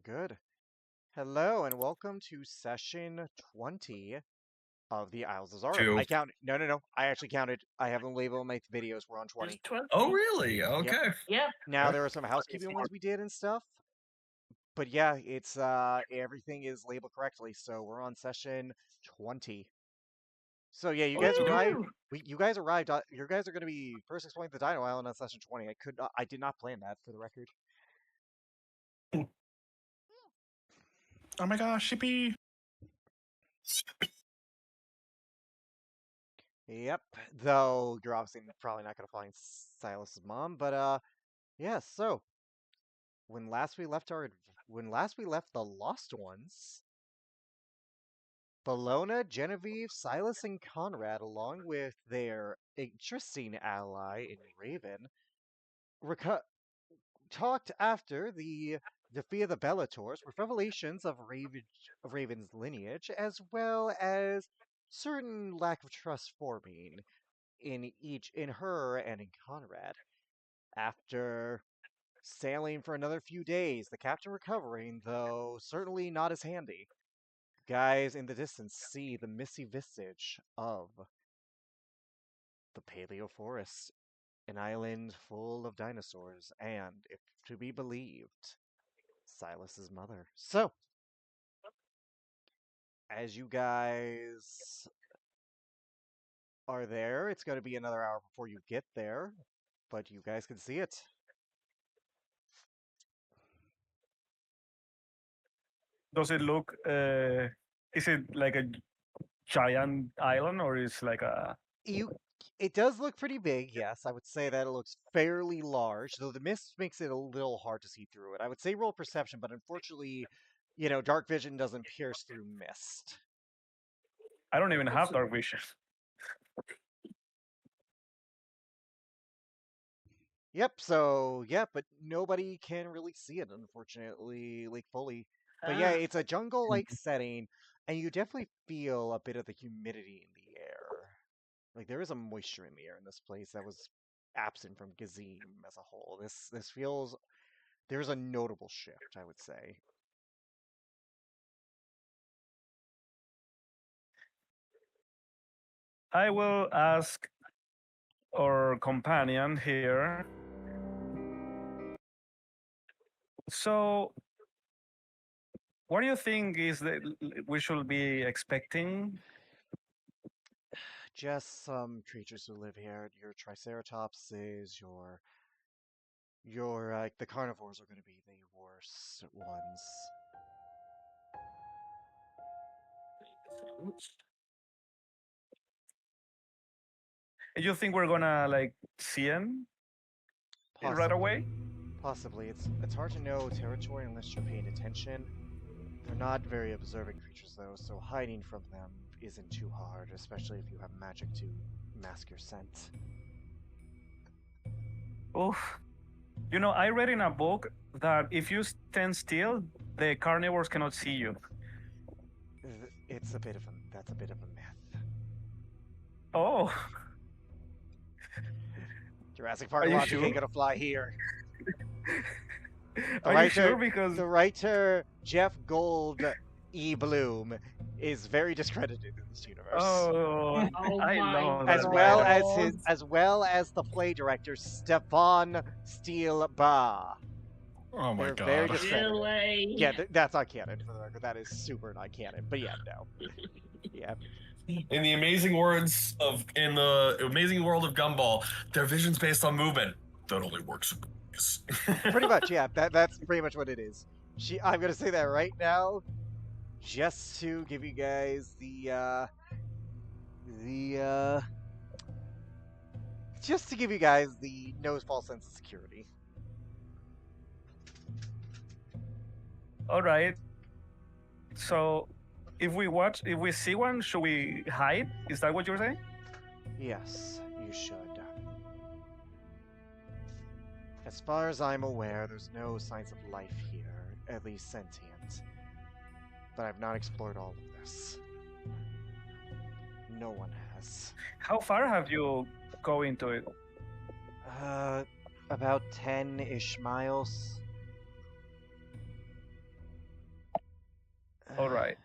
good. Hello and welcome to session 20 of the Isles of Zarrith. Two. I counted. No. I actually counted. I have them labeled in my videos. We're on 20. 20. Oh, really? Okay. Yep. Now there were some housekeeping ones we did and stuff. But yeah, it's everything is labeled correctly. So we're on session 20. So yeah, you guys Woo! arrived. You guys arrived. You guys are going to be first exploring the Dino Island on session 20. I did not plan that for the record. Oh my gosh, shippy! Yep. Though you're obviously probably not gonna find Silas's mom, but yeah. So when last we left the Lost Ones, Bologna, Genevieve, Silas, and Conrad, along with their interesting ally in Raven, talked after the defeat of the Bellators with revelations of Raven's lineage, as well as certain lack of trust forming in her and in Conrad. After sailing for another few days, the captain recovering, though certainly not as handy. Guys in the distance see the misty visage of the Paleo Forest, an island full of dinosaurs, and, if to be believed, Silas's mother. So, as you guys are there, it's going to be another hour before you get there, but you guys can see it. Does it look? Is it like a giant island, or is like a? It does look pretty big, yes. I would say that it looks fairly large, though the mist makes it a little hard to see through it. I would say roll perception, but unfortunately, dark vision doesn't pierce through mist. I don't even have dark vision. Yep, so, yeah, but nobody can really see it, unfortunately, like, fully. But yeah, it's a jungle-like setting, and you definitely feel a bit of the humidity in the air. Like, there is a moisture in the air in this place that was absent from Gazim as a whole. This feels... There's a notable shift, I would say. I will ask our companion here. So, what do you think is that we should be expecting? Just some creatures who live here. Your Triceratopses, the carnivores are going to be the worst ones. You think we're gonna see him right away? Possibly. It's hard to know territory unless you're paying attention. They're not very observant creatures, though, so hiding from them isn't too hard, especially if you have magic to mask your scent. Oh, I read in a book that if you stand still, the carnivores cannot see you. That's a bit of a myth. Oh. Jurassic Park logic sure? ain't gonna fly here. Are you sure? Because the writer Jeff Gold E. Bloom is very discredited in this universe. Oh, I know that. As well as the play director Stefan Steele-Ba. Oh my God. Very discredited. Really? Yeah, that's not canon for the record. That is super not canon. But yeah, no. Yeah. In the amazing world of Gumball, their vision's based on movement. That only works. Pretty much, yeah. That's pretty much what it is. I'm gonna say that right now, just to give you guys just to give you guys the no false sense of security. All right. So, if we see one, should we hide? Is that what you're saying? Yes, you should. As far as I'm aware, there's no signs of life here, at least sentient. But I've not explored all of this. No one has. How far have you go into it? About 10-ish miles. All right.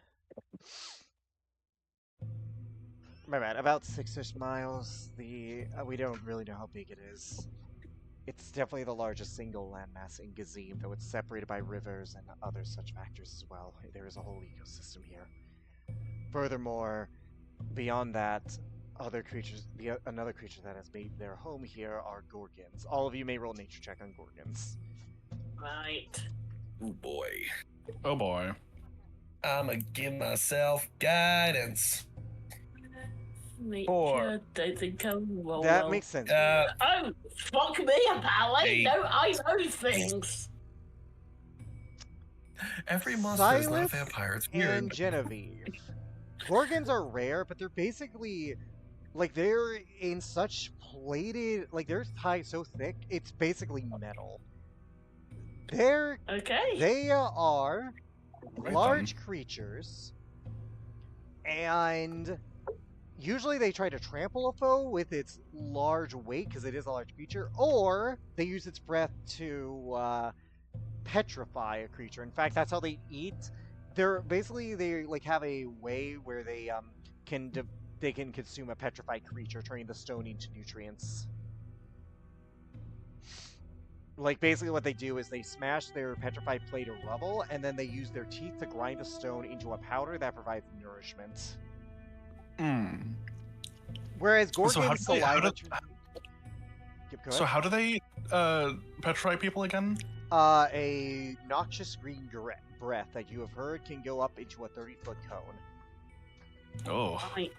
My bad. About 6-ish miles. We don't really know how big it is. It's definitely the largest single landmass in Gazim, though it's separated by rivers and other such factors as well. There is a whole ecosystem here. Furthermore, beyond that, another creature that has made their home here are Gorgons. All of you may roll nature check on Gorgons. Right. Oh boy. Oh boy. I'ma give myself guidance. Four. Don't think I'm well. That makes sense. For you. Oh, fuck me, apparently. Hey. No, I know things. Every monster is not a Silas vampire. It's and weird. Genevieve. Gorgons are rare, but they're basically they're in such plated, their hide so thick, it's basically metal. Okay. They are Right large creatures, and usually they try to trample a foe with its large weight because it is a large creature, or they use its breath to petrify a creature. In fact, that's how they eat. They have a way where they can consume a petrified creature, turning the stone into nutrients. Basically what they do is they smash their petrified plate of rubble, and then they use their teeth to grind the stone into a powder that provides nourishment. Mm. Whereas Gorgon's So how do they- how saliva... do- So how do they petrify people again? A noxious green breath that you have heard can go up into a 30-foot cone. Oh. Right.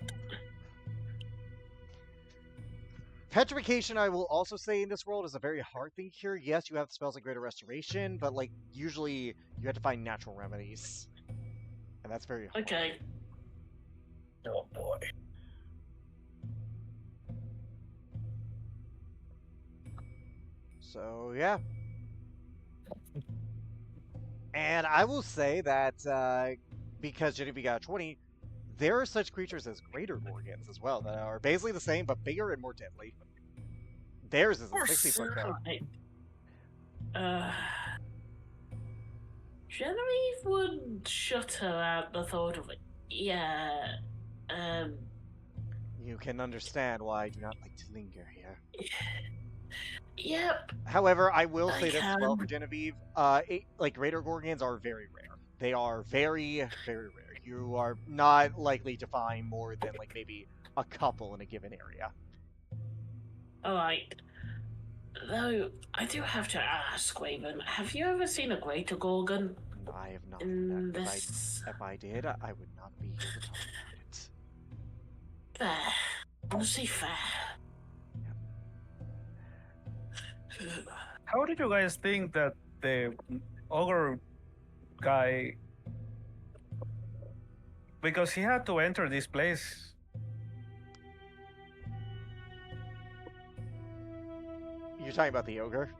Petrification, I will also say, in this world is a very hard thing here. Yes, you have spells like Greater Restoration, but usually you have to find natural remedies, and that's very hard. Okay. Oh boy. So yeah, and I will say that because Genevieve got a 20, there are such creatures as Greater Gorgons as well that are basically the same but bigger and more deadly. Theirs is a 60-foot cone. Right. Genevieve would shudder at the thought of it. Yeah. You can understand why I do not like to linger here. Yep. However, I will I say this as well for can. Genevieve. Greater Gorgons are very rare. They are very, very rare. You are not likely to find more than maybe a couple in a given area. Alright. Though, I do have to ask, Raven, have you ever seen a greater Gorgon? I have not. In If this... if I did, I would not be here to talk about it. Fair. Honestly, fair. How did you guys think that the ogre guy, because he had to enter this place? You're talking about the ogre?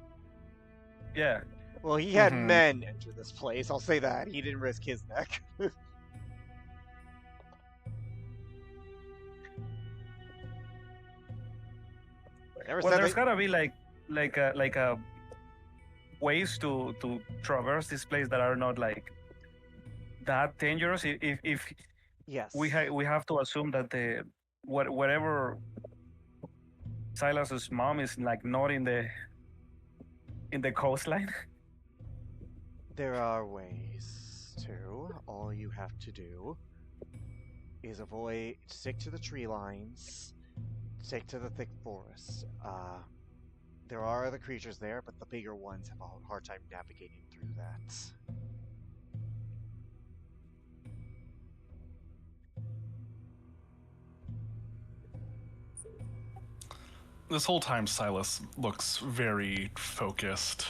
Yeah. Well, he had Mhm. men enter this place. I'll say that. He didn't risk his neck. Never Well, said there's that- gotta be like a ways to traverse this place that are not that dangerous. If Yes. we have to assume that whatever Silas's mom is not in the coastline. There are ways to. All you have to do is stick to the tree lines, stick to the thick forest. There are other creatures there, but the bigger ones have a hard time navigating through that. This whole time, Silas looks very focused.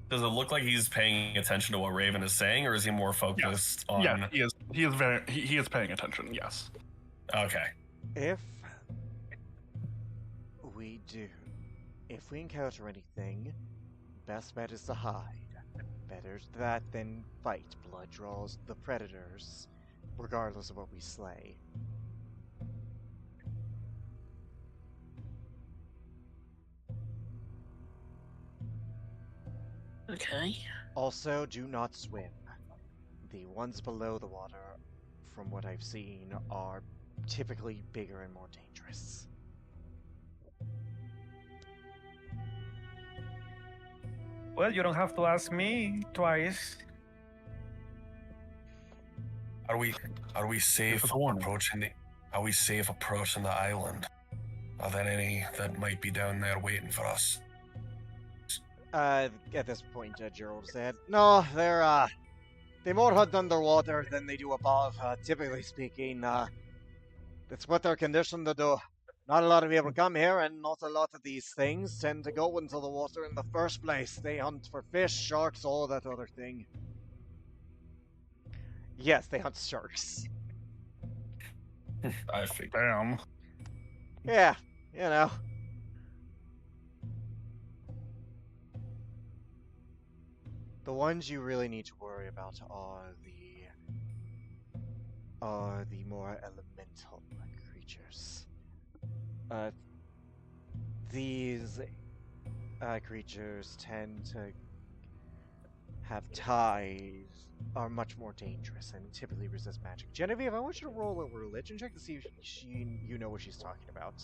Does it look like he's paying attention to what Raven is saying, or is he more focused on? Yeah, he is. He is very. He is paying attention. Yes. Okay. If we do, if we encounter anything, best bet is to hide. Better that than fight. Blood draws the predators, regardless of what we slay. Okay. Also, do not swim. The ones below the water, from what I've seen, are typically bigger and more dangerous. Well, you don't have to ask me twice. Are we safe Give us a warning. approaching the? Are we safe approaching the island? Are there any that might be down there waiting for us? At this point, Gerald said, "No, they more hunt underwater than they do above. Typically speaking, that's what they're conditioned to do. Not a lot of people come here, and not a lot of these things tend to go into the water in the first place. They hunt for fish, sharks, all that other thing. Yes, they hunt sharks. I think. Damn. Yeah, you know." The ones you really need to worry about are the more elemental creatures. These creatures tend to have ties, are much more dangerous, and typically resist magic. Genevieve, I want you to roll a religion check to see if you know what she's talking about.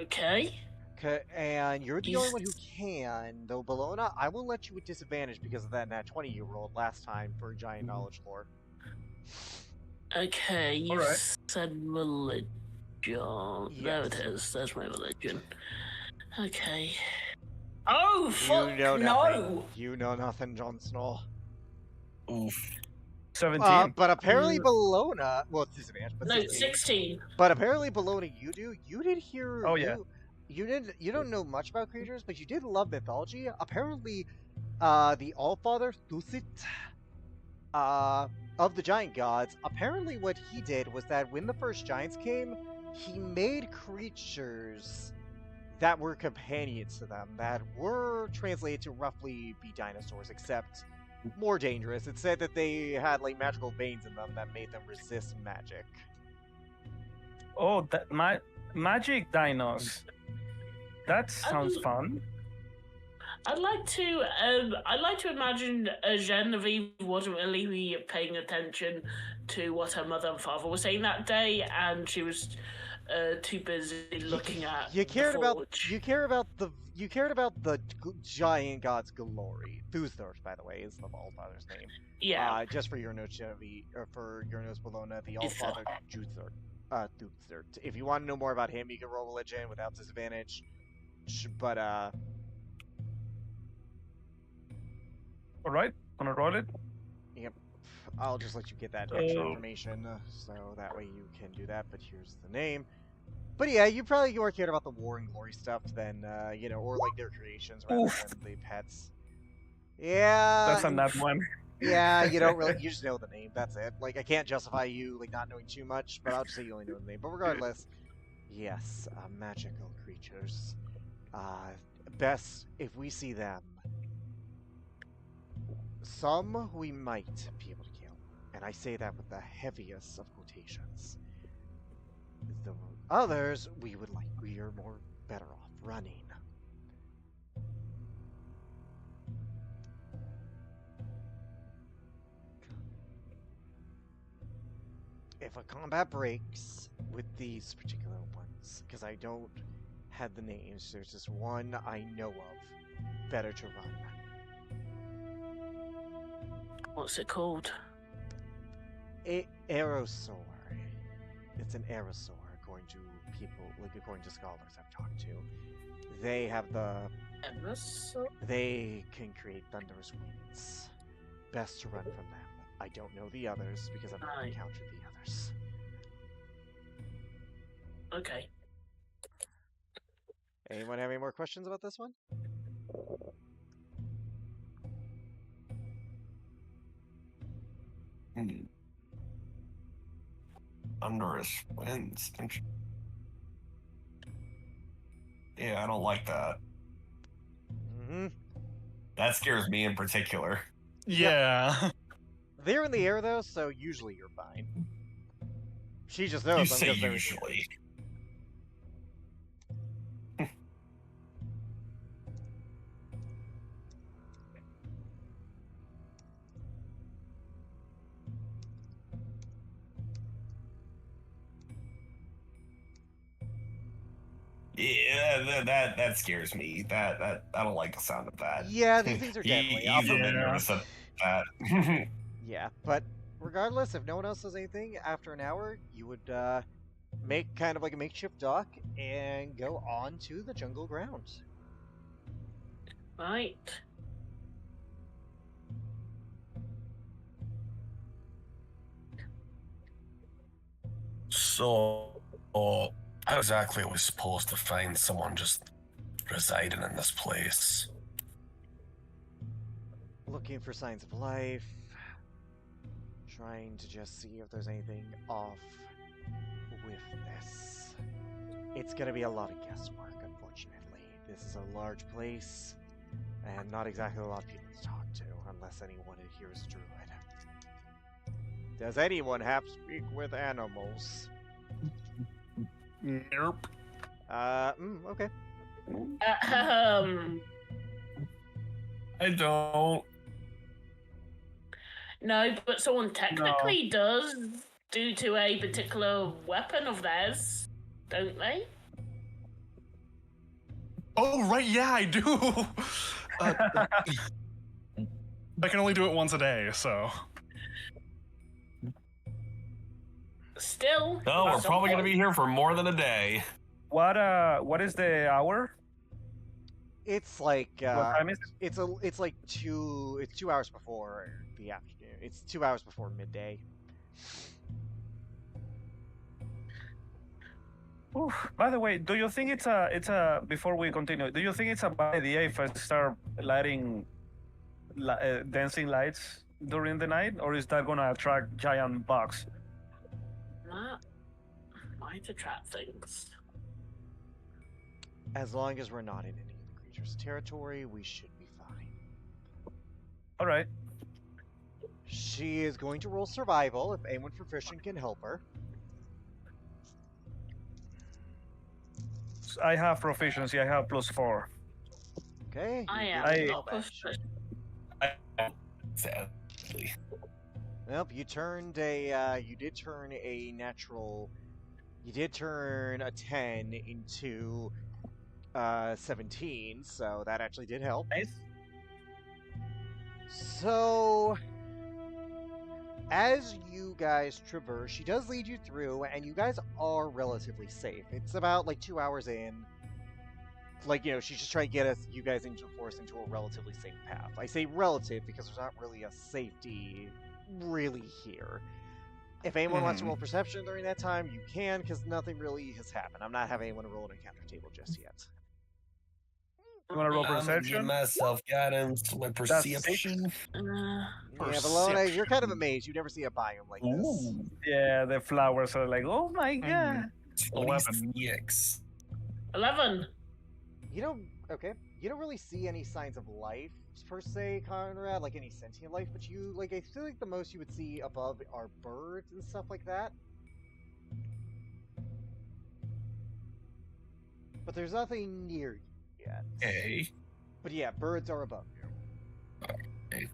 Okay. And you're the only He's- one who can, though, Bologna, I will let you with disadvantage because of that nat 20 you rolled last time for giant knowledge lore. Okay, you Alright. said religion. There it Yes. is. There's my religion. Okay. Oh, fuck You know no! nothing. You know nothing, Jon Snow. Oof. 17. But apparently Mm. Bologna, well, it's disadvantage, but No, 16. 16. But apparently Bologna, you do. You did hear. Oh, yeah. You don't know much about creatures, but you did love mythology. Apparently, the Allfather Thusit, of the giant gods. Apparently, what he did was that when the first giants came, he made creatures that were companions to them that were translated to roughly be dinosaurs, except more dangerous. It said that they had like magical veins in them that made them resist magic. Oh, that magic dinos. That sounds fun. I'd like to imagine Genevieve wasn't really paying attention to what her mother and father were saying that day, and she was too busy looking at You cared the about forge. you cared about the giant god's glory. Thuzthort, by the way, is the Allfather's name. Yeah. Just for your notes, Genevieve, or for your notes, Bologna, the Allfather Thuzthort. If you want to know more about him, you can roll religion without disadvantage. But Alright, gonna roll it. Yep. I'll just let you get that extra Oh. information, so that way you can do that. But here's the name. But yeah, you probably more cared about the war and glory stuff than or like their creations rather Oof. than the pets. Yeah. That's on that one. Yeah, you don't really. You just know the name. That's it. Like I can't justify you like not knowing too much, but I'll just say you only know the name. But regardless, yes, magical creatures. Best if we see them. Some we might be able to kill, and I say that with the heaviest of quotations. The others we are more better off running. If a combat breaks with these particular ones, because I don't have the names, there's just one I know of. Better to run. What's it called? Aerosaur. It's an aerosaur, according to people, according to scholars I've talked to. They have they can create thunderous winds. Best to run from them. I don't know the others because I've never encountered the others. Okay. Anyone have any more questions about this one? Thunderous winds. Yeah, I don't like that. Mm-hmm. That scares me in particular. Yeah. They're in the air though, so usually you're fine. She just knows You them say because they're usually. Yeah, that scares me. That I don't like the sound of that. Yeah, these things are deadly. I'll Easily put it nervous there. at that. Yeah, but regardless, if no one else does anything, after an hour, you would make kind of like a makeshift dock and go on to the jungle grounds. Right. So, how exactly are we supposed to find someone just residing in this place? Looking for signs of life, trying to just see if there's anything off with this. It's gonna be a lot of guesswork, unfortunately. This is a large place, and not exactly a lot of people to talk to, unless anyone in here is a druid. Does anyone have to speak with animals? Nope. Okay. I don't. No, but someone technically does, due to a particular weapon of theirs, don't they? Oh, right, yeah, I do. I can only do it once a day, so. Still. No, we're probably going to be here for more than a day. What is the hour? It's like What time is it? it's like 2 hours before the afternoon. It's 2 hours before midday. Oof. By the way, do you think it's a before we continue? Do you think it's a bad idea if I start lighting dancing lights during the night, or is that gonna attract giant bugs? That might attract things. As long as we're not in any of the creature's territory, we should be fine. All right. She is going to roll survival if anyone proficient can help her. I have proficiency. I have +4. Okay. I you am did not well. Sadly. Well, you turned a you did turn a natural. You did turn a 10 into 17, so that actually did help. Nice. So, as you guys traverse, she does lead you through, and you guys are relatively safe. It's about like 2 hours in. Like, she's just trying to get you guys into a relatively safe path. I say relative because there's not really a safety really here. If anyone wants to roll perception during that time, you can, because nothing really has happened. I'm not having anyone roll an encounter table just yet. You want to roll I'm gonna give perception? myself guidance, my perception. Yeah, Valona, you're kind of amazed. You never see a biome like this. Ooh, Yeah, the flowers are like, oh my god. 26. 11. Okay. You don't really see any signs of life per se, Conrad, like any sentient life, but I feel like the most you would see above are birds and stuff like that. But there's nothing near you yet. Okay. But yeah, birds are above you. Okay.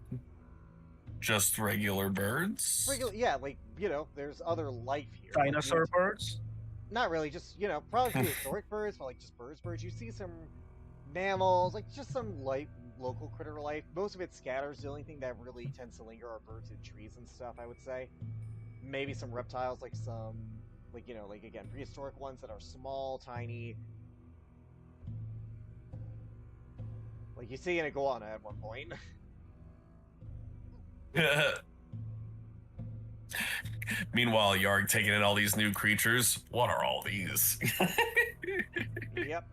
Just regular birds? Yeah, like, there's other life here. Dinosaur birds? Not really, just, probably prehistoric birds, but like just birds. You see some mammals, like just some local critter life. Most of it scatters. The only thing that really tends to linger are birds and trees and stuff, I would say. Maybe some reptiles, like some, like again, prehistoric ones that are small, tiny. Like you see an iguana at one point. Meanwhile, Yarg taking in all these new creatures. What are all these? Yep.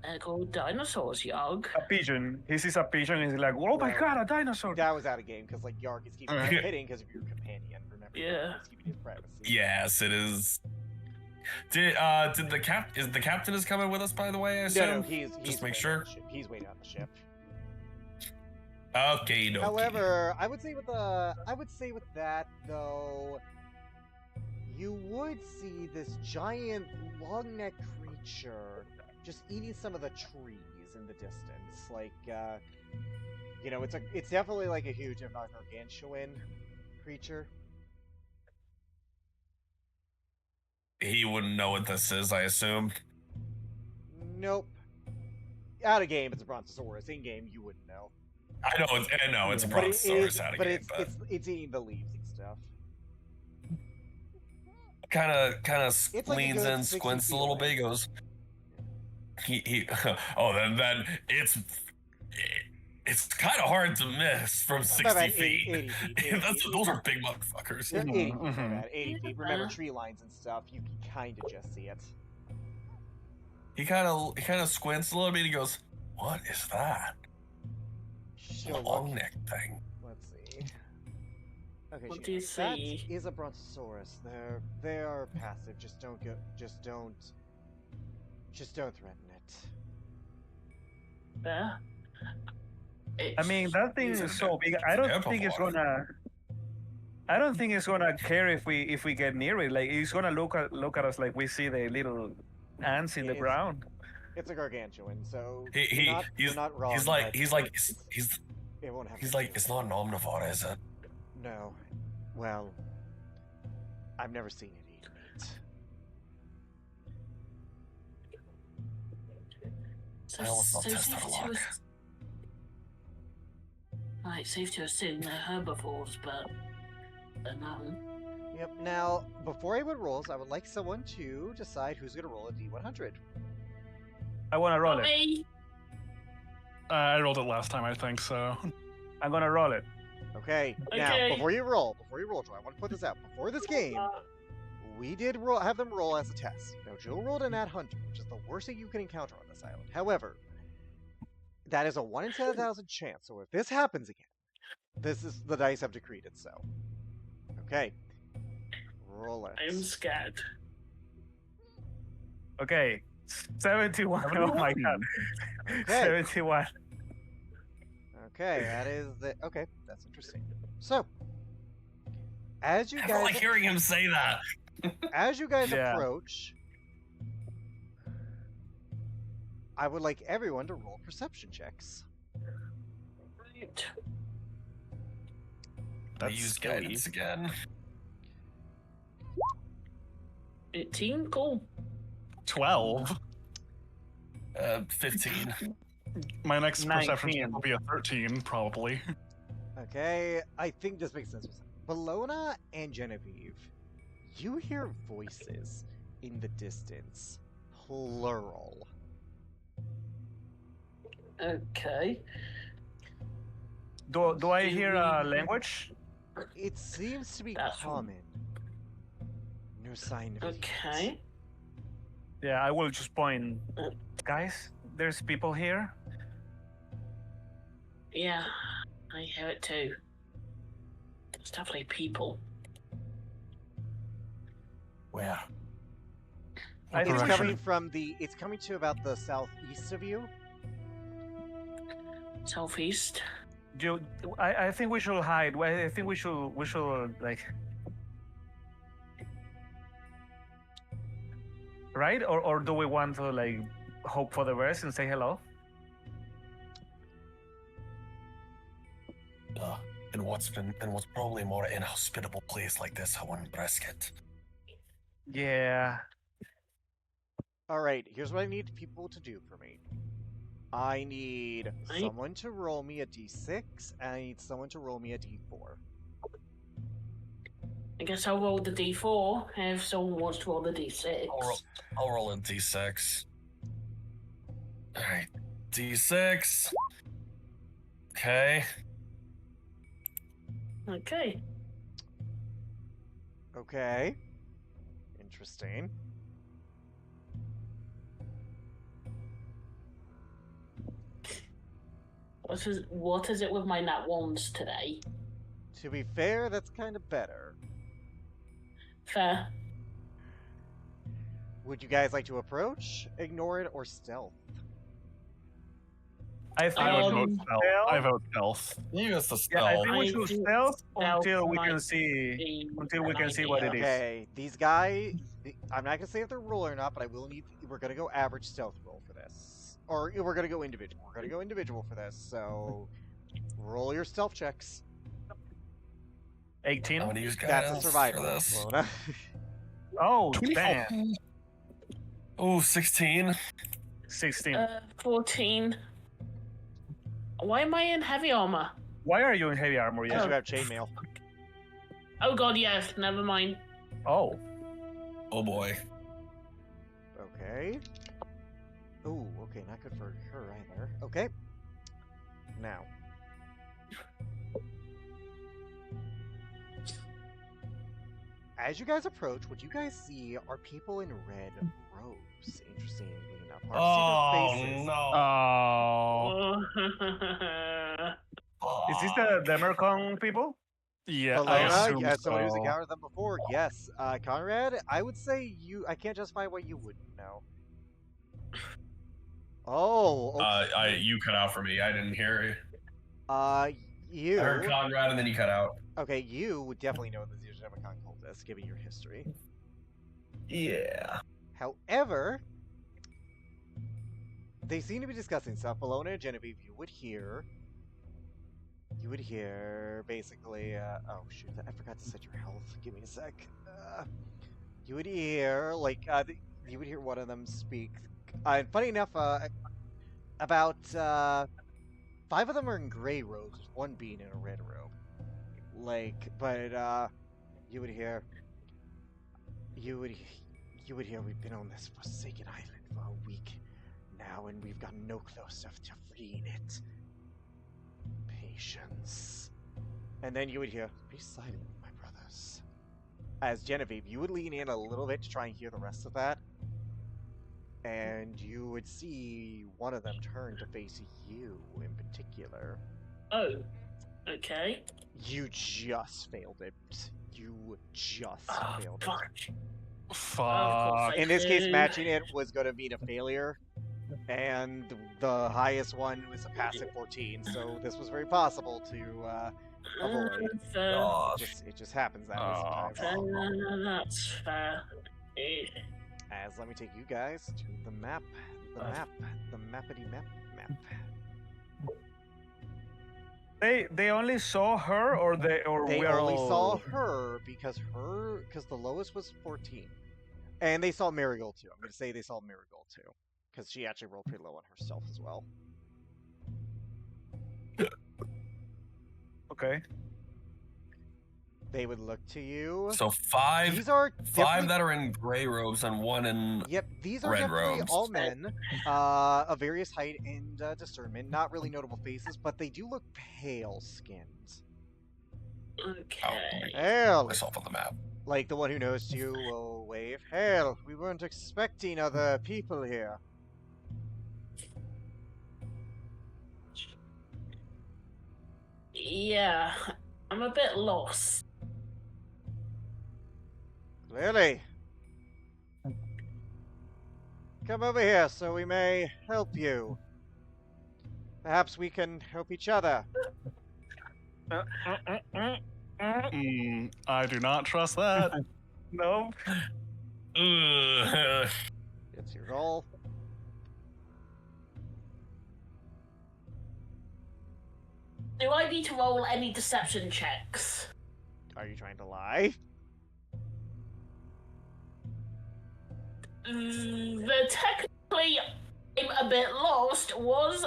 They're called dinosaurs, Yog. A pigeon. He sees a pigeon and he's like, oh my Well, god, a dinosaur. That was out of game because like Yark is keeping hitting because of your companion. Remember, Yeah. Yark is keeping his privacy. Yes, it is. Did the captain is coming with us, by the way? I assume? No, he's Just make waiting sure. on the ship. He's waiting on the ship. Okay, no. However, I would say with that though, you would see this giant long-necked creature just eating some of the trees in the distance. Like, it's definitely like a huge, if not gargantuan, creature. He wouldn't know what this is, I assume. Nope. Out of game, it's a Brontosaurus. In game, you wouldn't know. I know it's a But Brontosaurus out of game, but it's eating the leaves and stuff. kind of It's like a leans good in, 60 squints a feet little away. bit, he goes. He oh then it's kind of hard to miss from 60 About feet. 80 feet. 80 feet. Those are big motherfuckers. They're 80 feet, Mhm. about 80 feet. Remember Yeah. tree lines and stuff, you can kind of just see it. He kind of squints a little bit. He goes, "What is that? Sure, Long neck thing." let's see. Okay, What she do you goes, that see? is a Brontosaurus. They are passive. Just don't threaten it. There. I mean, that thing It's is a- so big. I it's an don't think it's herbivore. gonna. I don't think it's gonna care if we get near it. Like it's gonna look at us like we see the little ants in the It's- ground. It's a gargantuan, so He's you're not wrong. he's like but he's like it's- he's it won't have he's to like do it's it. not an omnivore, is it? No. Well, I've never seen it eat meat. So, I almost not so test safe our to luck. right, safe to assume they're herbivores, but they're not. Yep. Now, before I would rolls, I would like someone to decide who's going to roll a D100. I wanna roll it. Me? I rolled it last time, I think, so. I'm gonna roll it. Okay. Now, Okay. before you roll, Joe, I want to put this out. Before this game, we did have them roll as a test. Now, Joe rolled an Nat 100, which is the worst thing you can encounter on this island. However, that is a 1 in 10,000 chance. So if this happens again, this is the dice have decreed it so. Okay. Roll it. I'm scared. Okay. 71. Oh my god. Okay. 71. Okay, that is the. Okay, that's interesting. So, as you I don't guys like hearing him say that. as you guys Yeah. approach, I would like everyone to roll perception checks. Right. I use guidance again. 18, cool. 12. 15. My next perception 19. check will be a 13, probably. Okay, I think this makes sense. Bologna and Genevieve, you hear voices in the distance, plural. Okay. Do I Do hear we- a language? It seems to be That's from- common. No sign of it yet. Okay. Yeah, I will just point. Guys, there's people here. Yeah, I hear it too. It's definitely people. Where? I It's think we coming should- from the. It's coming to about the southeast of you. Southeast. I think we should hide. I think we should like. Right? Or do we want to like hope for the best and say hello? In what's probably a more inhospitable place like this, I wouldn't risk it. Yeah. All right. Here's what I need people to do for me. I need Right. someone to roll me a d6, and I need someone to roll me a d4. I guess I'll roll the d4 if someone wants to roll the d6. I'll roll a d6. Alright. D6. Okay. Okay. Okay. Interesting. What is it with my nat ones today? To be fair, that's kind of better. Fair. Would you guys like to approach, ignore it, or stealth? I think I we would Um, vote should stealth. stealth. I vote stealth. You guys the Yeah, I stealth. think we I should think stealth stealth until we might can see be until we an can see what it idea. is. Okay, these guys. I'm not gonna say if they're rule or not, but I will need. We're gonna go average stealth roll for this, or we're gonna go individual. We're gonna go individual for this. So, roll your stealth checks. 18. I'm gonna use That's guidance a survival. for this. Lona. Oh, 24. damn. Oh, 16. 16. 14. Why am I in heavy armor? Why are you in heavy armor? Because Yeah. you have chainmail. Oh god, yes. Never mind. Oh. Oh boy. Okay. Ooh, okay, not good for her either. Okay. Now. As you guys approach, what you guys see are people in red robes, interestingly enough. Hard to see their faces. Oh. Is this the Demercon people? Yeah, I Bologna, assume as someone who's so. encountered them before, yes. Conrad, I would say I can't justify why you wouldn't know. Oh, okay. You cut out for me. I didn't hear it. You. I heard Conrad, and then you cut out. Okay, you would definitely know that these are Demicon cultists, given your history. Yeah. However, they seem to be discussing stuff. Bologna and Genevieve, you would hear basically. Oh shoot! I forgot to set your health. Give me a sec. You would hear you would hear one of them speak. And funny enough, about 5 of them are in gray robes, one being in a red robe. You would hear. We've been on this forsaken island for a week now, and we've gotten no closer to freeing it. Patience. And then you would hear, "Be silent, my brothers." As Genevieve, you would lean in a little bit to try and hear the rest of that. And you would see one of them turn to face you in particular. Oh, okay. You just failed it. You just failed Fuck. it. Fuck. In this case, matching it was going to mean a failure. And the highest one was a passive 14, so this was very possible to avoid. It just happens that way sometimes. That's fair. As let me take you guys to the map. The mappity map. They only saw her, or They we are only all... saw her because the lowest was 14, and they saw Marigold too. I'm gonna say they saw Marigold too because she actually rolled pretty low on herself as well. Okay. They would look to you. So five. These are five that are in gray robes and one in. Yep, these are red definitely robes. all men of various height and discernment. Not really notable faces, but they do look pale-skinned. Okay. Hell, Myself on the map. like the one who knows you will wave. Hell, we weren't expecting other people here. Yeah, I'm a bit lost. Really? Come over here so we may help you. Perhaps we can help each other. I do not trust that. No. Ugh. It's your roll. Do I need to roll any deception checks? Are you trying to lie? The technically I'm a bit lost was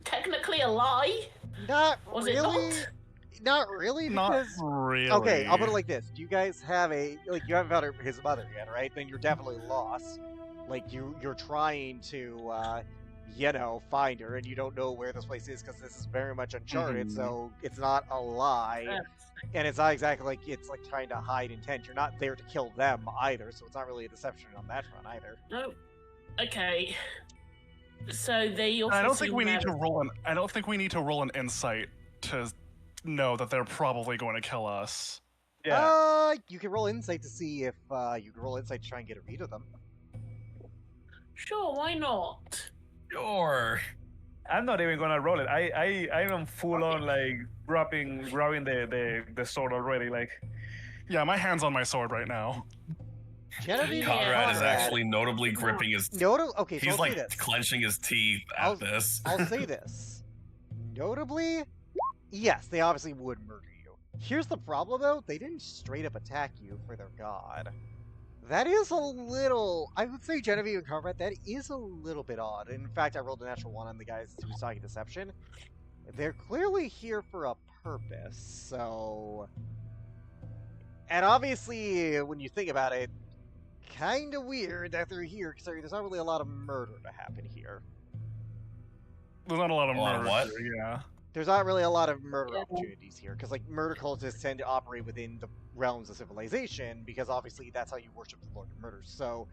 technically a lie. Not Was really. it Not really, Not because... really. Okay, I'll put it like this. Do you guys have you haven't found his mother yet, right? Then you're definitely lost. Like, you're trying to, find her, and you don't know where this place is, because this is very much Uncharted, so it's not a lie. And it's not exactly like it's like trying to hide intent. You're not there to kill them either, so it's not really a deception on that front either. No. Okay. So they also. I don't think we need to roll an insight to know that they're probably going to kill us. Yeah. You can roll insight to see if you can roll insight to try and get a read of them. Sure, why not? Sure. I'm not even gonna roll it. I am full on like grabbing the sword already. Like, Yeah, my hand's on my sword right now. Genevieve and Conrad is Conrad- actually notably gripping his. Okay, so He's I'll like say this. clenching his teeth at I'll- this. I'll say this. Notably, yes, they obviously would murder you. Here's the problem, though. They didn't straight up attack you for their god. That is a little. I would say Genevieve and Conrad. That is a little bit odd. In fact, I rolled a natural one on the guys who's talking deception. They're clearly here for a purpose. So, and obviously, when you think about it, kind of weird that they're here because there's not really a lot of murder to happen here. There's not a lot of A lot of murder what? here, yeah. There's not really a lot of murder opportunities here because, like, murder cultists tend to operate within the realms of civilization because obviously that's how you worship the Lord of Murder. So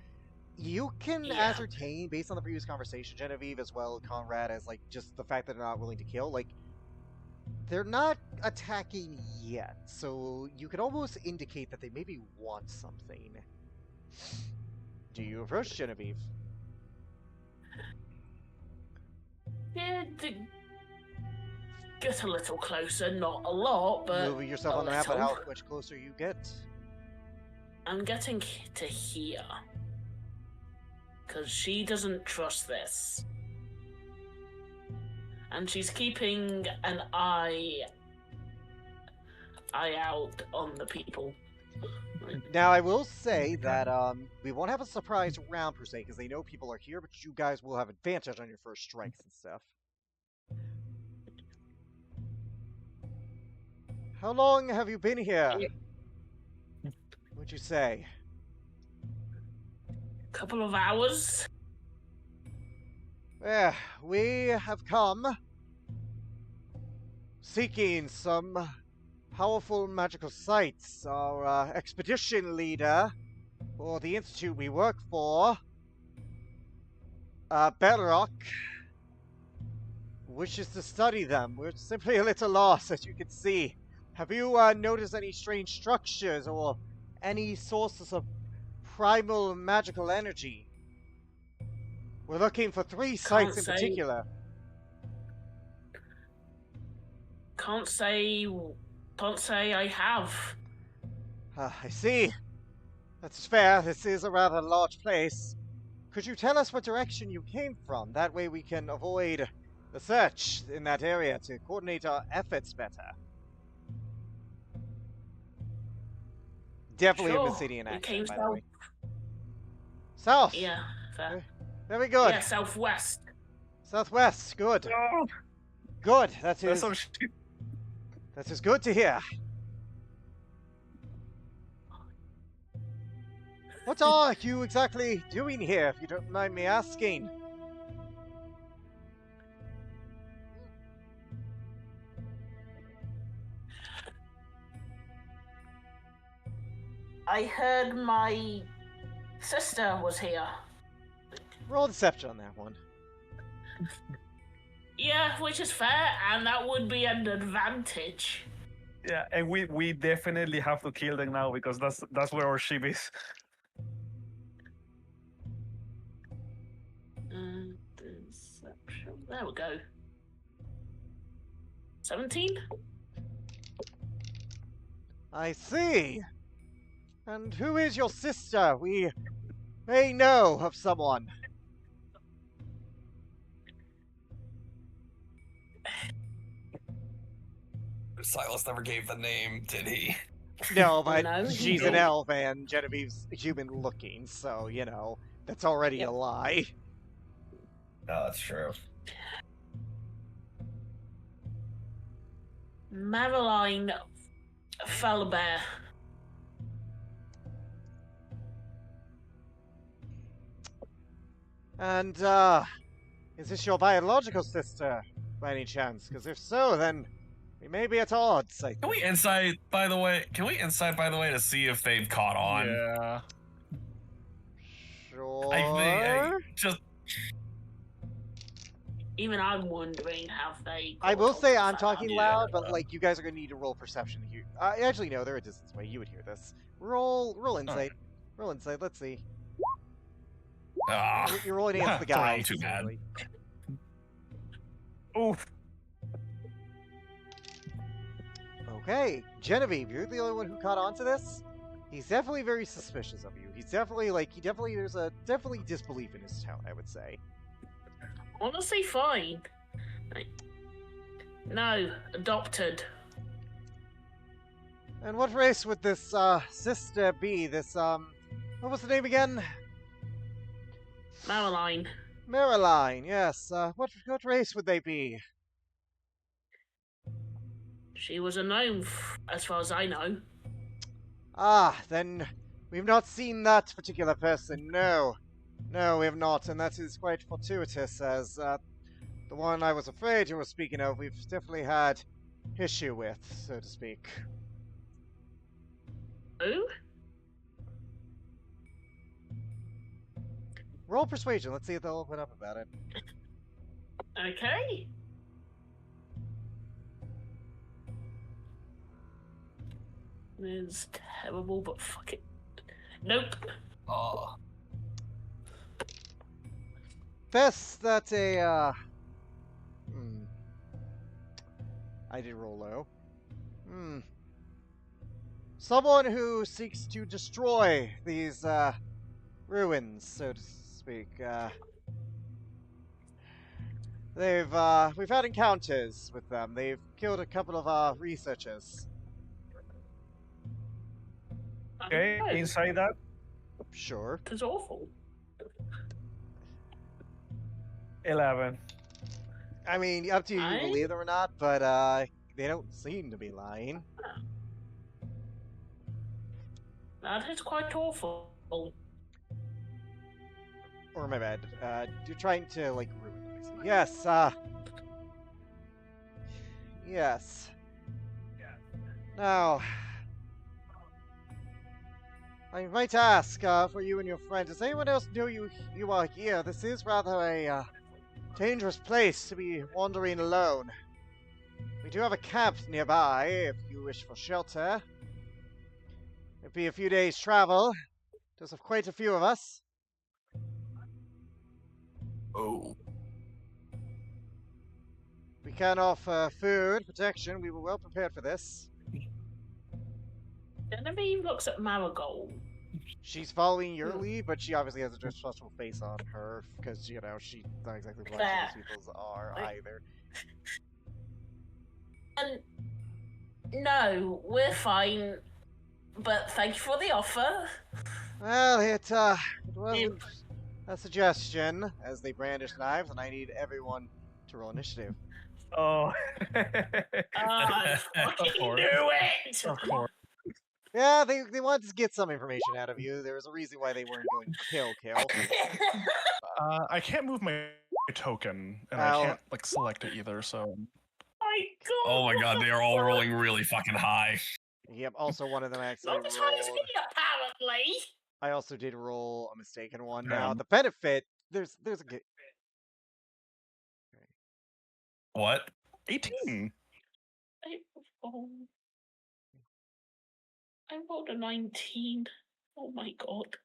you can ascertain based on the previous conversation, Genevieve, as well as Conrad, as like just the fact that they're not willing to kill, like they're not attacking yet. So you could almost indicate that they maybe want something. Do you approach Genevieve? Yeah, get a little closer, not a lot, but Moving yourself a on the map, and little. how much closer you get? I'm getting to here. Because she doesn't trust this. And she's keeping an eye out on the people. Now, I will say that we won't have a surprise round per se because they know people are here, but you guys will have advantage on your first strikes and stuff. How long have you been here? What'd you say? Couple of hours. We have come seeking some powerful magical sites. Our expedition leader for the institute we work for, Bedrock, wishes to study them. We're simply a little lost, as you can see. Have you noticed any strange structures or any sources of primal magical energy? We're looking for 3 sites in particular. Can't say I have. I see. That's fair. This is a rather large place. Could you tell us what direction you came from? That way we can avoid the search in that area to coordinate our efforts better. Definitely Sure. Obsidian We accent, came by the south. way. South! Yeah, fair. Very good. Yeah, southwest. Southwest, good. Oh, Good. that's some shit. That is good to hear. What are you exactly doing here, if you don't mind me asking? I heard my sister was here. Roll deception on that one. Yeah, which is fair, and that would be an advantage. Yeah, and we definitely have to kill them now because that's where our ship is. Deception. There we go. 17? I see. And who is your sister? We may know of someone. Silas never gave the name, did he? No, but No, she's no. an elf and Genevieve's human looking, so, you know, that's already a lie. No, that's true. Marilyn Fellbear. And, is this your biological sister, by any chance? Because if so, then we may be at odds, I think. Can we insight, by the way? To see if they've caught on? Yeah. Sure. I think just Even I'm wondering, have they? I will caught say on I'm to talking that? loud, but like you guys are gonna need to roll perception here. Actually, no, they're a distance away. You would hear this. Roll insight. Roll insight. Let's see. You're rolling against the guy. Too bad. presumably. Oof. Okay, Genevieve, you're the only one who caught on to this. He's definitely very suspicious of you. He's definitely there's a disbelief in his tone, I would say. Honestly, fine. No, adopted. And what race would this sister be? This What was the name again? Marilyn. Marilyn, yes. What race would they be? She was a gnome, as far as I know. Ah, then we've not seen that particular person, no. No, we have not, and that is quite fortuitous, as the one I was afraid you were speaking of, we've definitely had issue with, so to speak. Who? Roll persuasion, let's see if they'll open up about it. Okay. It's terrible, but fuck it. Nope. Oh. Best that I did roll low. Someone who seeks to destroy these, ruins, so to speak. We've had encounters with them. They've killed a couple of our researchers. Okay, inside that. Sure. It's awful. 11. I mean, up to you if you believe them or not, but, they don't seem to be lying. That is quite awful. Or my bad. You're trying to, like, ruin them, basically. Yes, yes. Now, I might ask, for you and your friend, does anyone else know you are here? This is rather a, dangerous place to be wandering alone. We do have a camp nearby, if you wish for shelter. It'd be a few days' travel. There's quite a few of us. Oh. We can offer food, protection. We were well prepared for this. Genevieve looks at Marigold. She's following your lead, but she obviously has a distrustful face on her because, you know, she's not exactly what these people are either. No, we're fine. But thank you for the offer. Well, it wasn't a suggestion, as they brandish knives, and I need everyone to roll initiative. Oh. I fucking course. knew it! Of course. Yeah, they wanted to get some information out of you. There was a reason why they weren't going for kill. I can't move my token, and Ow. I can't like select it either. So My God. Oh my god, they are all rolling really fucking high. Yep, also one of them actually Not as high as rolled. me, apparently. I also did roll a mistaken one. Yeah. Now, the benefit, there's a good... What? 18. I rolled a 19. Oh my God.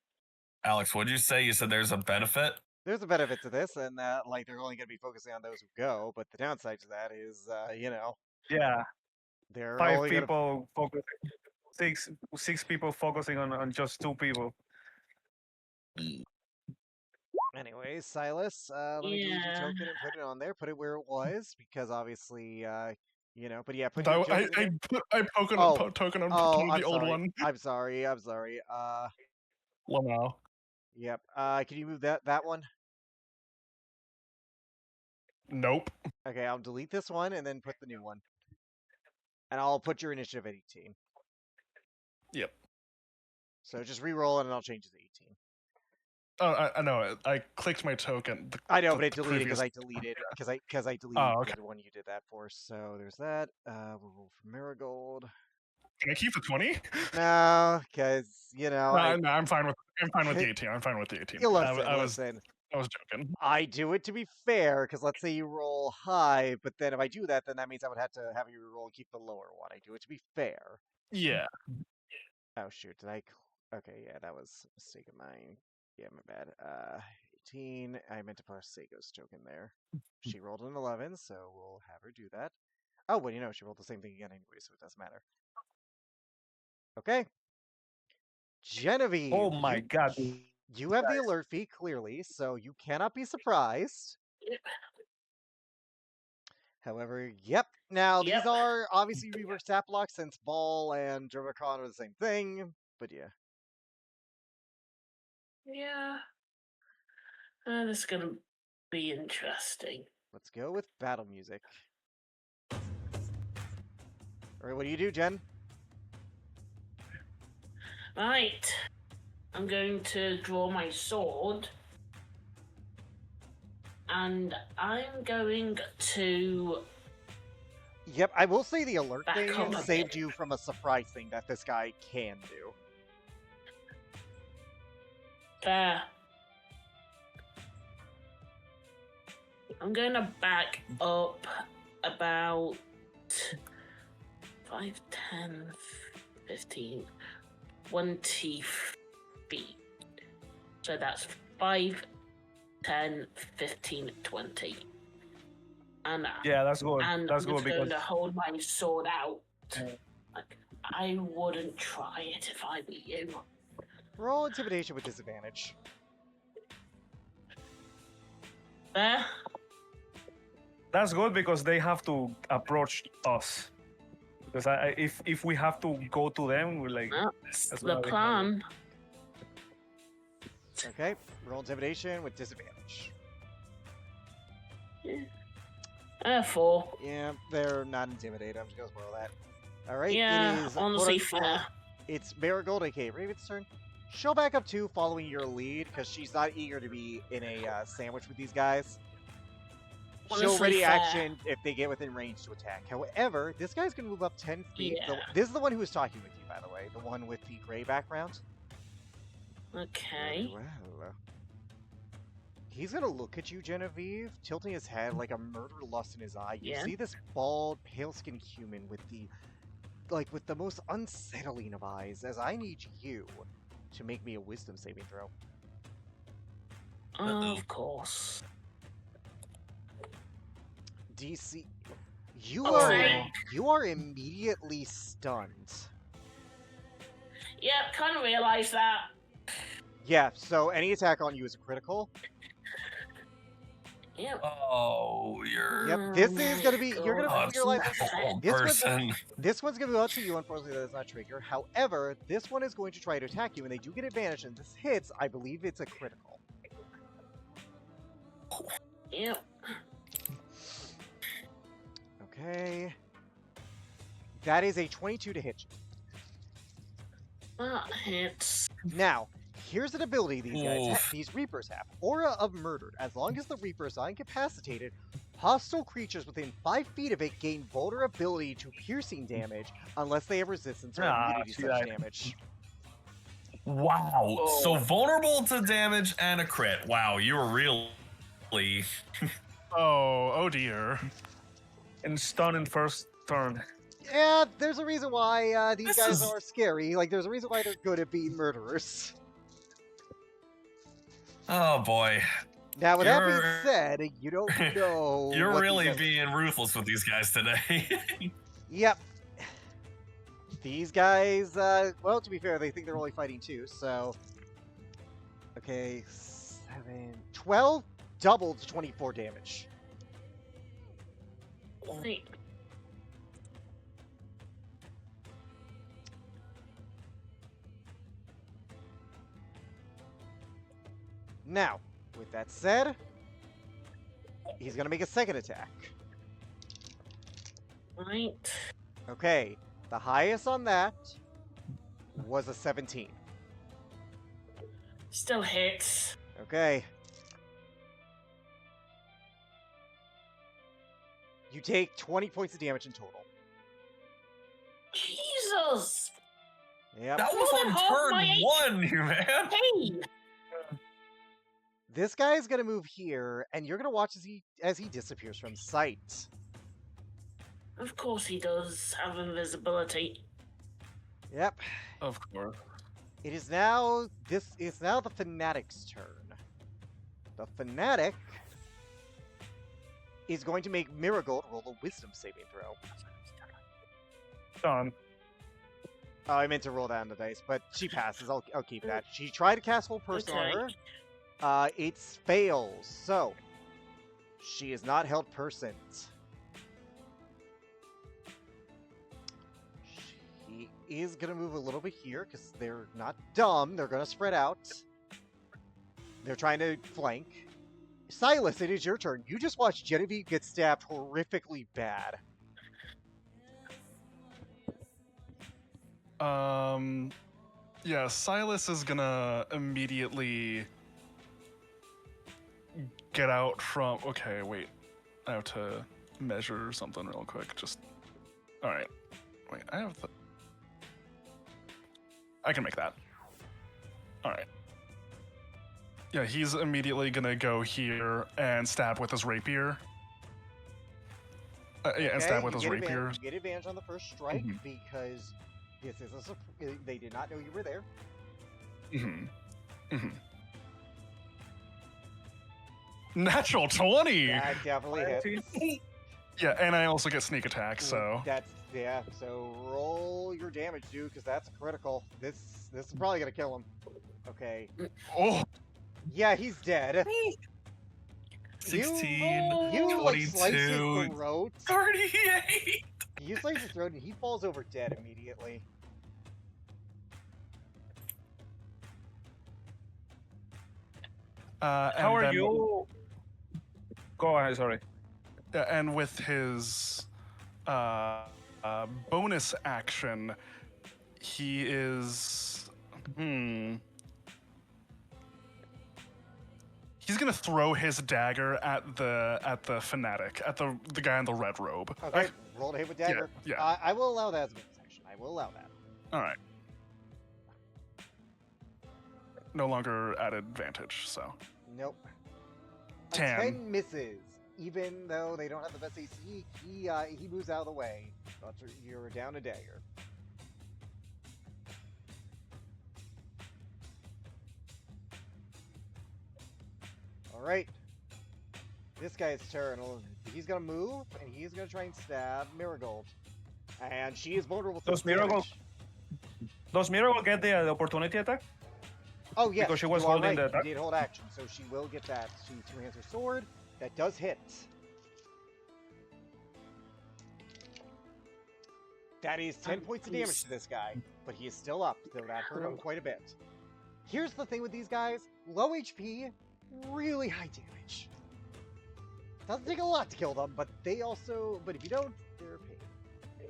Alex, what'd you say? You said there's a benefit? There's a benefit to this, and that, like, they're only going to be focusing on those who go, but the downside to that is, you know, Yeah. they're 5 only gonna... people focusing. Six people focusing on just 2 people. Anyways, Silas, let me delete your token and put it on there. Put it where it was, because obviously, you know, but yeah, put your I tokens in put token Oh. on Oh, the I'm old sorry. one. I'm sorry. Lamau. Yep. Can you move that one? Nope. Okay, I'll delete this one and then put the new one. And I'll put your initiative at 18. Yep. So just re-roll it and I'll change it to 18. Oh, I know. I clicked my token. I know, but it deleted because I deleted Oh, okay. the one you did that for. So there's that. We'll roll for Marigold. Can I keep the 20? No, because you know. No, I'm fine with the 18. I'm fine with the 18. Listen. I was joking. I do it to be fair, because let's say you roll high, but then if I do that, then that means I would have to have you roll and keep the lower one. I do it to be fair. Yeah. Oh shoot, did I? Okay, yeah, that was a mistake of mine. Yeah, my bad. 18. I meant to put Seiko's token there. She rolled an 11, so we'll have her do that. Oh, well, you know, she rolled the same thing again anyway, so it doesn't matter. Okay. Genevieve. Oh my God. You have the alert fee, clearly, so you cannot be surprised. However, yep. Now, these are obviously reverse tap locks since Ball and Drovacon are the same thing, but yeah. Yeah. This is gonna be interesting. Let's go with battle music. Alright, what do you do, Jen? Right. I'm going to draw my sword. And I'm going to Yep, I will say the alert back up thing a saved bit. you from a surprise thing that this guy can do. There. I'm going to back up about 5, 10, 15, 20 feet. So that's 5, 10, 15, 20. And Yeah, that's good. and That's I'm good just going because to hold my sword out. Yeah. Like, I wouldn't try it if I were you. Roll intimidation with disadvantage. There. that's good because they have to approach us. Because if we have to go to them, we're like That's That's the gonna be plan. Okay, roll intimidation with disadvantage. 4. Yeah, they're not intimidated. I'm just gonna spoil that. Alright, Yeah, it is honestly quote-unquote, fair. it's Marigold, aka Raven's turn. She'll back up too, following your lead, because she's not eager to be in a sandwich with these guys. She'll Honestly ready fair. action if they get within range to attack. However, this guy's gonna move up 10 feet. Yeah. This is the one who was talking with you, by the way. The one with the gray background. Okay. Very well. He's gonna look at you, Genevieve, tilting his head like a murder lust in his eye. You Yeah. see this bald, pale-skinned human with the most unsettling of eyes, as I need you to make me a wisdom saving throw. Of course. DC, you Okay. are immediately stunned. Yep, kind of realised that. Yeah, so any attack on you is a critical. Yep. Oh, you're Yep, this is gonna be, you're gonna a feel like awful this one's- person. this one's gonna go out to you. Unfortunately, that does not trigger. However, this one is going to try to attack you, and they do get advantage. And this hits, I believe it's a critical. Yep. Okay, that is a 22 to hit you. That hits. Now, here's an ability these guys, Oof. these Reapers have: Aura of Murdered. As long as the Reaper is incapacitated, hostile creatures within 5 feet of it gain vulnerability to piercing damage unless they have resistance or immunity to see such that. damage. Wow. Oh. So vulnerable to damage and a crit. Wow, you were really. Oh dear. and stun in first turn. Yeah, there's a reason why these This guys is- are scary. Like, there's a reason why they're good at being murderers. Oh boy. Now, with that being You're- said, you don't know. You're what these really guys- being ruthless with these guys today. Yep. These guys, well, to be fair, they think they're only fighting 2, so... Okay, 7... 12 doubled to 24 damage. Wait. Now, with that said, he's gonna make a second attack. Right. Okay, the highest on that was a 17. Still hits. Okay. You take 20 points of damage in total. Jesus. Yep. That was More than on half turn my 1, you man. Hey. This guy's gonna move here, and you're gonna watch as he disappears from sight. Of course he does have invisibility. Yep. Of course. It is now the Fanatic's turn. The Fanatic is going to make Marigold roll a wisdom saving throw. Stun. Oh, I meant to roll that on the dice, but she passes. I'll keep that. She tried to cast Hold Person on Okay. her. It fails, so she is not held person. She is gonna move a little bit here because they're not dumb. They're gonna spread out. They're trying to flank. Silas, it is your turn. You just watched Genevieve get stabbed horrifically bad. Yeah, Silas is gonna immediately get out from. Okay, wait. I have to measure something real quick. Just. Alright. Wait, I have the. I can make that. Alright. Yeah, he's immediately gonna go here and stab with his rapier. Yeah, and stab with his rapier. You get advantage on the first strike because this is they did not know you were there. Natural 20! That definitely hits. Yeah, and I also get sneak attack, so. Yeah, so roll your damage, dude, because that's a critical. This is probably gonna kill him. Okay. Oh! Yeah, he's dead. 16, You like slice his 22, throat. 38. You slice his throat and he falls over dead immediately. How are you? Go ahead, sorry. And with his bonus action, he is. He's gonna throw his dagger at the fanatic, at the guy in the red robe. Okay, roll to hit with dagger. Yeah. I will allow that as a bonus action. I will allow that. All right. No longer at advantage, so. Nope. 10. 10 misses. Even though they don't have the best AC, he moves out of the way. But you're down a dagger. Alright. This guy's turn. He's gonna move, and he's gonna try and stab Marigold. And she is vulnerable to Does Marigold get the opportunity attack? Oh, yes. Because she was you are holding right. the attack? She did hold action, so she will get that. She two-hands her sword. That does hit. That is 10 points of damage to this guy, but he is still up, though that hurt him quite a bit. Here's the thing with these guys. Low HP, really high damage. Doesn't take a lot to kill them, but they also... But if you don't, they're paid.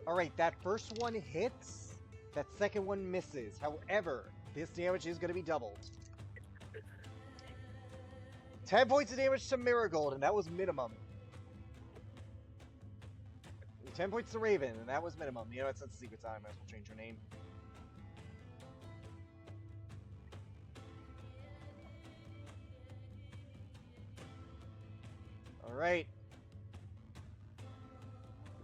Alright, that first one hits. That second one misses. However, this damage is going to be doubled. 10 points of damage to Marigold, and that was minimum. 10 points to Raven, and that was minimum. You know, it's a secret time. I might as well change her name. Alright.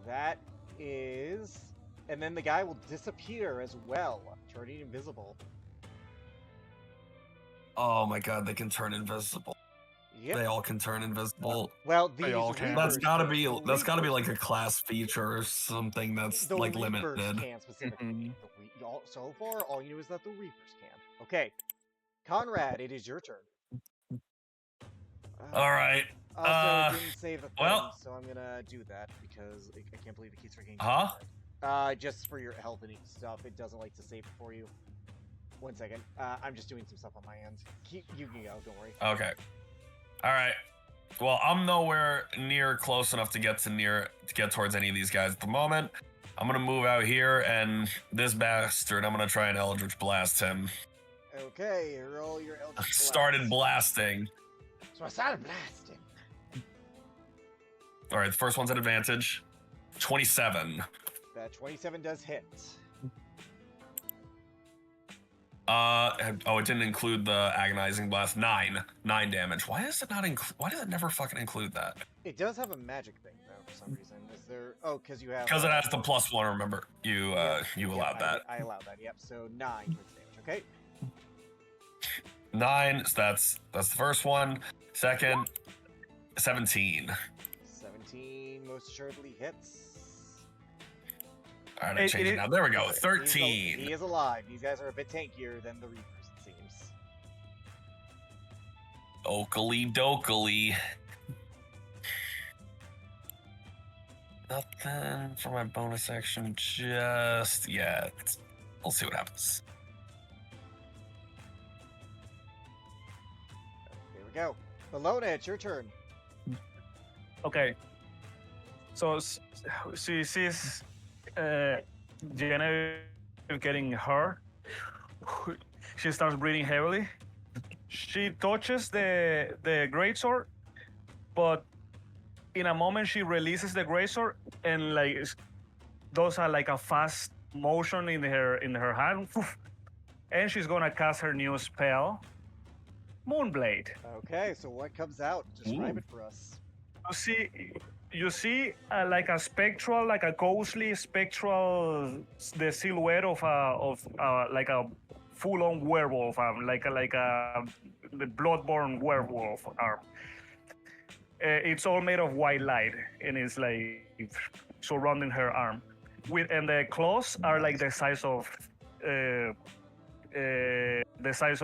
That is... And then the guy will disappear as well, turning invisible. Oh my god, they can turn invisible. Yep. They all can turn invisible. Well, these They all can. That's gotta be Reapers like a class feature or something that's the like Reapers limited. can specifically. So far, all you know is that the Reapers can. Okay, Conrad, it is your turn. All right. Also, I didn't save the thing, well- so I'm gonna do that because I can't believe it keeps forgetting. Huh? Just for your health and stuff, it doesn't like to save it for you. 1 second. I'm just doing some stuff on my end. You can go. Don't worry. Okay. All right. Well, I'm nowhere near close enough to get towards any of these guys at the moment. I'm gonna move out here, and this bastard, I'm gonna try and Eldritch Blast him. Okay, roll your Eldritch Blast. Started blasting. So I started blasting. All right, the first one's at advantage. 27. That 27 does hit. Oh, it didn't include the agonizing blast. 9 damage. Why does it not include? Why does it never fucking include that? It does have a magic thing though for some reason. Is there? Oh, because you have. Because it has the +1. Remember, you allowed that. I allowed that. Yep. So 9 points of damage. Okay. 9. So that's the first one. Second, 17. 17 most assuredly hits. All right, I changed it now. There we go. 13. He is alive. These guys are a bit tankier than the Reapers, it seems. Oakley dokily. Nothing for my bonus action just yet. We'll see what happens. we go. Bologna, it's your turn. Okay. So she sees Genevieve getting hurt. She starts breathing heavily. She touches the greatsword, but in a moment she releases the greatsword and like does like a fast motion in her hand, and she's gonna cast her new spell, Moonblade. Okay, so what comes out? Describe it for us. You see like a spectral, like a ghostly spectral, the silhouette of like a full-on werewolf, like a the bloodborne werewolf arm. It's all made of white light, and it's like surrounding her arm. And the claws are like the size of the size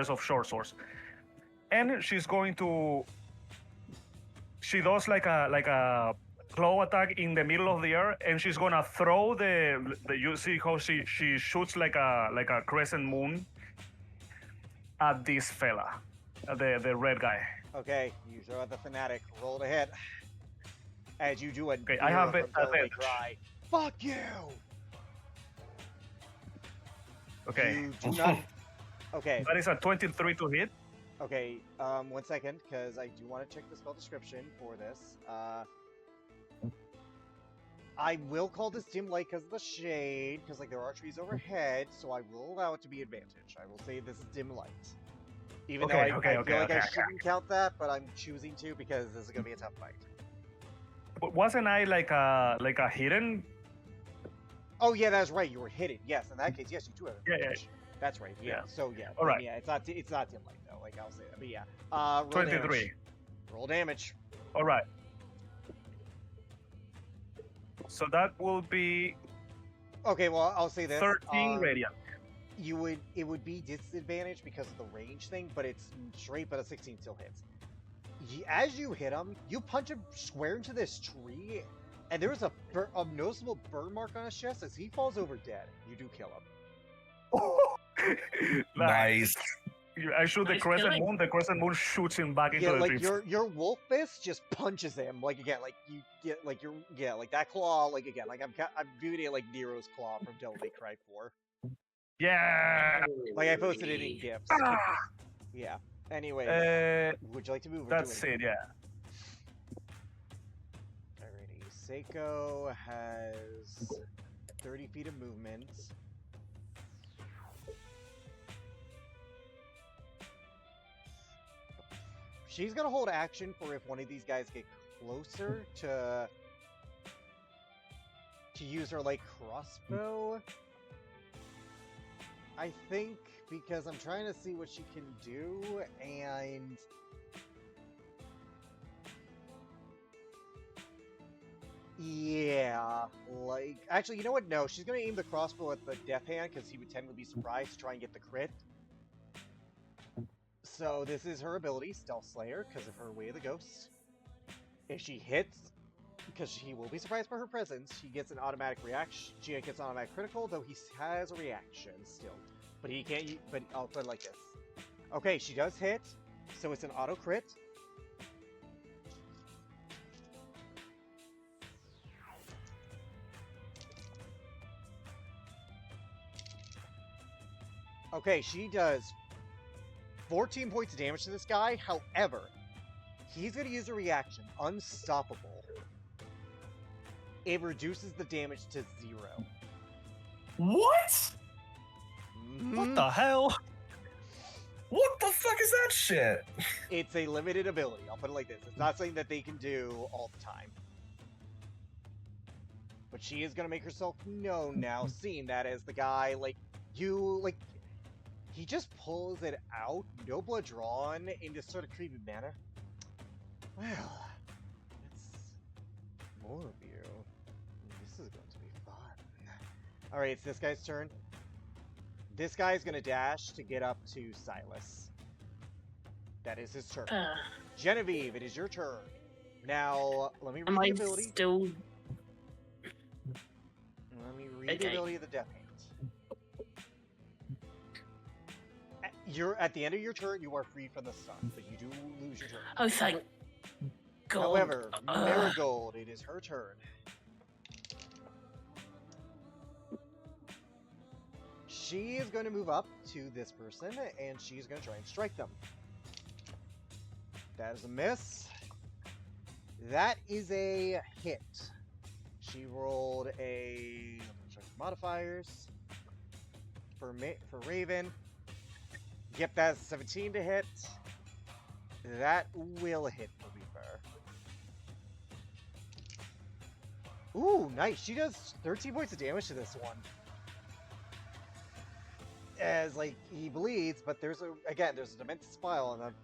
of short swords. And she's going to. She does like a claw attack in the middle of the air, and she's gonna throw the you see how she shoots like a crescent moon at this fella, the red guy. Okay, you throw out the fanatic. Roll to hit. As you do a Okay, I have advantage. Cry. Fuck you! Okay. You do not. Okay. That is a 23 to hit. Okay. 1 second, because I do want to check the spell description for this. I will call this dim light because of the shade, because like there are trees overhead, so I will allow it to be advantage. I will say this is dim light. Even though I feel like I shouldn't count that, but I'm choosing to because this is gonna be a tough fight. But wasn't I like a hidden? Oh yeah, that's right. You were hidden. Yes, in that case, yes, you do have advantage. Yeah. That's right. Yeah. So yeah. All right. Yeah, it's not dim light though. Like I'll say that. But yeah. Roll 23. Damage. Roll damage. All right. So that will be. Okay. Well, I'll say this. 13 radiant. It would be disadvantage because of the range thing, but it's straight. But a 16 still hits. As you hit him, you punch him square into this tree, and there's a noticeable burn mark on his chest as he falls over dead. You do kill him. Nice. I shoot the Nice crescent killing. moon. The crescent moon shoots him back into Yeah, the like tree. your wolf fist just punches him. Like again, like you get like like that claw. Like again, like I'm viewing it like Nero's claw from Devil May Cry 4. Yeah. Like I posted it in GIFs. Ah! Yeah. Anyway, would you like to move? Or That's do it. Yeah. Alrighty. Seiko has 30 feet of movement. She's gonna hold action for if one of these guys get closer to use her like crossbow. I think because I'm trying to see what she can do, and yeah, like actually, you know what? No, she's gonna aim the crossbow at the death hand because he would tend to be surprised to try and get the crit. So this is her ability, Stealth Slayer, because of her Way of the Ghost. If she hits, because she will be surprised by her presence, she gets an automatic reaction. She gets an automatic critical, though he has a reaction still. But he can't. But I'll put it like this. Okay, she does hit, so it's an auto crit. Okay, she does 14 points of damage to this guy. However, he's going to use a reaction, Unstoppable. It reduces the damage to 0. What? What the hell? What the fuck is that shit? It's a limited ability. I'll put it like this. It's not something that they can do all the time. But she is going to make herself known now, seeing that as the guy, he just pulls it out, no blood drawn, in this sort of creepy manner. Well, it's more of you. This is going to be fun. Alright, it's this guy's turn. This guy's gonna dash to get up to Silas. That is his turn. Genevieve, it is your turn. Now, let me read Am the I ability. still? Let me read the Okay. ability of the Death Hand. You're at the end of your turn. You are free from the stun, but you do lose your turn. Oh, thank God. However, Marigold, it is her turn. She is going to move up to this person, and she's going to try and strike them. That is a miss. That is a hit. She rolled a... Let me check the modifiers. For Raven. Yep, that's 17 to hit. That will hit, to be fair. Ooh, nice. She does 13 points of damage to this one. As, like, he bleeds, but there's a immense spile on him.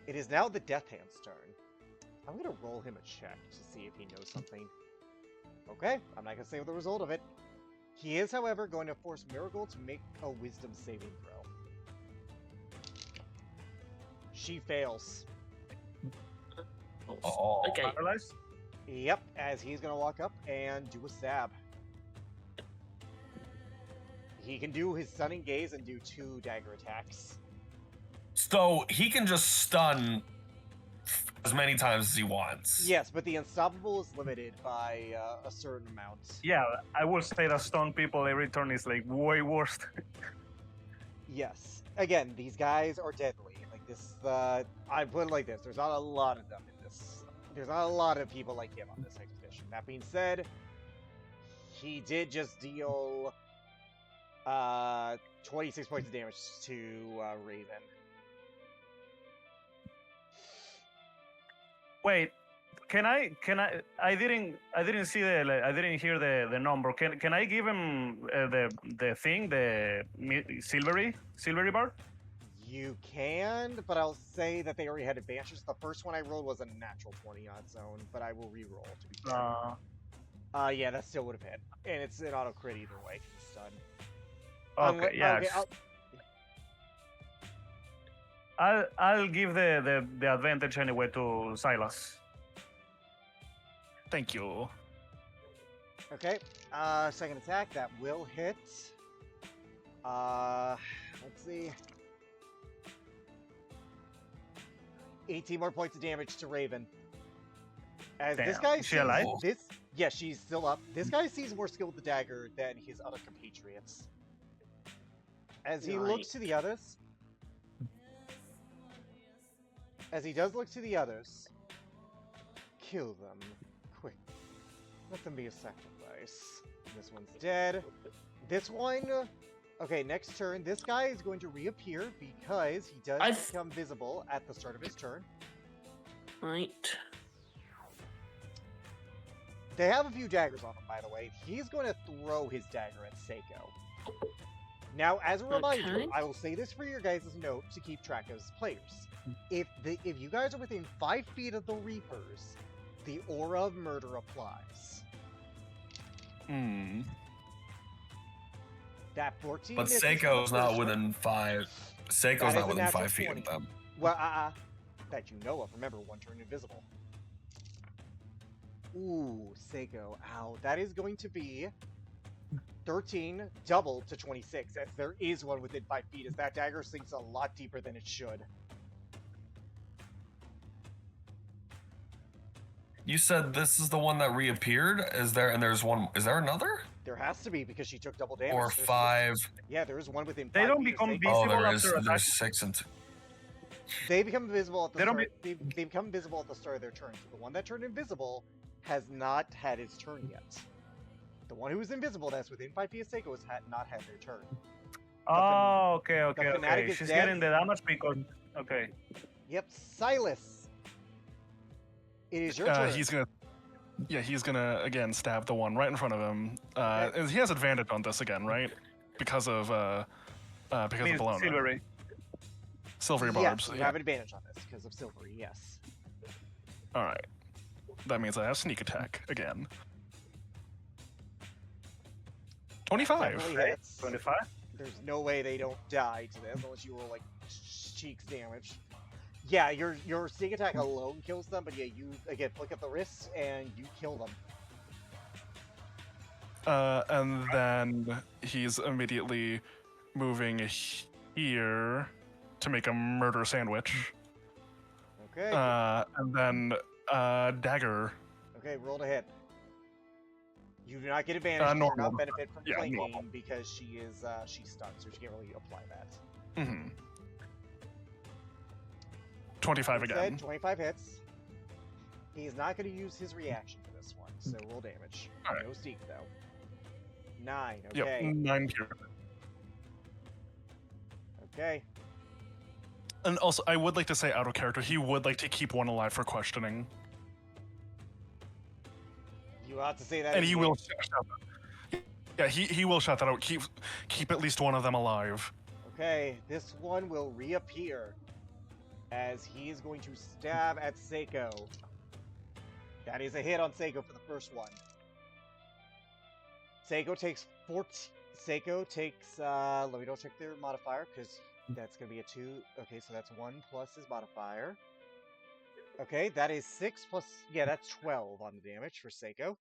It is now the Death Hand's turn. I'm gonna roll him a check to see if he knows something. Okay, I'm not gonna say the result of it. He is, however, going to force Marigold to make a Wisdom saving throw. She fails. Oh. Okay. Paralyzed? Yep, as he's gonna walk up and do a stab. He can do his Stunning Gaze and do 2 dagger attacks. So he can just stun as many times as he wants. Yes, but the Unstoppable is limited by a certain amount. Yeah, I will say that stun people every turn is like way worse. Yes. Again, these guys are deadly. Like this, I put it like this: there's not a lot of them in this. There's not a lot of people like him on this expedition. That being said, he did just deal 26 points of damage to Raven. Wait, I didn't see I didn't hear the number. Can I give him the thing, the silvery bar? You can, but I'll say that they already had advantages. The first one I rolled was a natural 20 on its own, but I will re-roll to be fair. Yeah, that still would have hit, and it's an auto crit either way. It's stun. Okay, yeah. I'll give the advantage anyway to Silas. Thank you. Okay. Second attack that will hit. Let's see. 18 more points of damage to Raven. As Damn. this guy Is she sees alive? yeah, she's still up. This guy sees more skill with the dagger than his other compatriots. As he looks to the others, as he does look to the others, kill them quick. Let them be a sacrifice. This one's dead. This one, okay, next turn, this guy is going to reappear because he does become visible at the start of his turn. Right. They have a few daggers on him, by the way. He's going to throw his dagger at Seiko. Now, as a reminder, Okay. I will say this for your guys' note to keep track as players. If you guys are within 5 feet of the Reapers, the Aura of Murder applies. Hmm. That 14 But misses Seiko's for the not first within one. 5. That Seiko's is not a within natural 5 feet 20. of them. Well, that you know of. Remember, 1 turn invisible. Ooh, Seiko. Ow. That is going to be 13 doubled to 26, as there is one within 5 feet, as that dagger sinks a lot deeper than it should. You said this is the one that reappeared? Is there another? There has to be, because she took double damage. Or There's- 5? Yeah, there is one within 5 They don't feet of become Seiko. Oh, visible there is. after There's attacking. 6 and 2. They become invisible at the They don't start. They become invisible at the start of their turn. So the one that turned invisible has not had its turn yet. The one who was invisible that's within 5 feet of Seiko has not had their turn. Oh, okay. fanatic is She's dead. getting the damage because. Okay. Yep, Silas. It is your turn. He's gonna again stab the one right in front of him. Okay. And he has advantage on this again, right? Because of Bologna. Silvery. Silvery Yes, barbs. you Yeah. have advantage on this because of Silvery, yes. All right. That means I have sneak attack again. 25. Definitely hits. 25. There's no way they don't die to this unless you roll like cheeks damage. Yeah, your sneak attack alone kills them, but yeah, you again flick up the wrists and you kill them. And then he's immediately moving here to make a murder sandwich. Okay. And then dagger. Okay, roll to hit. You do not get advantage. You do normal. not benefit from Yeah, flanking normal. because she's stunned, so she can't really apply that. Mm-hmm. 25 Instead, again. 25 hits. He is not going to use his reaction for this one, so roll damage. All right. No Seek, though. 9, Yep, okay. 9 pure. Okay. And also, I would like to say out of character, he would like to keep one alive for questioning. You have to say that. And he again. will shout that. Yeah, he will shout that out. Keep at least one of them alive. Okay, this one will reappear as he is going to stab at Seiko. That is a hit on Seiko for the first one. Seiko takes 14. Seiko takes, let me double check their modifier, because that's going to be a 2. Okay, so that's 1 plus his modifier. Okay, that is 6 plus, yeah, that's 12 on the damage for Seiko.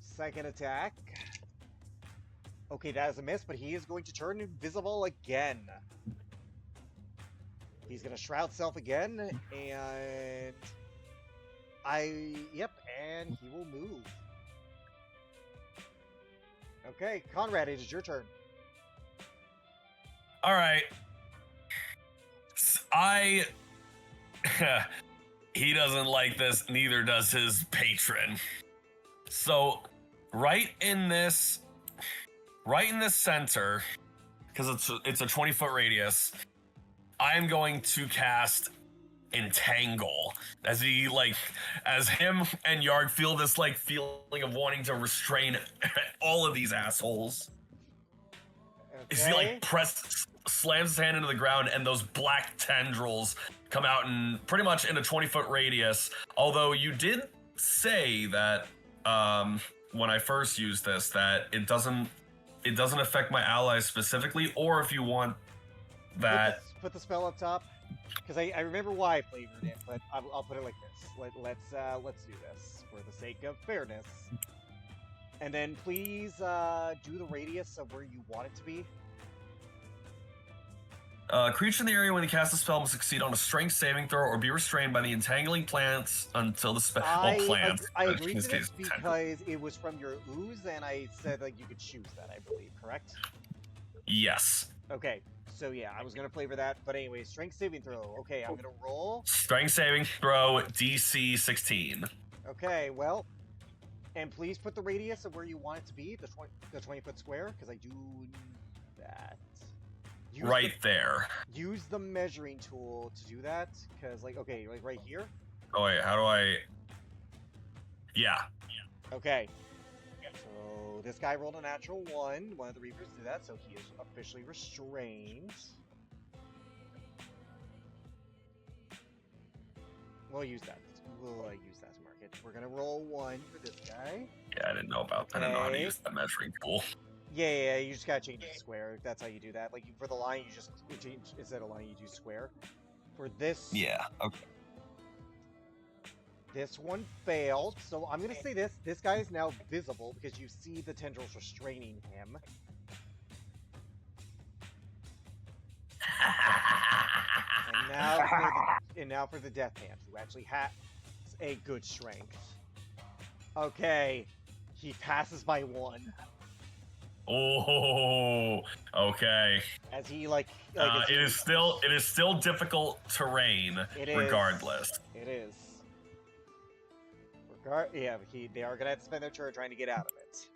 Second attack. Okay, that is a miss, but he is going to turn invisible again. He's going to shroud self again, and and he will move. Okay, Conrad, it is your turn. All right. He doesn't like this, neither does his patron. So, right in this center, because it's a 20-foot radius, I'm going to cast Entangle as him and Yarg feel this feeling of wanting to restrain all of these assholes. Okay. He slams his hand into the ground, and those black tendrils come out and pretty much in a 20-foot radius. Although you did say that when I first used this that it doesn't affect my allies specifically, or if you want that. Put the spell up top, because I remember why I flavored it, but I'll put it like this. Let's do this for the sake of fairness. And then please do the radius of where you want it to be. Creature in the area when they cast a spell must succeed on a strength saving throw or be restrained by the entangling plants until the spell. Plants. I agreed to this because it was from your ooze, and I said you could choose that. I believe, correct? Yes. Okay, so yeah, I was gonna flavor that, but anyway, strength saving throw. Okay, I'm gonna roll. Strength saving throw DC 16. Okay, well, and please put the radius of where you want it to be, the 20-foot square, because I do that. There. Use the measuring tool to do that, because okay, right here. Oh wait, how do I? Yeah. Okay. So this guy rolled a natural 1. One of the Reapers did that, so he is officially restrained. We'll use that. We'll use that to mark it. We're gonna roll 1 for this guy. Yeah, I didn't know about that. I didn't know how to use that measuring tool. Yeah, you just gotta change it to square. That's how you do that. For the line, you just change, instead of line, you do square. For this... Yeah, okay. This one failed, so I'm gonna say this. This guy is now visible because you see the tendrils restraining him. And now for the Death Hand, who actually has a good strength. Okay, he passes by 1. Oh, okay. As he it is still difficult terrain, regardless. It is. They are gonna have to spend their turn trying to get out of it.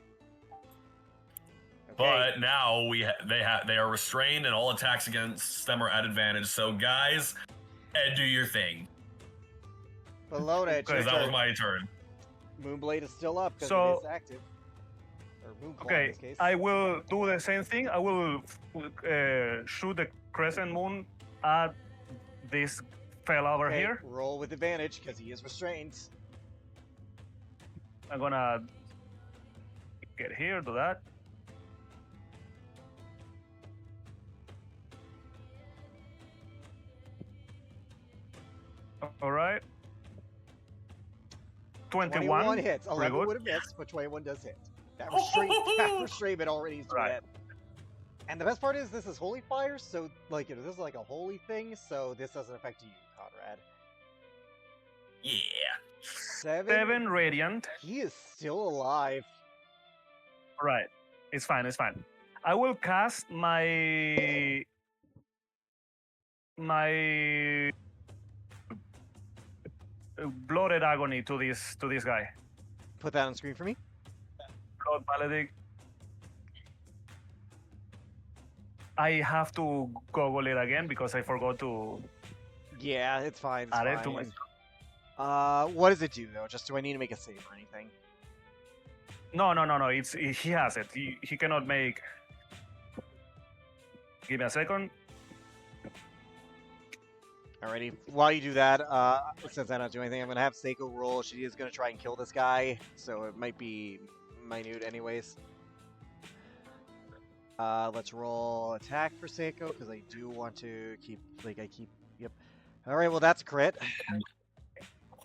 Okay. But now they are restrained, and all attacks against them are at advantage. So guys, do your thing. Belona, it's your Because that turn. was my turn. Moonblade is still up because it is active. Or Moonclaw in Okay, this case. I will do the same thing. I will shoot the crescent moon at this fella over here. Roll with advantage because he is restrained. I'm gonna get here, do that. All right. 21 hits. 11 good. would have missed, but 21 does hit. That restrainment already is Right. dead. And the best part is this is holy fire, so like this is like a holy thing, so this doesn't affect you, Conrad. Yeah. 7 radiant. He is still alive. Right. It's fine. It's fine. I will cast my blooded agony to this guy. Put that on screen for me. Blood maledict. I have to Google it again because I forgot to Yeah, it's fine. It's add it to my. fine. What does it do though? Just do I need to make a save or anything? No. He has it. He cannot make. Give me a second. Alrighty. While you do that, since I'm not doing anything, I'm gonna have Seiko roll. She is gonna try and kill this guy, so it might be minute anyways. Let's roll attack for Seiko because I do want to keep Yep. All right. Well, that's a crit,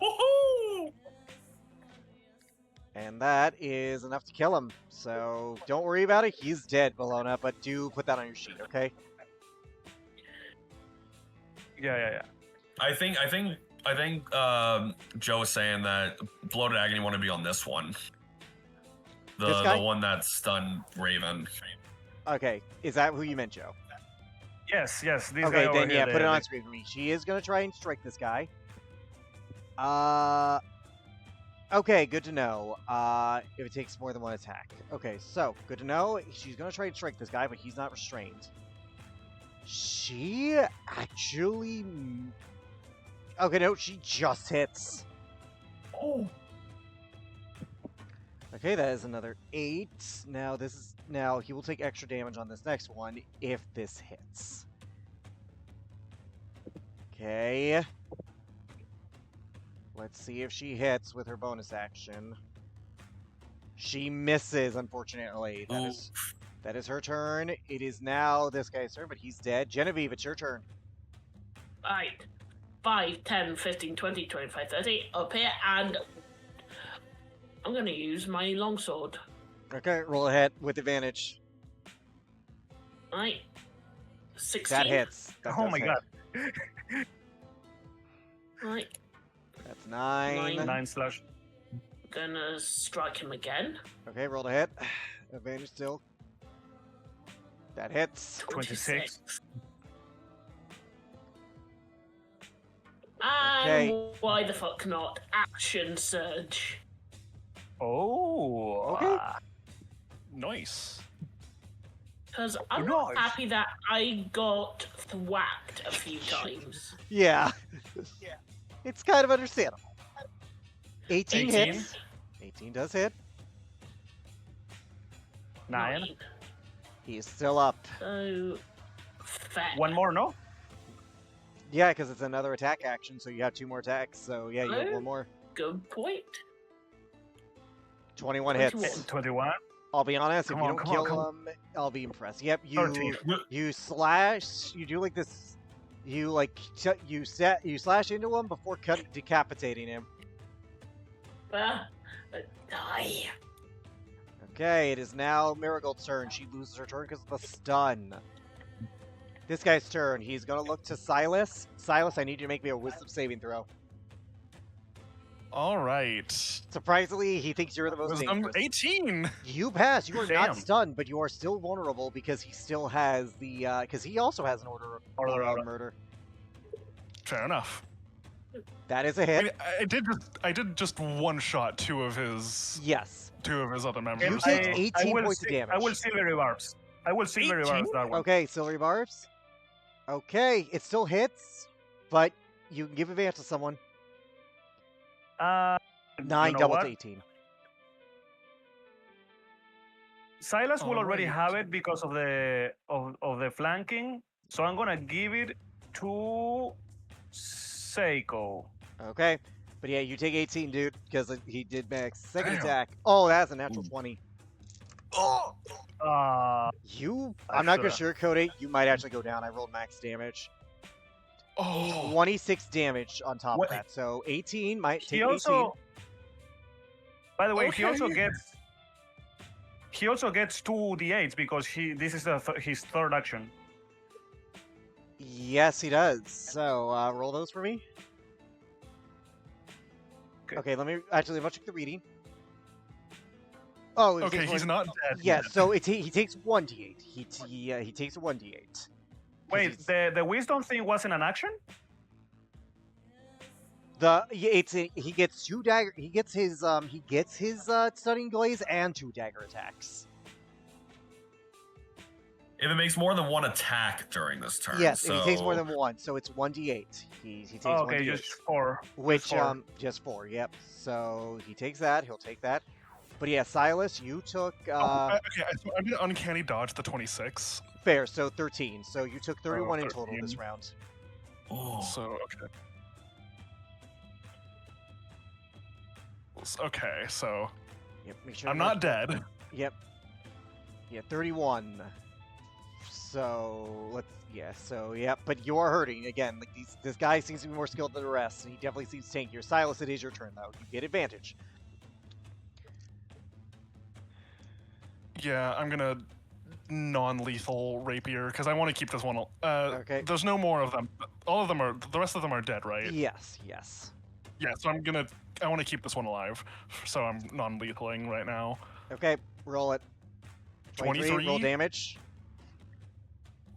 Woohoo! and that is enough to kill him. So don't worry about it. He's dead, Bologna. But do put that on your sheet, okay? Yeah. I think Joe is saying that Bloated Agony want to be on this one. This guy? The one that stunned Raven. Okay. Is that who you meant, Joe? Yes. This guy Okay, over then here, yeah, the- put it on the- screen for me. She is gonna try and strike this guy. Okay, good to know. If it takes more than one attack. Okay, so good to know. She's gonna try and strike this guy, but he's not restrained. She actually. Okay, no, she just hits. Oh. Okay, that is another 8. Now he will take extra damage on this next one if this hits. Okay. Let's see if she hits with her bonus action. She misses, unfortunately. That is her turn. It is now this guy's turn, but he's dead. Genevieve, it's your turn. Right. 5, 10, 15, 20, 25, 30. Up here, and I'm going to use my longsword. Okay, roll ahead with advantage. Right. 16. That hits. That Oh does my hit. god. Right. That's 9. 9 slash. Gonna strike him again. Okay, roll to hit. Advantage still. That hits. 26. And Okay. why the fuck not? Action surge. Oh. Okay. Nice. Because I'm not Nice. happy that I got thwacked a few times. Yeah. It's kind of understandable. 18 18. hits. 18 does hit. 9. He is still up. So, fair. One more, no? Yeah, because it's another attack action, so you have 2 more attacks. So yeah, you have Oh. 1 more. Good point. 21 hits. 21. I'll be honest, Come if you on, don't come on, kill come him, I'll be impressed. Yep, 13. you slash, you do like this, you like you slash into him before decapitating him. Die. Okay, it is now Marigold's turn. She loses her turn because of the stun. This guy's turn. He's gonna look to Silas. Silas, I need you to make me a wisdom saving throw. All right. Surprisingly, he thinks you're the most Wisdom dangerous. 18. You pass. You are not Damn. stunned, but you are still vulnerable because he still has the because he also has an order of murder. Fair enough. That is a I, hit. mean, I did just one shot two of his Yes. other members. You take 18 points of damage. I will silvery barbs. I will silvery 18? barbs that one. Okay, silvery barbs. Okay, it still hits, but you can give advantage to someone. 9 9 double to 18. Silas will already Alright. have it because of the flanking, so I'm gonna give it to Seiko. Okay, but yeah, you take 18, dude, because he did max. Second Damn. attack. Oh, that's a natural 20. Oh, I'm not gonna sugarcoat it. You might actually go down. I rolled max damage. oh. 26 damage on top What? of that. So 18 might take He 18. also, by the way, he Okay. also gets he also gets 2d8s because this is his third action. Yes, he does. So roll those for me. Okay, let me check the reading. Oh, Okay, he's not dead. Yeah, yet. so he takes 1d8. He takes a 1d8. Wait, the wisdom thing wasn't an action? He gets 2 dagger. He gets his stunning glaze and 2 dagger attacks. If it makes more than one attack during this turn. Yes, so... if he takes more than 1, so it's 1d8. He takes okay, 1d8. just 4. Which just 4. just 4. Yep. So he takes that. He'll take that. But yeah, Silas, you took okay, so I'm gonna uncanny dodge the 26. fair. So 13. So you took 31 in 13. total this round. Oh. So okay, so Yep. Make sure I'm not dead. Yep. Yeah, 31. So so yeah, but you are hurting again. Like this guy seems to be more skilled than the rest, and he definitely seems tankier. Silas, it is your turn though. You get advantage. Yeah, I'm gonna non-lethal rapier because I want to keep this one. Okay. There's no more of them. All of them are. The rest of them are dead, right? Yes. Yeah. So I want to keep this one alive. So I'm non-lethaling right now. Okay, roll it. 23. Roll damage.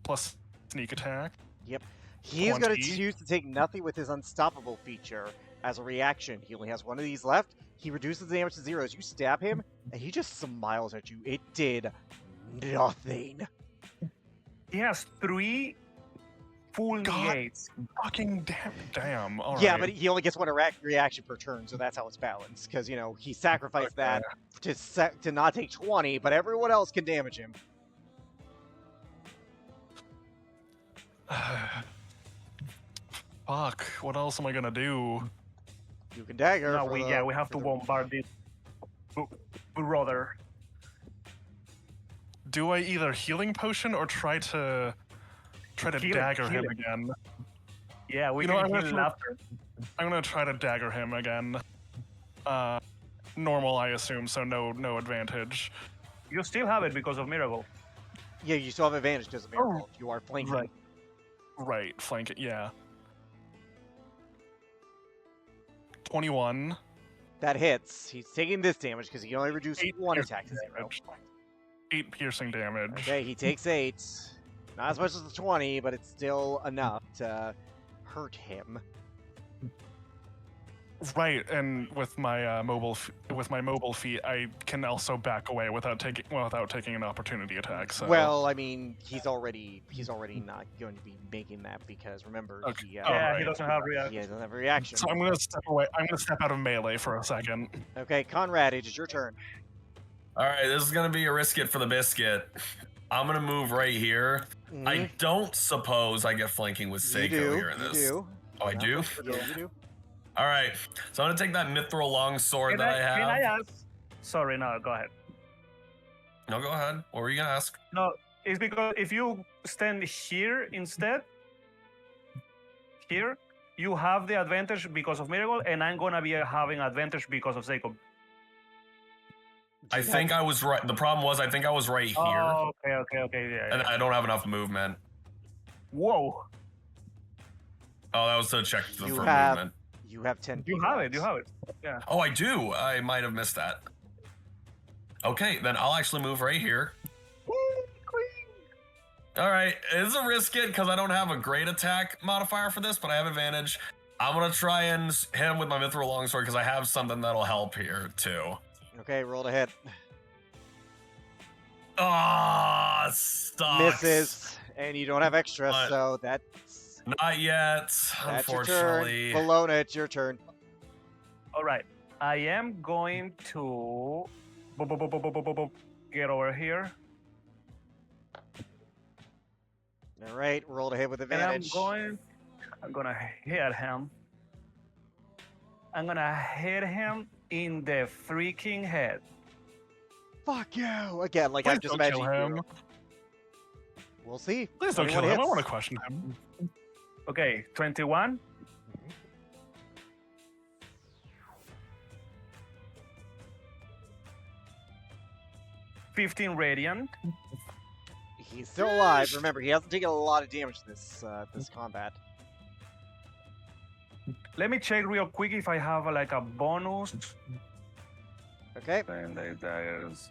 Plus sneak attack. Yep. He is going to 20. choose to take nothing with his unstoppable feature as a reaction. He only has one of these left. He reduces the damage to 0 as you stab him, and he just smiles at you. It did nothing. He has 3 full God. d8s. Fucking damn. All Yeah, right. but he only gets one reaction per turn, so that's how it's balanced. Because, he sacrificed that to not take 20, but everyone else can damage him. Fuck. What else am I gonna do? You can dagger. No, we have to bombard this brother. Do I either healing potion or try to dagger him him. again? Yeah, we You know, can I'm heal gonna- after. I'm gonna try to dagger him again. Normal, I assume, so no advantage. You still have it because of Miracle. Yeah, you still have advantage because of Miracle. You are flanking. Right. Right, flank it, yeah. 21. That hits. He's taking this damage because he only reduced 8 one piercing attack to 0. damage. 8 piercing damage. Okay, he takes 8. Not as much as the 20, but it's still enough to hurt him. Right, and with my mobile feat, I can also back away without taking an opportunity attack. So Well, I mean, he's already not going to be making that because remember, Okay. he, Yeah, Alright. he doesn't have reaction. he doesn't have a reaction. So I'm gonna step away. I'm gonna step out of melee for a second. Okay, Conrad, it is your turn. All right, this is gonna be a risk it for the biscuit. I'm gonna move right here. I don't suppose I get flanking with you Seiko do. here in You this. do. Oh, I do? Yeah, you do. All right, so I'm gonna take that mithril longsword that I have. Can I ask? Sorry, no, go ahead. No, go ahead. What were you gonna ask? No, it's because if you stand here instead, here, you have the advantage because of Miracle, and I'm gonna be having advantage because of Seiko. I think I was right. The problem was I think I was right here, Oh, okay, yeah. and I don't have enough movement. Whoa, Oh, that was to check for You movement. You have 10. you have it. Yeah. Oh, I do. I might have missed that. Okay, then I'll actually move right here. All right, it's a risk it because I don't have a great attack modifier for this, but I have advantage. I'm gonna try and hit him with my mithril longsword because I have something that'll help here too. Okay, roll to hit. Ah, sucks. Misses, and you don't have extra, But- so that's Not yet, your turn. unfortunately. Bologna, it's your turn. All right, I am going to get over here, All right, roll to hit with and I'm advantage. gonna hit him. I'm gonna hit him in the freaking head. Fuck you! Again, like I'm Please just don't kill imagining. him. We'll see. Please don't 21 kill him. I hits. want to question him. Okay, 21. 15 radiant. He's still alive. Remember, he hasn't taken a lot of damage this combat. Let me check real quick if I have like a bonus. Okay. And there's...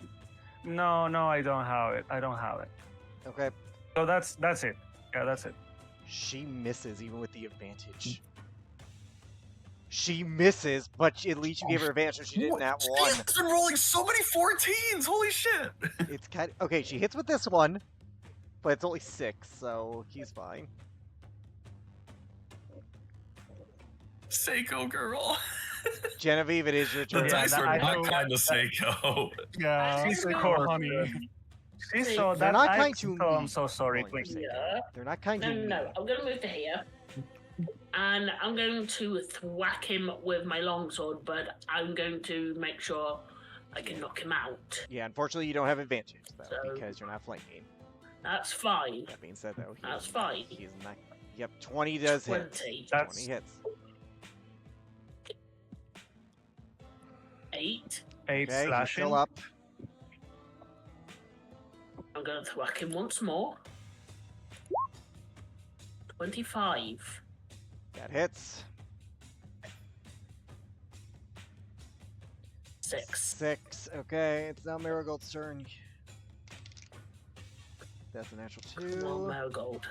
No, I don't have it. Okay. So that's it. Yeah, that's it. She misses even with the advantage. She misses, but at least you gave her advantage, so she didn't that one. She's been rolling so many 14s. Holy shit. It's kind of okay. She hits with this one, but it's only 6, so he's fine. Seiko girl. Genevieve, it is your The turn. dice are I not know- kind of Seiko. Yeah, She's of cool. honey. She saw They're that. not I kind to saw, me. I'm so sorry. Oh, you're Twinkie. safe. Yeah. They're not kind to me. No. I'm going to move to here. And I'm going to thwack him with my longsword, but I'm going to make sure I can knock him out. Yeah, unfortunately, you don't have advantage though So- because you're not flanking. That's fine. That being said, though, That's fine. He's not. Yep, 20 does hit. 20. 20 hits. 8. 8 Okay, he's slashing. still up. I'm going to thwack him once more. 25. That hits. 6. 6. Okay, it's now Marigold's turn. That's a natural Come on, 2. Marigold.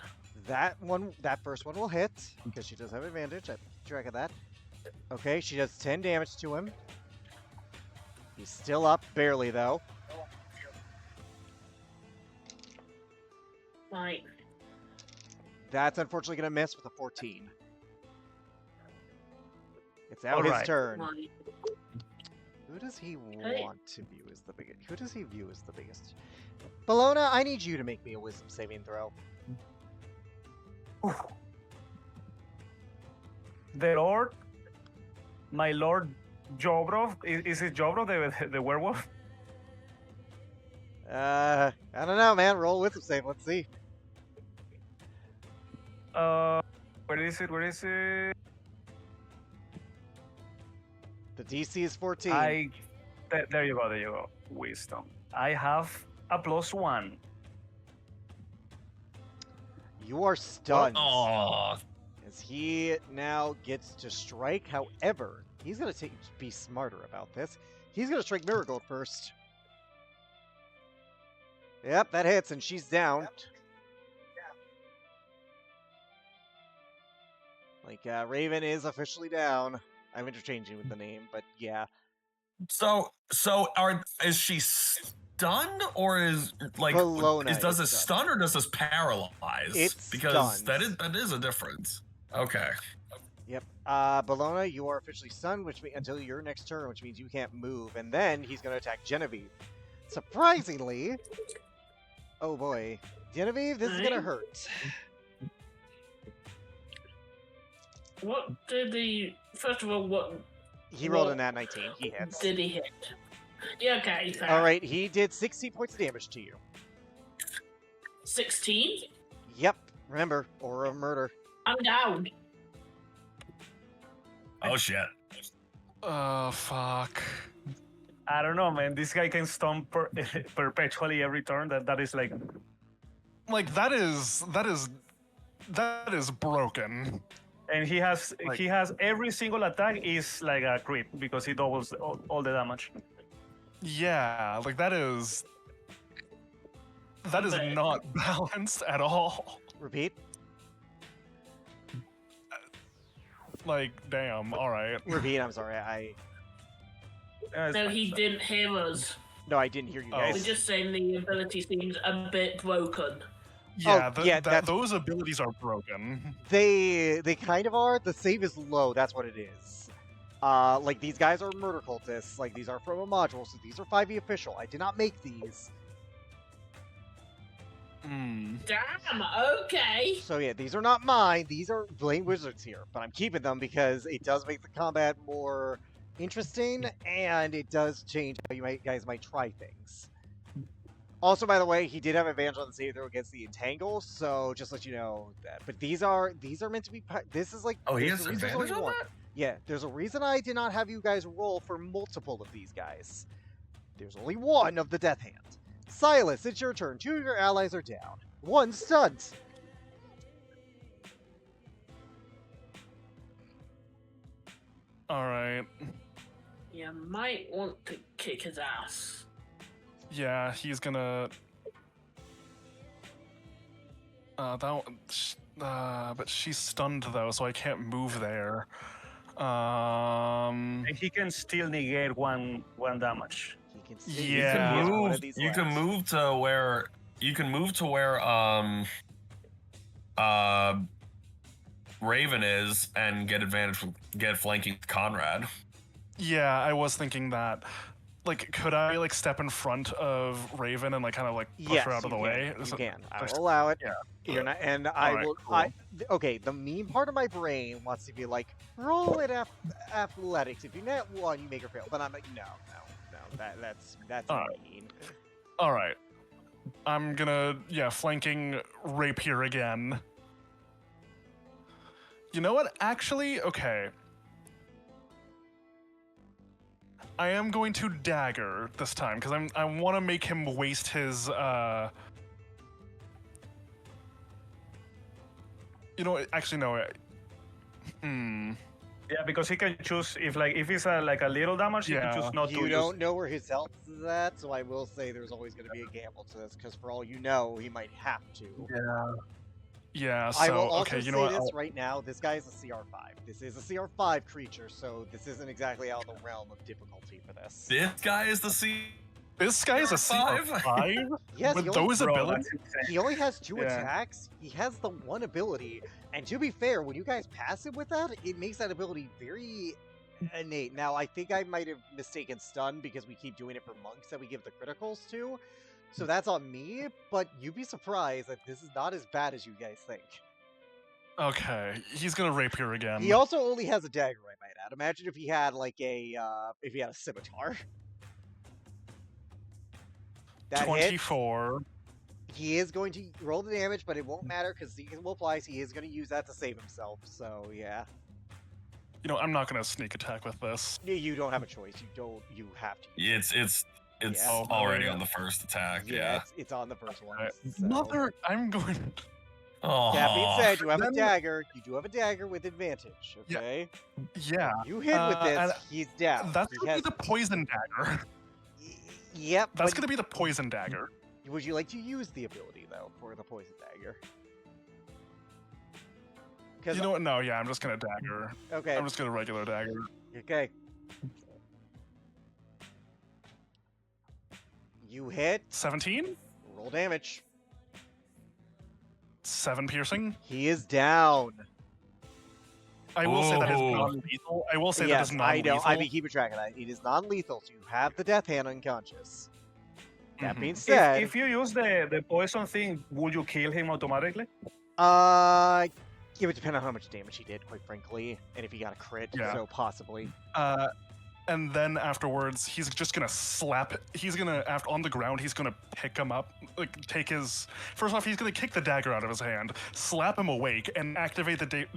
That first one will hit because she does have advantage. I keep track of that. Okay, she does 10 damage to him. He's still up, barely though. Right. That's unfortunately going to miss with a 14. It's now All his right. turn. Right. Who does he Hey. want to view as the biggest? Who does he view as the biggest? Bologna, I need you to make me a wisdom saving throw. The Lord, my Lord Jobrov, is it Jobrov the werewolf? I don't know, man. Roll wisdom save. Let's see. Where is it? The DC is 14. There you go. Wisdom. I have a +1. You are stunned. Oh, As he now gets to strike. However, he's going to be smarter about this. He's going to strike Marigold first. Yep, that hits, and she's down. Like, Raven is officially down. I'm interchanging with the name, but yeah. so is she stunned or is like Bologna does is this stunned. stun or does this paralyze? It's because stunned. that is a difference. Okay. Yep. Bologna, you are officially stunned, which means until your next turn, which means you can't move, and then he's going to attack Genevieve. Surprisingly, oh boy, Genevieve, this is going to hurt. What did he... First of all, what He rolled a nat 19. He hits. did he hit? Yeah, okay. Fair. All right, he did 16 points of damage to you. 16? Yep. Remember, aura of murder. I'm down. Oh shit. Fuck. I don't know, man. This guy can stomp perpetually every turn. That is like... Like that is broken. And he has Like- every single attack is like a crit because he doubles all the damage. Yeah, like that is not balanced at all. Repeat. Like, damn, alright. Repeat. I'm sorry. It's No, fine, he so- didn't hear us. No, I didn't hear you Oh. We're guys. just saying the ability seems a bit broken. Yeah, yeah, that's- those abilities are broken. They kind of are. The save is low. That's what it is. Like these guys are murder cultists. Like these are from a module, so these are 5e official. I did not make these. Hmm. Damn, okay. So yeah, these are not mine. These are Blade Wizards here, but I'm keeping them because it does make the combat more interesting, and it does change how you guys might try things. Also, by the way, he did have advantage on the save throw against the entangle, so just let you know that. But these are meant to be. This is like. Oh, he there's has a reason there's advantage only on one. that? Yeah, there's a reason I did not have you guys roll for multiple of these guys. There's only one of the Death Hand. Silas, it's your turn. 2 of your allies are down. 1 stunned. All right. You might want to kick his ass. Yeah, he's gonna. But she's stunned though, so I can't move there. And he can still negate one damage. He can still Yeah. use one Move. of these You can left. move to where. You can move to where Raven is and get advantage from get flanking Conrad. Yeah, I was thinking that. Like, could I like step in front of Raven and like kind of like push Yes, her out of the you way? can. Is You it- can. I there's- will allow it. yeah. You're not, and I Alright, will. cool. Okay, the mean part of my brain wants to be like, roll it athletics. If you net 1, you make her fail. But I'm like, no. That's Alright. mean. All right. I'm gonna flanking rapier again. You know what? Actually, okay. I am going to dagger this time because I want to make him waste his You know, actually no. Yeah, because he can choose if it's a little damage, he Yeah. can choose not to You use. don't know where his health is at, so I will say there's always going to be a gamble to this, because for all you know, he might have to. Yeah. I So will also okay, you say know what? this right now. This guy is a CR5. This is a CR5 creature, so this isn't exactly out of the realm of difficulty for this. This guy is the C. This guy is a CR5? CR5 Yes, with he only, those Bro, abilities. that's insane. he only has 2 Yeah. attacks. He has the 1 ability, and to be fair, when you guys pass it with that, it makes that ability very innate. Now, I think I might have mistaken stun because we keep doing it for monks that we give the criticals to, so that's on me. But you'd be surprised that this is not as bad as you guys think. Okay, he's gonna rapier again. He also only has a dagger, I might add. Imagine if he had like a scimitar. That hits. 24. He is going to roll the damage, but it won't matter because he will fly. So he is going to use that to save himself. So yeah, You know, I'm not gonna sneak attack with this. you don't have a choice. You have to. It's Yeah. already on the first attack. Yeah. It's on the first one. Alright. So. Mother, I'm going. Oh. That being said, you have a Then- dagger. You do have a dagger with advantage. Yeah. Okay. Yeah, You hit with this. and He's down. that's He gonna has- be the poison dagger. Yep. That's but gonna be the poison dagger. Would you like to use the ability though for the poison dagger? Because You know what? No, yeah, I'm just gonna dagger. okay. I'm just gonna regular dagger. Okay. You hit. 17, Roll damage. 7 piercing. He is down. I will say that is Ooh. non-lethal. I will say that Yes, is I non-lethal. know. I've been keeping track of that. It is non-lethal, so you have the death hand unconscious. That Mhm. being said, If you use the poison thing, would you kill him automatically? it would depend on how much damage he did, quite frankly, and if he got a crit. Yeah. So possibly. And then afterwards, he's just gonna slap. He's gonna on the ground. He's gonna pick him up, like take his. First off, he's gonna kick the dagger out of his hand, slap him awake, and activate the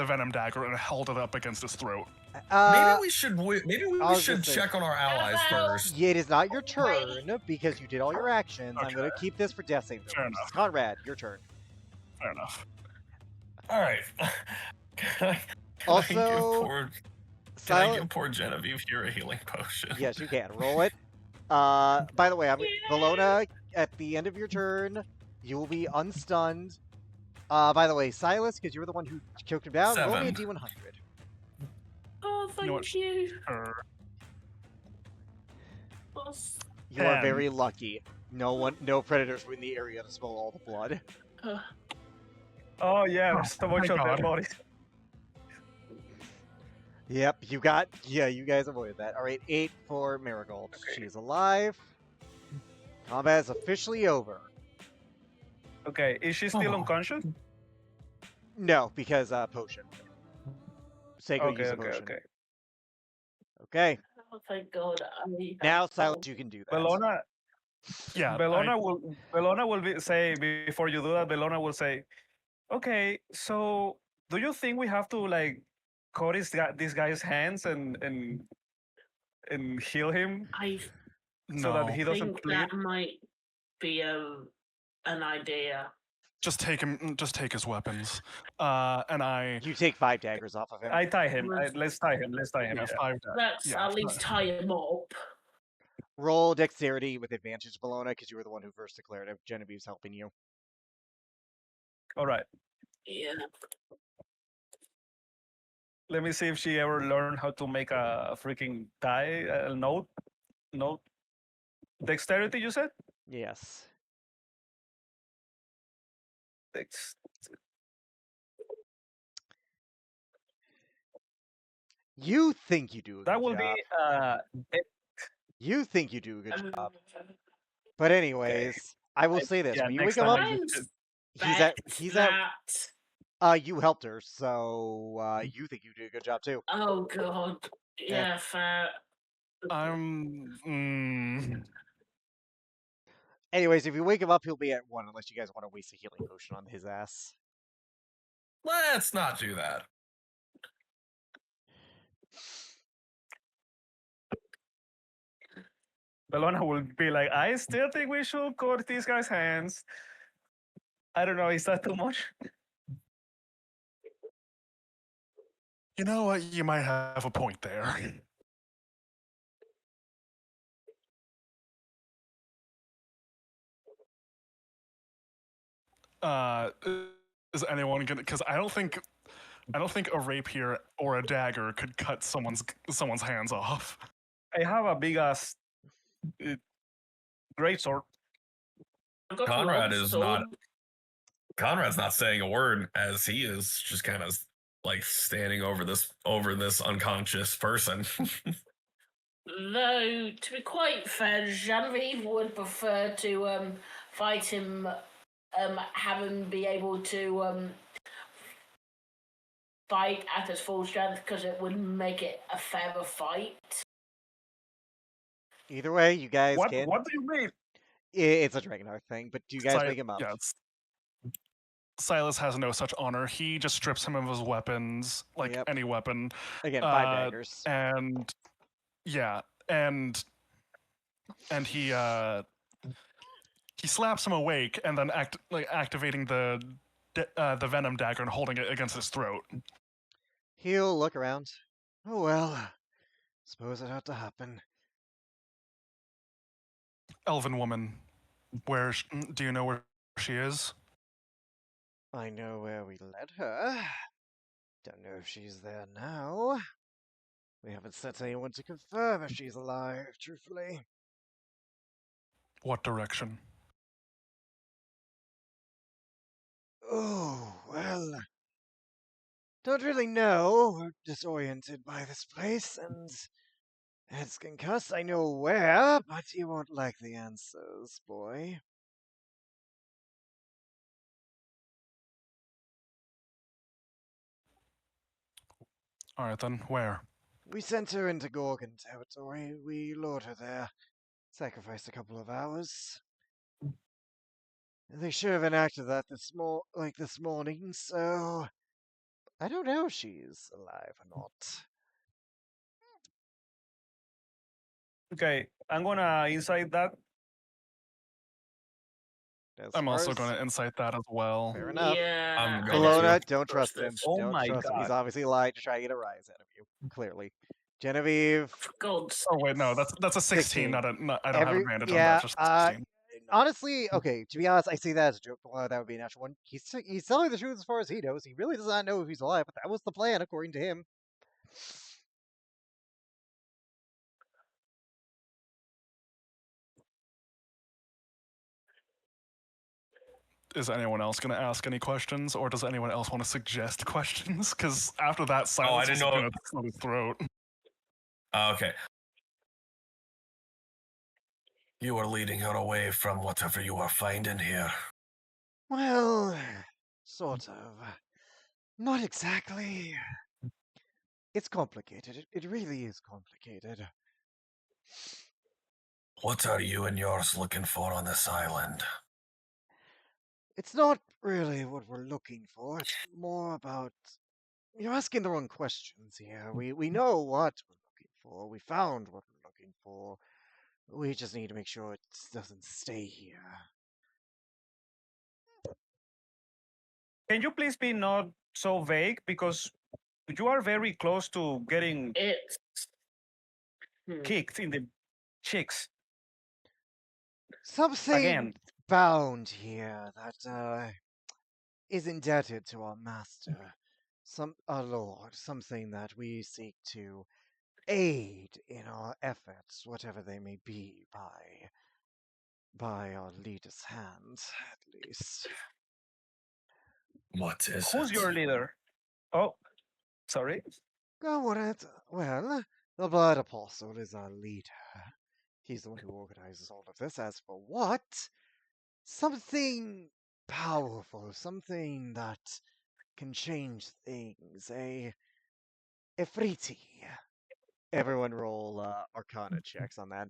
venom dagger and hold it up against his throat. Maybe we should I was should gonna say- check on our allies first. Yeah, it is not your turn because you did all your actions. I'm going to Okay. keep this for death save. Fair enough. Conrad, your turn. Fair enough. All right. Can Also, I give Silent. poor Genevieve here a healing potion? Yes, you can. Roll it. By the way, Yay! Valona, at the end of your turn, you will be unstunned. By the way, Silas, because you were the one who choked him down, roll me a 7. D100. Oh, thank know what? you. You are 10. very lucky. No predators were in the area to smell all the blood. Oh yeah, there's a bunch my of dead God. bodies. Yep, you guys avoided that. All right, 8 for Marigold. Okay. She's alive. Combat is officially over. Okay, is she still Oh. unconscious? No, because potion. Seiko Okay, used a okay, potion. okay. Okay, Oh, thank God. now Silence, you can do that. Bellona, Yeah. Bellona will say before you do that. Bellona will say, "Okay, so do you think we have to like cut this guy's hands and heal him I so that No. he doesn't think bleed?" that might be an idea. Just take him. Just take his weapons. And I. You take 5 daggers off of him. I tie him. Let's tie him. Let's tie him. Yeah, Yeah. 5. Let's Yeah, at least tie him up. Roll dexterity with advantage, Bologna, because you were the one who first declared it. Genevieve's helping you. All right. Yeah. Let me see if she ever learned how to make a freaking tie. Note. Dexterity, you said? Yes. Dex. You think you do a That good will job. be You think you do a good Um, job. But anyways, I will say this: yeah, when you next wake him up, time I he's at. that. You helped her, so you think you did a good job too. Oh god. Yeah, fair. Anyways, if you wake him up, he'll be at 1, unless you guys want to waste a healing potion on his ass. Let's not do that. Bellona will be like, I still think we should cut these guys' hands. I don't know, is that too much? You know what? You might have a point there. Is anyone gonna? Because I don't think a rapier or a dagger could cut someone's hands off. I have a big ass great sword. I've got a Conrad long is sword. not. Conrad's not saying a word as he is just kind of like standing over this unconscious person. Though, to be quite fair, Genevieve would prefer to fight him, have him be able to fight at his full strength because it would make it a fairer fight. Either way, you guys What can. do you mean? It's a Dragonheart thing, but do you guys wake him up? Yeah, Silas has no such honor. He just strips him of his weapons, like Yep. any weapon. Again, 5 daggers. And yeah, and he slaps him awake, and then activating the venom dagger and holding it against his throat. He'll look around. Oh well, suppose it had to happen. Elven woman, do you know where she is? I know where we led her. Don't know if she's there now. We haven't sent anyone to confirm if she's alive, truthfully. What direction? Oh, well. Don't really know. We're disoriented by this place, and it's concussed. I know where, but you won't like the answers, boy. All right, then, where? We sent her into Gorgon territory. We lured her there. Sacrificed a couple of hours. They should have enacted that this morning, so I don't know if she's alive or not. Okay, I'm gonna insight that. I'm also going to insight that as well. Fair enough. Yeah. I'm going Bologna, to don't trust him. this. Oh Don't my trust him. He's God. obviously lied to try to get a rise out of you. Clearly. Genevieve. For God's Oh wait, no, that's a 16. 16. I don't have advantage on yeah, that. Just 16. honestly, okay, to be honest, I see that as a joke. That would be a natural one. He's telling the truth as far as he knows. He really does not know if he's alive, but that was the plan, according to him. Is anyone else going to ask any questions, or does anyone else want to suggest questions? Because after that, I Silas didn't is know- going to slit his throat. Okay. You are leading her away from whatever you are finding here. Well, sort of. Not exactly. It's complicated. It really is complicated. What are you and yours looking for on this island? It's not really what we're looking for. It's more about. You're asking the wrong questions here. We know what we're looking for. We found what we're looking for. We just need to make sure it doesn't stay here. Can you please be not so vague because you are very close to getting It's kicked in the cheeks Something again. bound here that is indebted to our master, our lord, something that we seek to aid in our efforts, whatever they may be, by our leader's hand, at least. What is Who's it? your leader? Oh, sorry. Well, the Blood Apostle is our leader. He's the one who organizes all of this. As for what? Something powerful, something that can change things. A Ifriti. Everyone roll Arcana checks on that.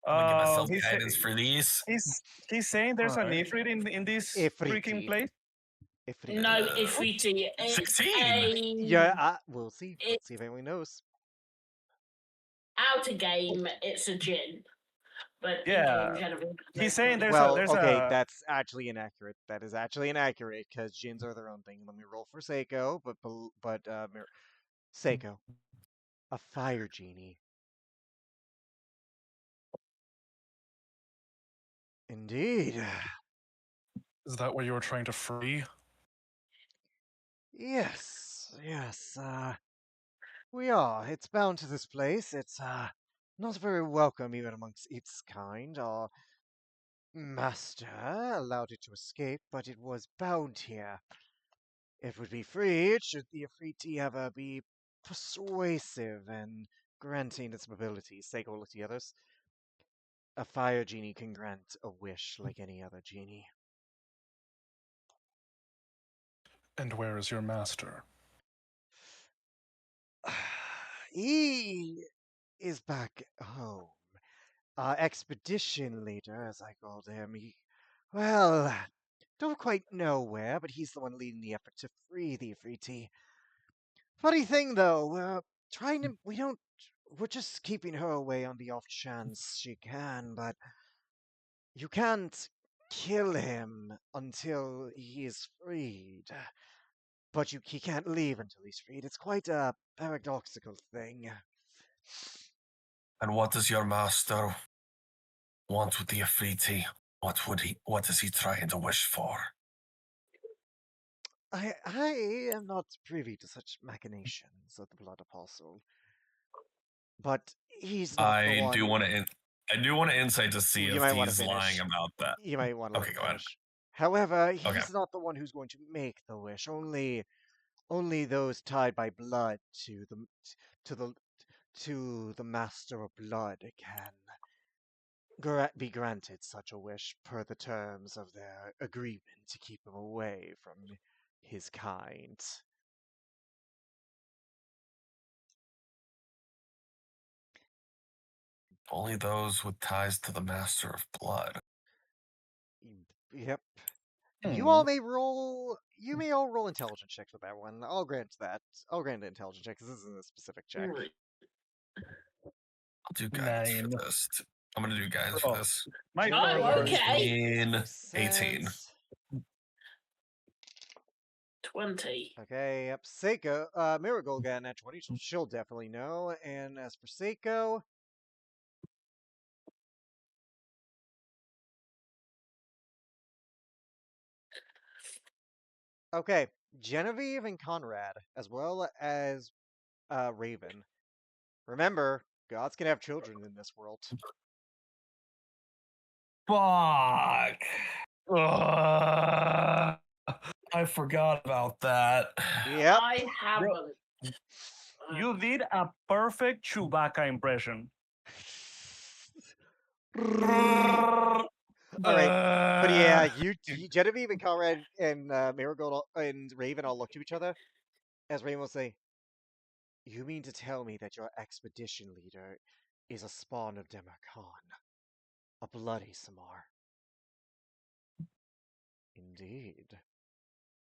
I'm gonna give Uh, myself he's guidance for these. he's he's saying there's an Alright. Ifrit in this freaking Ifriti. place. Ifriti. no Ifriti. It's 16. Yeah, we'll see. It- Let's see if anyone knows. out of game. It's a gin, but Yeah. in game Genevieve. He's saying there's Well, there's okay, a that's actually inaccurate. That is actually inaccurate because gins are their own thing. Let me roll for Seiko, but Seiko, a fire genie. Indeed. Is that what you were trying to free? Yes, we are. It's bound to this place. It's not very welcome even amongst its kind. Our master allowed it to escape, but it was bound here. It would be freed should the Afriti ever be persuasive and granting its abilities. Seiko look at the others. A fire genie can grant a wish like any other genie. And where is your master? He is back home. Expedition leader, as I called him. Well, don't quite know where, but he's the one leading the effort to free the Afriti. Funny thing, though, we're just keeping her away on the off chance she can, but you can't kill him until he is freed. But he can't leave until he's freed. It's quite a paradoxical thing. And what does your master want with the Afriti? What is he trying to wish for? I am not privy to such machinations of the Blood Apostle. But he's not the I one. do want to. I do want to insight to see You if might want to he's lying finish. about that. You might want to let Okay, him go ahead. finish. However, Okay. he's not the one who's going to make the wish. Only those tied by blood to the Master of Blood can be granted such a wish per the terms of their agreement to keep him away from his kind. Only those with ties to the Master of Blood. Yep. Hmm. You all may roll. You may all roll intelligence checks with that one. I'll grant that. I'll grant an intelligence check because this isn't a specific check. Right. I'll do guidance 9. for this. I'm gonna do guidance Oh. for this. My Oh, turn. okay. 18. 20. Okay, yep. Seiko, Marigold got an 20, so she'll definitely know. And as for Seiko, okay, Genevieve and Conrad, as well as Raven. Remember, gods can have children in this world. Fuck. I forgot about that. Yep. I haven't. You did a perfect Chewbacca impression. All right, but yeah, Genevieve and Conrad and Marigold and Raven all look to each other as Raven will say, "You mean to tell me that your expedition leader is a spawn of Demarcon, a bloody Samar?" Indeed.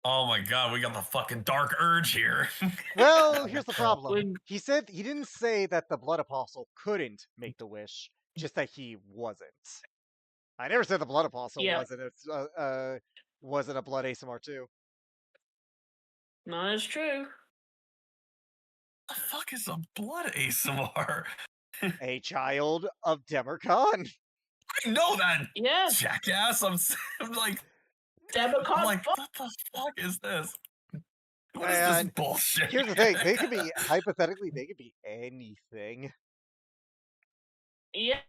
Oh my god, we got the fucking dark urge here. Well, here's the problem. When- He said he didn't say that the Blood Apostle couldn't make the wish, just that he wasn't. I never said the Blood Apostle Yeah. wasn't a Blood ASMR too. No, it's true. The fuck is a blood ASMR? A child of Demercon. I know that, Yeah, jackass. I'm like, Democrat. what the fuck is this? What is And this bullshit? here's the thing: they could be hypothetically, they could be anything. Yeah,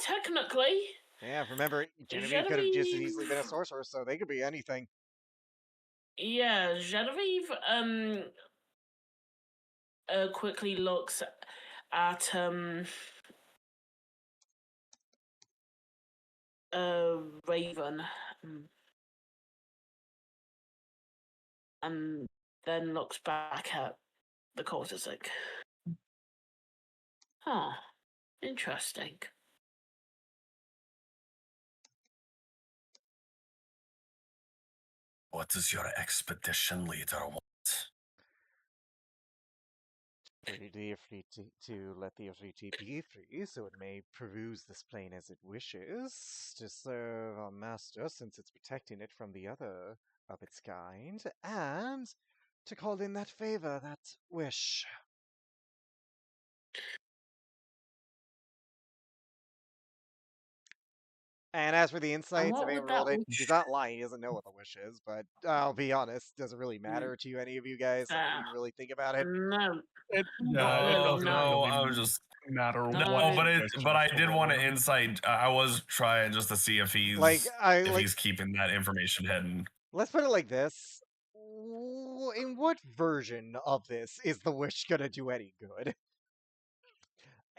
technically. Yeah, remember, Genevieve could have just as easily been a Genevieve. sorcerer, so they could be anything. Yeah, Genevieve quickly looks at Raven and then looks back at the Cortesic. Huh. Interesting. What does your expedition leader want? To let the Afriti be free, so it may peruse this plane as it wishes, to serve our master since it's protecting it from the other of its kind, and to call in that favor, that wish. And as for the And insights, I what mean, would rolled that it. wish He's not lying. He doesn't know what the wish is, but I'll be honest, doesn't really matter to any of you guys when you really think about it. No. It No, doesn't no, really I was just matter No, no, what. but I did want to insight. I was trying just to see if he's keeping that information hidden. Let's put it like this: in what version of this is the wish gonna do any good?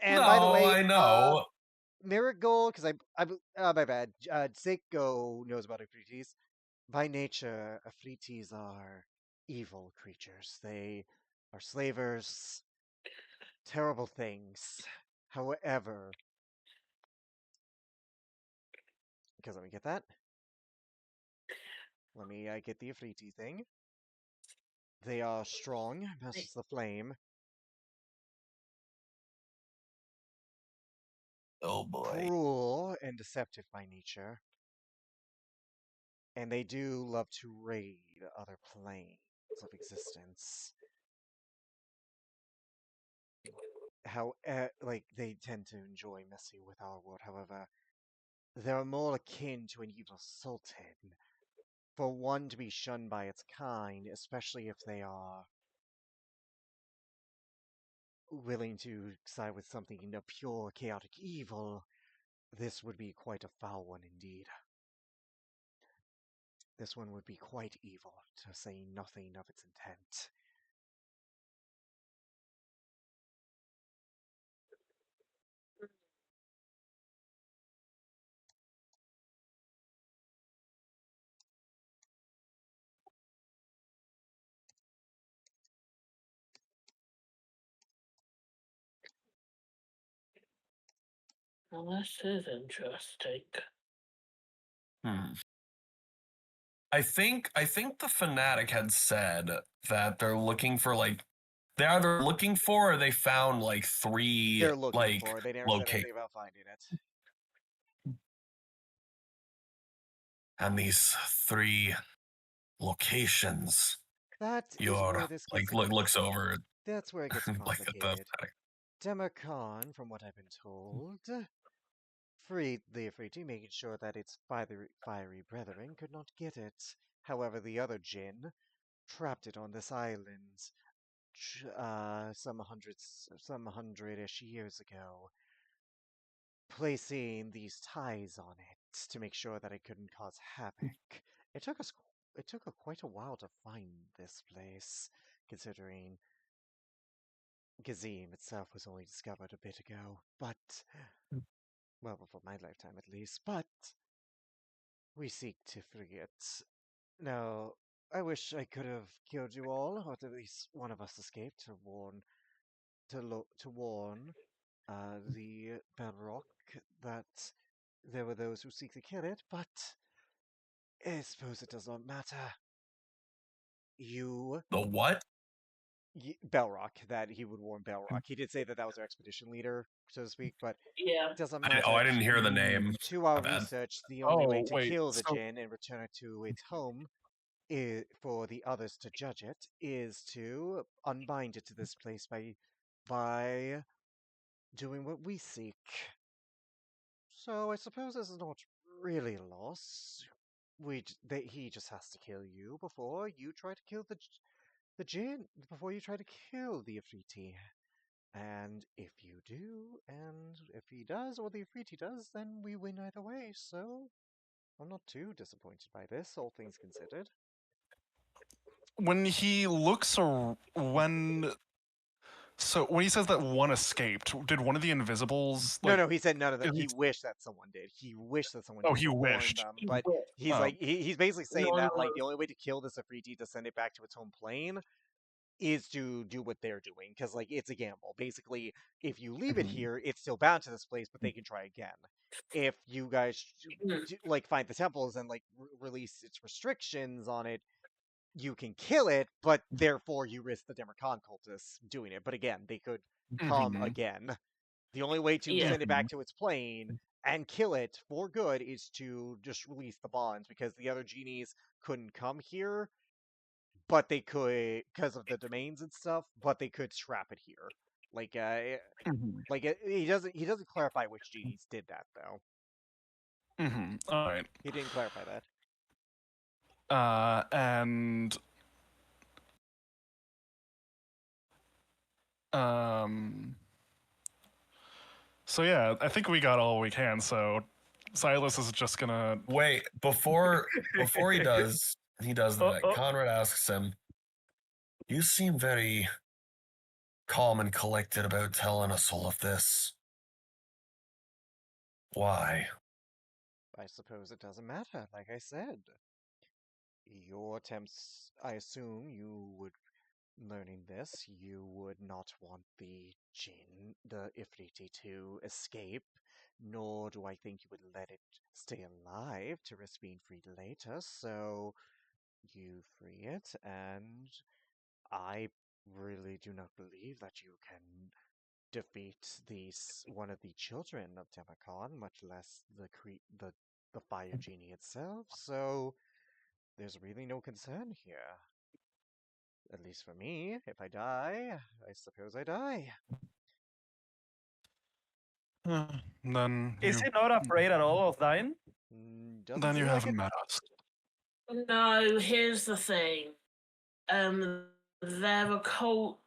And by the No, way, I know. Marigold, because my bad. Seiko knows about Afritis. By nature, Afritis are evil creatures. They are slavers, terrible things. However, because let me get that. Let me get the Afriti thing. They are strong, masters of the flame, Oh boy. cruel and deceptive by nature, and they do love to raid other planes of existence. How like they tend to enjoy messing with our world. However, they're more akin to an evil sultan. For one to be shunned by its kind, especially if they are willing to side with something of pure chaotic evil, this would be quite a foul one indeed. This one would be quite evil, to say nothing of its intent. Well, this is interesting. I think the fanatic had said that they're looking for they're either looking for or they found three They're looking for it. They never said locate anything about finding it. and these three locations. That is You're where this gets looks over That's where it gets like at the complicated. Demercon, from what I've been told, freed the Afriti, making sure that its fiery brethren could not get it. However, the other Jinn trapped it on this island some hundred-ish years ago, placing these ties on it to make sure that it couldn't cause havoc. It took us quite a while to find this place, considering Gazim itself was only discovered a bit ago, but well, before my lifetime at least, but we seek to free it. Now, I wish I could have killed you all, or at least one of us escaped to warn the Bedrock that there were those who seek to kill it, but I suppose it does not matter. you The what? Belrock, that he would warn Belrock. He did say that that was our expedition leader, so to speak, but Yeah. it doesn't I matter. didn't hear the name. To our My bad. research, the only way Oh, to wait. kill the So, djinn and return it to its home for the others to judge it is to unbind it to this place by doing what we seek. So I suppose this is not really a loss. He just has to kill you before you try to kill the djinn, before you try to kill the Afriti. And if you do, and if he does, or the Afriti does, then we win either way, so I'm not too disappointed by this, all things considered. when he looks when he says that one escaped, did one of the Invisibles No, no, he said none of that. is He wished that someone did. He wished that someone Oh, did he to warn wished. them, He but wished. he's Oh. like he's basically saying No, that no. like the only way to kill this Afriti to send it back to its home plane is to do what they're doing, because like it's a gamble. Basically, if you leave it Mhm. here, it's still bound to this place, but they can try again. If you guys like find the temples and like release its restrictions on it, you can kill it, but therefore you risk the Demercon cultists doing it. But again, they could come Mhm. again. The only way to Yeah. send it back to its plane and kill it for good is to just release the bonds, because the other genies couldn't come here, but they could because of the domains and stuff. But they could trap it here. Like, Mhm. he doesn't clarify which genies did that though. Mhm. All right. He didn't clarify that. And so yeah, I think we got all we can. So Silas is just gonna. Wait, before he does that, Conrad asks him, "You seem very calm and collected about telling us all of this. Why?" I suppose it doesn't matter. Like I said, your attempts. I assume you would learning this, you would not want the Ifriti to escape, nor do I think you would let it stay alive to risk being freed later, so you free it, and I really do not believe that you can defeat one of the children of Demacon, much less the fire genie itself, so there's really no concern here. At least for me, if I die, I suppose I die. Then Is you. he not afraid at all of dying? Doesn't Then you seem like haven't it. met us. No, here's the thing. They're a cult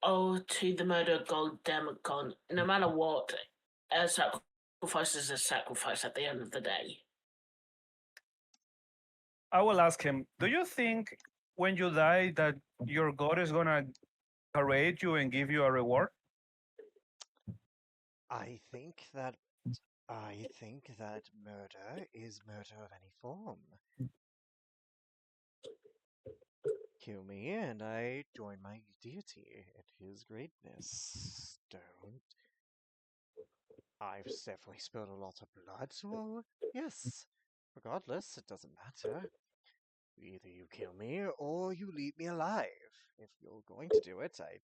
to the murder of God Demigod. No matter what, a sacrifice is a sacrifice at the end of the day. I will ask him, do you think when you die that your God is gonna parade you and give you a reward? I think that murder is murder of any form. Kill me, and I join my deity in his greatness. Don't. I've definitely spilled a lot of blood, so yes. Regardless, it doesn't matter. Either you kill me or you leave me alive. If you're going to do it, I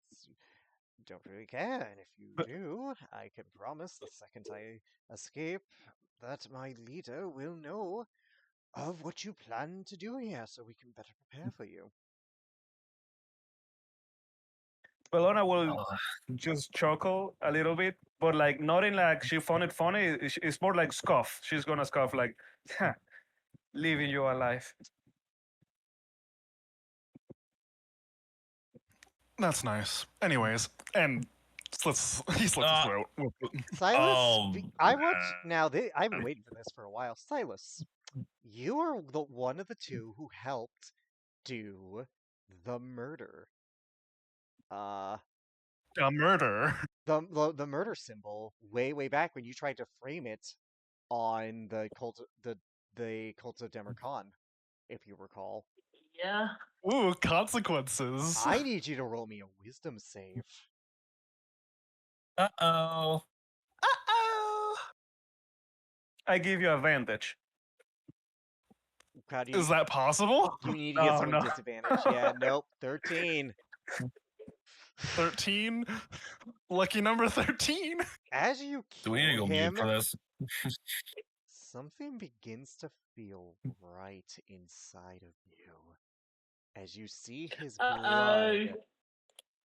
don't really care. And if you But- do, I can promise the second I escape that my leader will know of what you plan to do here so we can better prepare for you. Bellona will Uh, just chuckle a little bit, but like not in like she found it funny. It's more like scoff. She's gonna scoff like, "Ha, leaving you alive." That's nice. Anyways, and he slits his throat. Silas, I want uh, now. I've been waiting for this for a while. Silas, you are the one of the two who helped do the murder. Uh, A murder. the murder symbol way back when you tried to frame it on the cult of Demercon, if you recall. Yeah. Ooh, consequences. I need you to roll me a wisdom save. Uh-oh. Uh-oh. I give you advantage. How do you? Is that possible? You need to get No, someone no. disadvantage. Yeah, nope. 13. 13. Lucky number 13. As you Do we need to kill go mute him, for this? something begins to feel right inside of you. As you see his Uh blood.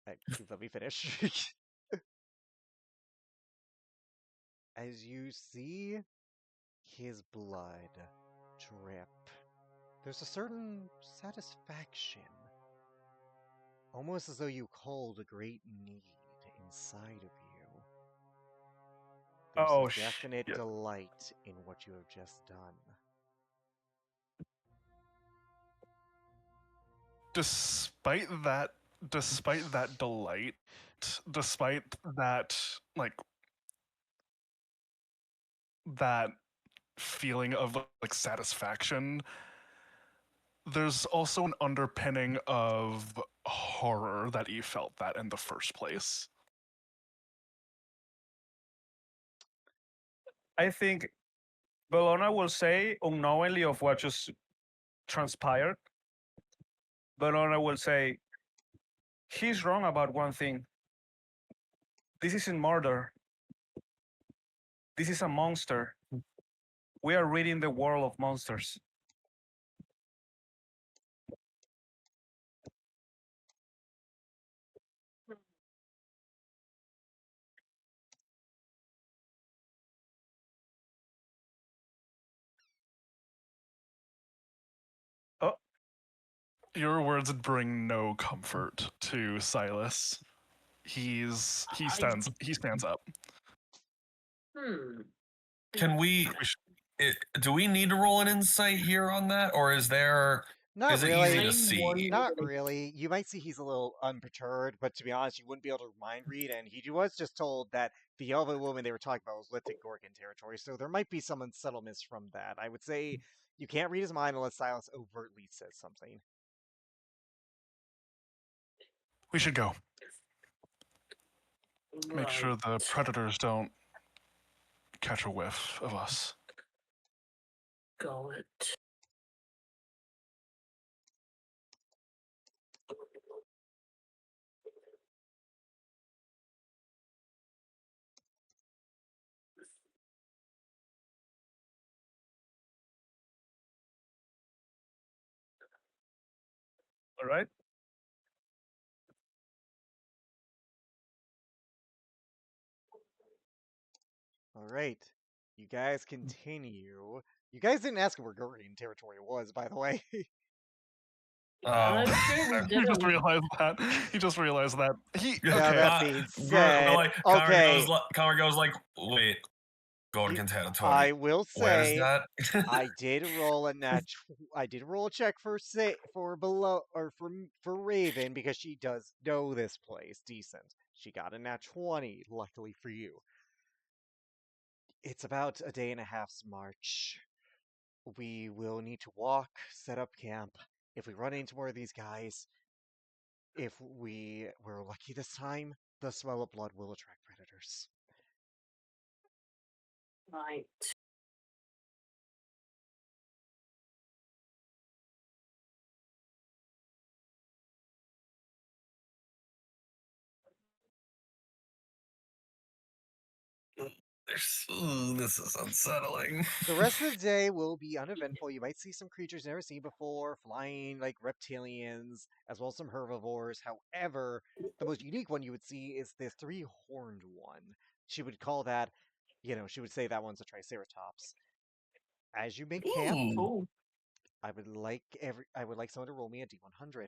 oh. Please let me finish. As you see his blood drip, there's a certain satisfaction. Almost as though you culled a great need inside of you. There's Oh, a definite shit. delight in what you have just done. Despite that delight, despite that like that feeling of like satisfaction, there's also an underpinning of horror that you felt that in the first place. I think Bellona will say, unknowingly of what just transpired, Bellona will say, he's wrong about one thing. This isn't murder. This is a monster. We are reading the world of monsters. Oh, Your words bring no comfort to Silas. He stands up. Hmm. Can we? Do we need to roll an insight here on that, or is there? Not Is it really. easy to I'm see? wondering- Not really. You might see he's a little unperturbed, but to be honest, you wouldn't be able to mind read, and he was just told that the elven woman they were talking about was Lithic Gorgon territory, so there might be some unsettlements from that. I would say you can't read his mind unless Silas overtly says something. We should go. Make sure the Right. predators don't catch a whiff of us. Got it. all right. All right, you guys continue. You guys didn't ask where Gorgon territory was, by the way. I'm Oh. sure we He just didn't. realized that. He just realized that. He Now okay. that being We're said, like, okay, Connor goes like, wait, Golden I territory. will Where is say that? I did roll a I did roll a check for below or for Raven because she does know this place decent. She got a nat 20, luckily for you. It's about a day and a half's march. We will need to walk, set up camp. If we run into more of these guys, if we're lucky this time, the smell of blood will attract predators. Right. This is unsettling. The rest of the day will be uneventful. You might see some creatures never seen before, flying like reptilians, as well as some herbivores. However, the most unique one you would see is the three-horned one. She would call that, she would say that one's a triceratops. As you make camp, Ooh. Cool. I would like someone to roll me a D100.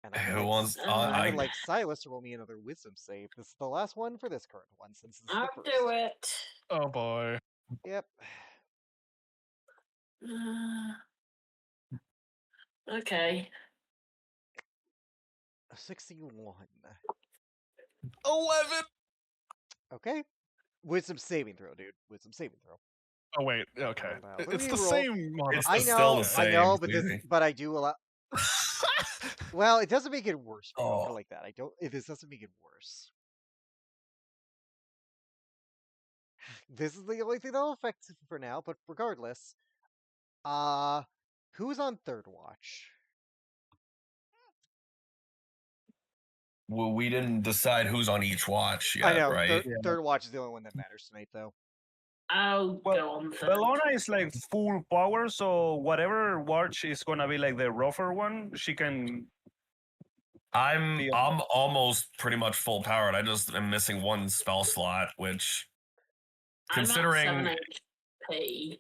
And Who wants? I would I like Silas to roll me another wisdom save. This is the last one for this current one, since this is I'll the first. do it. Oh boy. Yep. Okay. A 61. 11. Okay. Wisdom saving throw, dude. Wisdom saving throw. Oh wait. Okay. Roll out. It's the Reroll. same It's modifier. still the I same. know, Susie. but I do allow. Well, it doesn't make it worse for you. Oh. Put it like that. This doesn't make it worse. This is the only thing that'll affect it for now. But regardless, Who's on third watch? Well, we didn't decide who's on each watch I yet, know. right? Third watch is the only one that matters tonight, though. I'll Well, go on third. Bellona is like full power, so whatever watch is gonna be like the rougher one, she can. I'm Be almost pretty much full powered. I just am missing one spell slot, which I'm at considering 7 HP.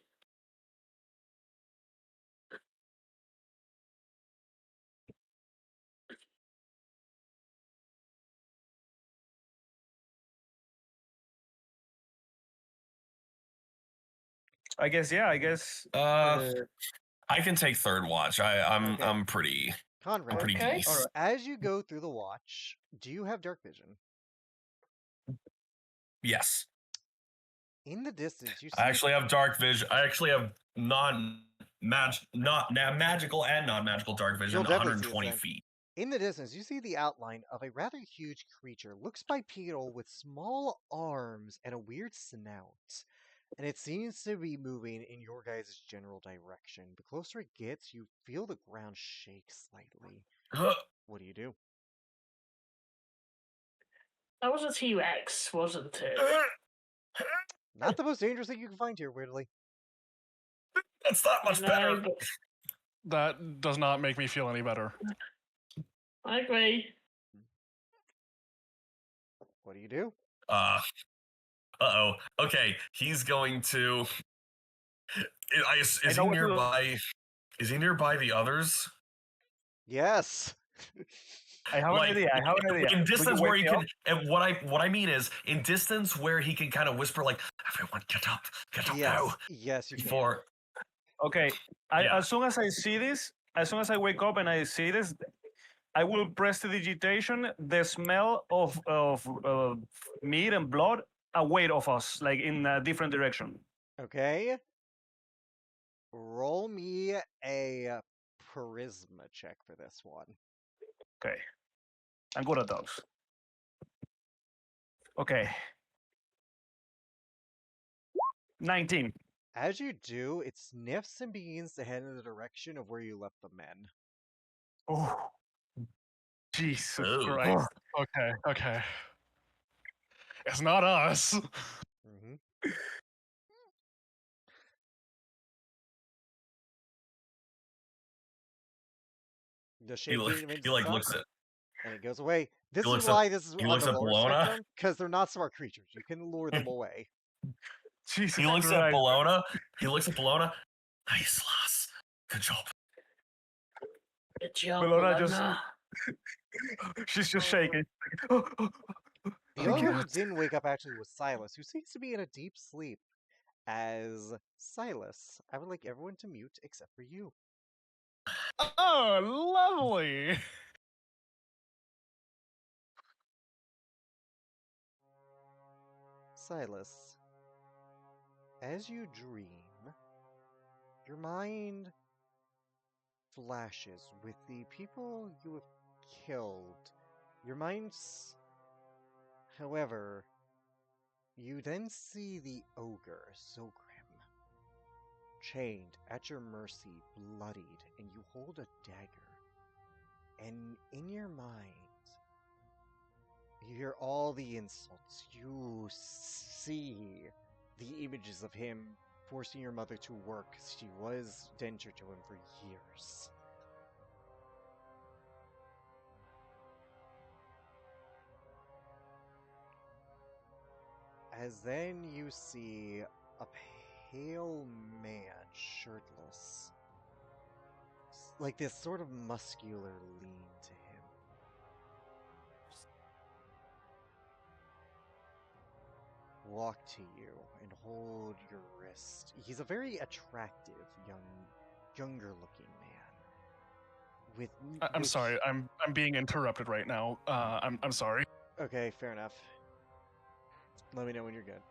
I guess, yeah. I guess. I can take third watch. I'm Okay. I'm pretty Conrad, pretty Okay. decent. Alright. as you go through the watch, do you have dark vision? Yes. In the distance, you see. I actually have dark vision. I actually have magical and non-magical dark vision, You'll definitely see this 120 then. feet. In the distance, you see the outline of a rather huge creature. Looks bipedal with small arms and a weird snout. And it seems to be moving in your guys' general direction. The closer it gets, you feel the ground shake slightly. What do you do? That was a T-Rex, wasn't it? Not the most dangerous thing you can find here, weirdly. That's not much No, better. but That does not make me feel any better. I agree. What do you do? Uh-oh. Okay, he's going to. Is I he know what to do. nearby? Is he nearby the others? Yes. I have an idea. I have an idea. In Will you distance wake where he me can, up? and what I mean is in distance where he can kind of whisper like, "Everyone, get up Yes. now!" Yes, you can. Before Okay. Yeah. As soon as I see this, as soon as I wake up and I see this, I will press the digitation. The smell of meat and blood away of us, like in a different direction. Okay. Roll me a charisma check for this one. Okay. I'm good at those. Okay. 19. As you do, it sniffs and begins to head in the direction of where you left the men. Oh, Jesus Ooh. Christ. Okay. It's not us. Mm-hmm. The he, shape look, begins he to like stop, looks at and it goes away. This looks is at- why this is he on looks the at lower Bologna. spectrum, because they're not smart creatures. You can lure them away. Jesus he looks Christ. at Bologna. He looks at Bologna. Nice, lass. Good job. Good job, Bellona just- Bologna. She's just shaking. The only one who didn't wake up actually was Silas, who seems to be in a deep sleep. As Silas, I would like everyone to mute except for you. Oh, lovely. Silas, as you dream, your mind flashes with the people you have killed. Your mind's. However, you then see the ogre, Zogrim, chained at your mercy, bloodied, and you hold a dagger. And in your mind, you hear all the insults. You see the images of him forcing your mother to work. She was dentured to him for years. As then you see a pale man, shirtless, like this sort of muscular lean to him. Walk to you and hold your wrist. He's a very attractive younger looking man. I'm sorry. I'm being interrupted right now. I'm sorry. Okay, fair enough. Let me know when you're good.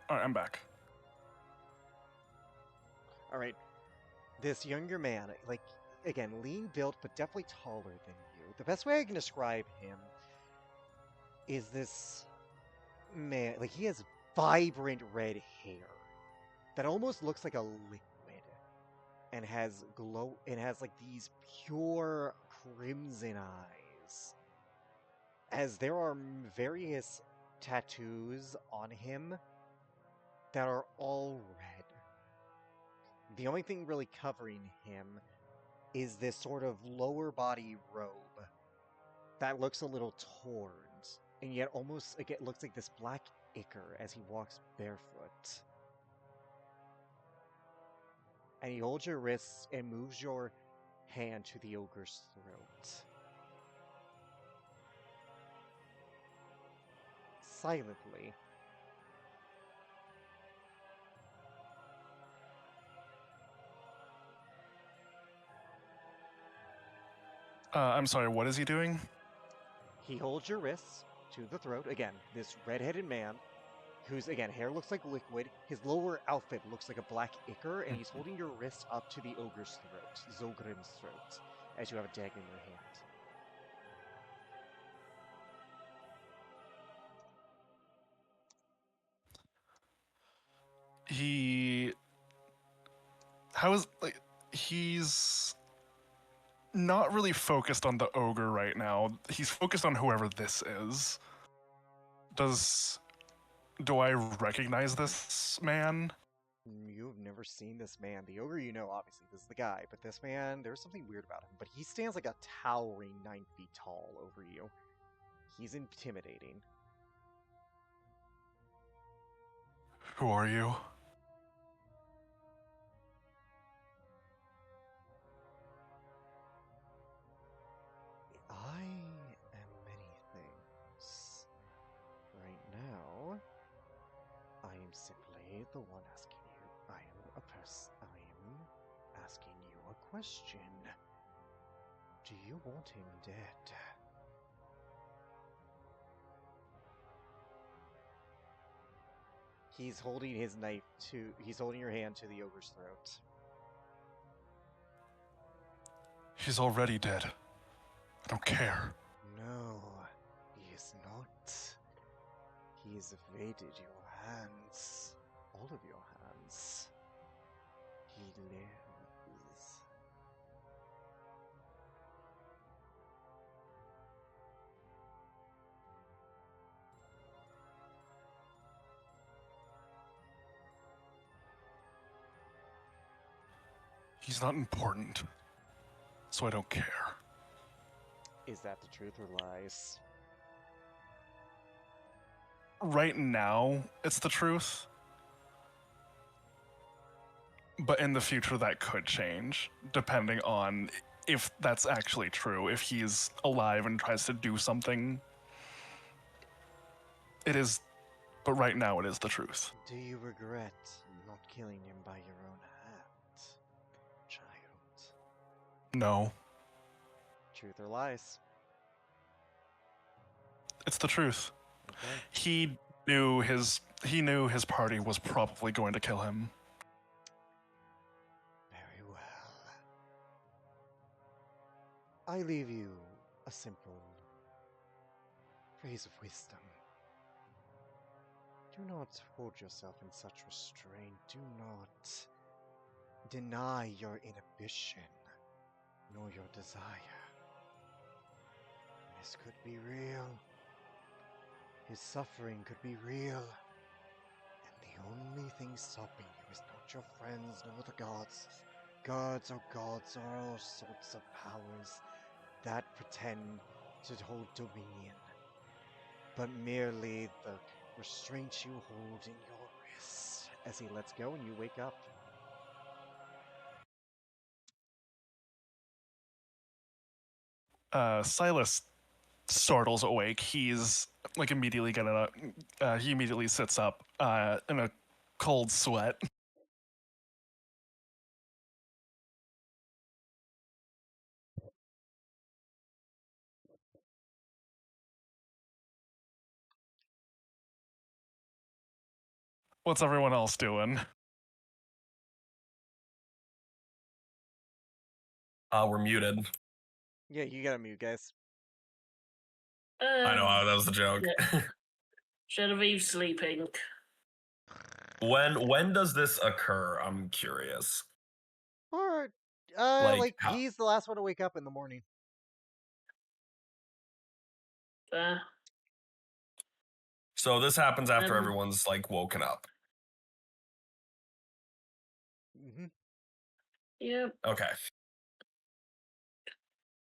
All right, I'm back. All right, this younger man, like again, lean built, but definitely taller than you. The best way I can describe him is this man, like he has vibrant red hair that almost looks like a liquid and has like these pure crimson eyes. As there are various tattoos on him that are all red. The only thing really covering him is this sort of lower body robe that looks a little torn, and yet almost like it looks like this black ichor as he walks barefoot. And he holds your wrists and moves your hand to the ogre's throat. Silently. I'm sorry, what is he doing? He holds your wrists to the throat. Again, this red-headed man, whose, again, hair looks like liquid. His lower outfit looks like a black ichor, and he's holding your wrist up to the ogre's throat, Zogrim's throat, as you have a dagger in your hand. He's not really focused on the ogre right now. He's focused on whoever this is. Do I recognize this man? You've never seen this man. The ogre, you know, obviously, this is the guy, but this man, there's something weird about him. But he stands like a towering 9 feet tall over you. He's intimidating. Who are you? I am many things. Right now, I am simply the one asking you. I am asking you a question. Do you want him dead? He's holding his knife he's holding your hand to the ogre's throat. He's already dead. I don't care. No, he is not. He has evaded your hands. All of your hands. He lives. He's not important, so I don't care. Is that the truth or lies? Right now, it's the truth. But in the future, that could change, depending on if that's actually true. If he's alive and tries to do something, it is. But right now, it is the truth. Do you regret not killing him by your own hand, child? No, Truth or lies? it's the truth. Okay. He knew his party was probably going to kill him. Very well. I leave you a simple phrase of wisdom. Do not hold yourself in such restraint. Do not deny your inhibition, nor your desire. This could be real. His suffering could be real. And the only thing stopping you is not your friends nor the gods. Gods are all sorts of powers that pretend to hold dominion, but merely the restraint you hold in your wrist. As he lets go and you wake up. Silas startles awake. He's like immediately gonna. He immediately sits up in a cold sweat. What's everyone else doing? We're muted. Yeah, you gotta mute, guys. I know that was a joke. Genevieve sleeping. When does this occur? I'm curious. Or, Like, how- he's the last one to wake up in the morning. So this happens after Um, everyone's like woken up. Mm-hmm. yeah, Okay.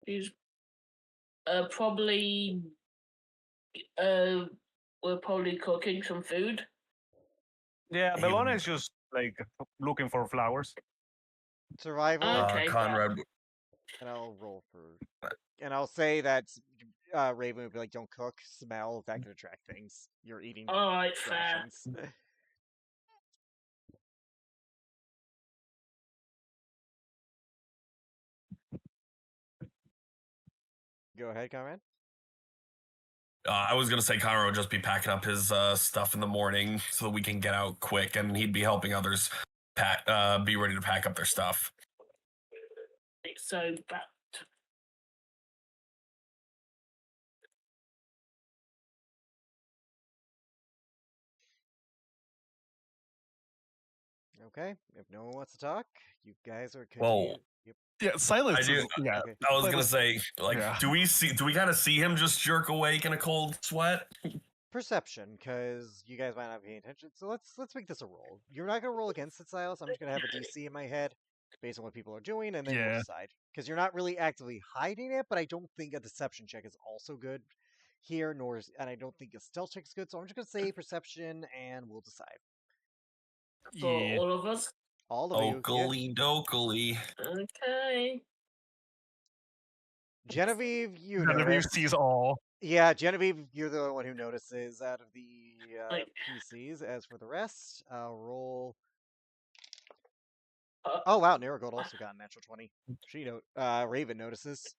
he's probably we're probably cooking some food. Yeah, He Bellona would- is just like looking for flowers. Survival, Okay. Conrad. and I'll roll for... And I'll say that Raven would be like, don't cook, smell, that could attract things. You're eating All right, fair. rations. Go ahead, Conrad. I was gonna say Conrad would just be packing up his stuff in the morning so that we can get out quick, and he'd be helping others be ready to pack up their stuff. So that Okay, if no one wants to talk, you guys are Well, continue. Yep. Yeah, Silas I do- is. Yeah, Okay. I was gonna Silas- say, like, yeah. do we kind of see him just jerk awake in a cold sweat? Perception, because you guys might not be paying attention. So let's make this a roll. You're not gonna roll against it, Silas. I'm just gonna have a DC in my head based on what people are doing, and then we'll Yeah. decide. Because you're not really actively hiding it, but I don't think a deception check is also good here, and I don't think a stealth check is good. So I'm just gonna say perception, and we'll decide. for Yeah. all of us. All of you. Yeah. Oakley dokily. Okay. Genevieve, you None of you notice. sees all. Yeah, Genevieve, you're the one who notices out of the Like- PCs. As for the rest, I'll roll. Uh, Oh wow, Naragold also got a natural 20. Raven notices.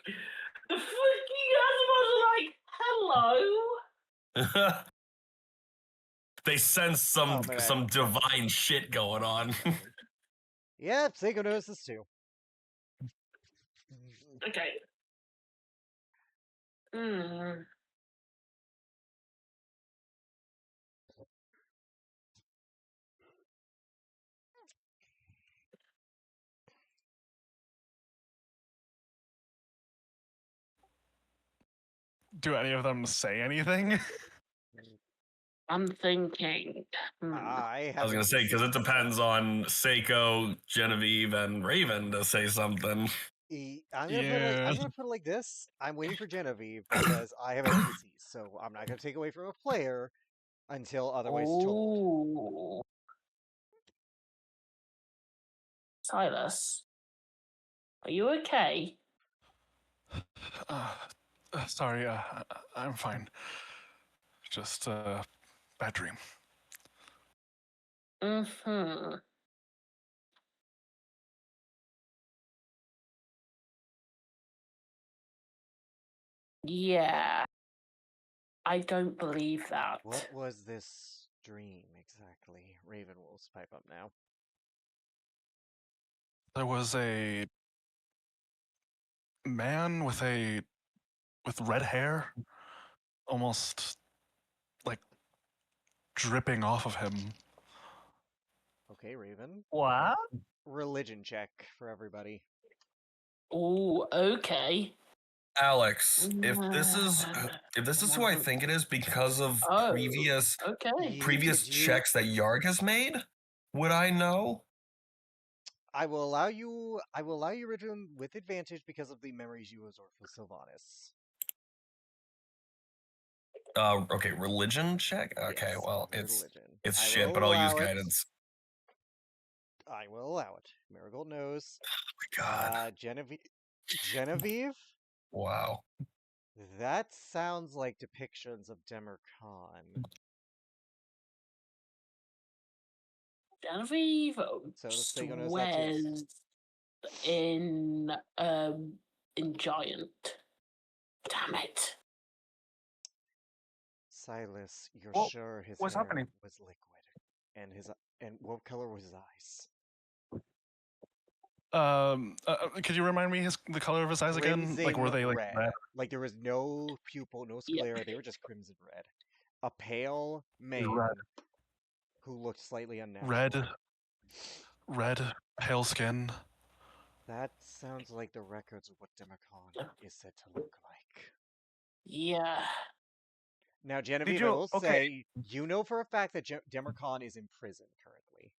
The freaking animals are like, hello. They sense Oh, my bad. some divine shit going on. Yeah, Seiko notices too. Okay. Hmm. Do any of them say anything? I'm thinking. I I was gonna say because it depends on Seiko, Genevieve, and Raven to say something. I'm Yeah. gonna put it like this. I'm waiting for Genevieve because I have NPCs, so I'm not gonna take away from a player until otherwise told. Oh. Silas, are you okay? Sorry, I'm fine. Just bad dream. Mm-hmm. Yeah. I don't believe that. What was this dream exactly? Raven will pipe up now. There was a man with red hair, almost like dripping off of him. Okay, Raven. What? Religion check for everybody. Oh, okay. Alex, if this is who I think it is because of Oh, previous Okay. previous checks that Yarg has made, would I know? I will allow you Raven with advantage because of the memories you absorbed with Sylvanas. Okay, religion check. Okay, Yes, well, your it's religion. it's I shit, will but I'll use allow it. guidance. I will allow it. Marigold knows. Oh my god! Genevieve. Wow. That sounds like depictions of Demercon. Genevieve So does Seiko knows that too? swears in Giant. Damn it. Silas, you're Whoa, sure his what's hair happening? was liquid, and what color was his eyes? Could you remind me the color of his eyes again? Like, were Crimson they like red. red? Like there was no pupil, no Yep. sclera. They were just crimson red. A pale man Red. who looked slightly unnatural. Red, pale skin. That sounds like the records of what Demicon is said to look like. Yeah. Now, Genevieve, you- I will okay. say, you know for a fact that Demicon is in prison currently.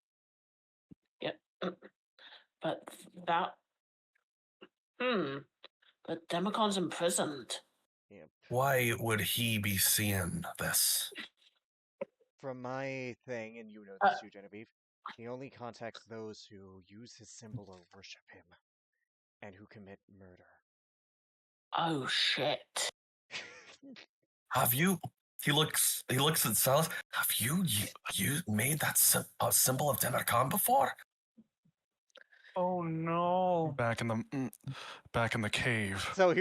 But that. But Demicon's imprisoned. Why would he be seeing this? From my thing, and you know Uh, this too, Genevieve, he only contacts those who use his symbol or worship him, and who commit murder. Oh shit. Have you? He looks at Silas. Have you made that symbol of Demicon before? Oh no. Back in the cave. So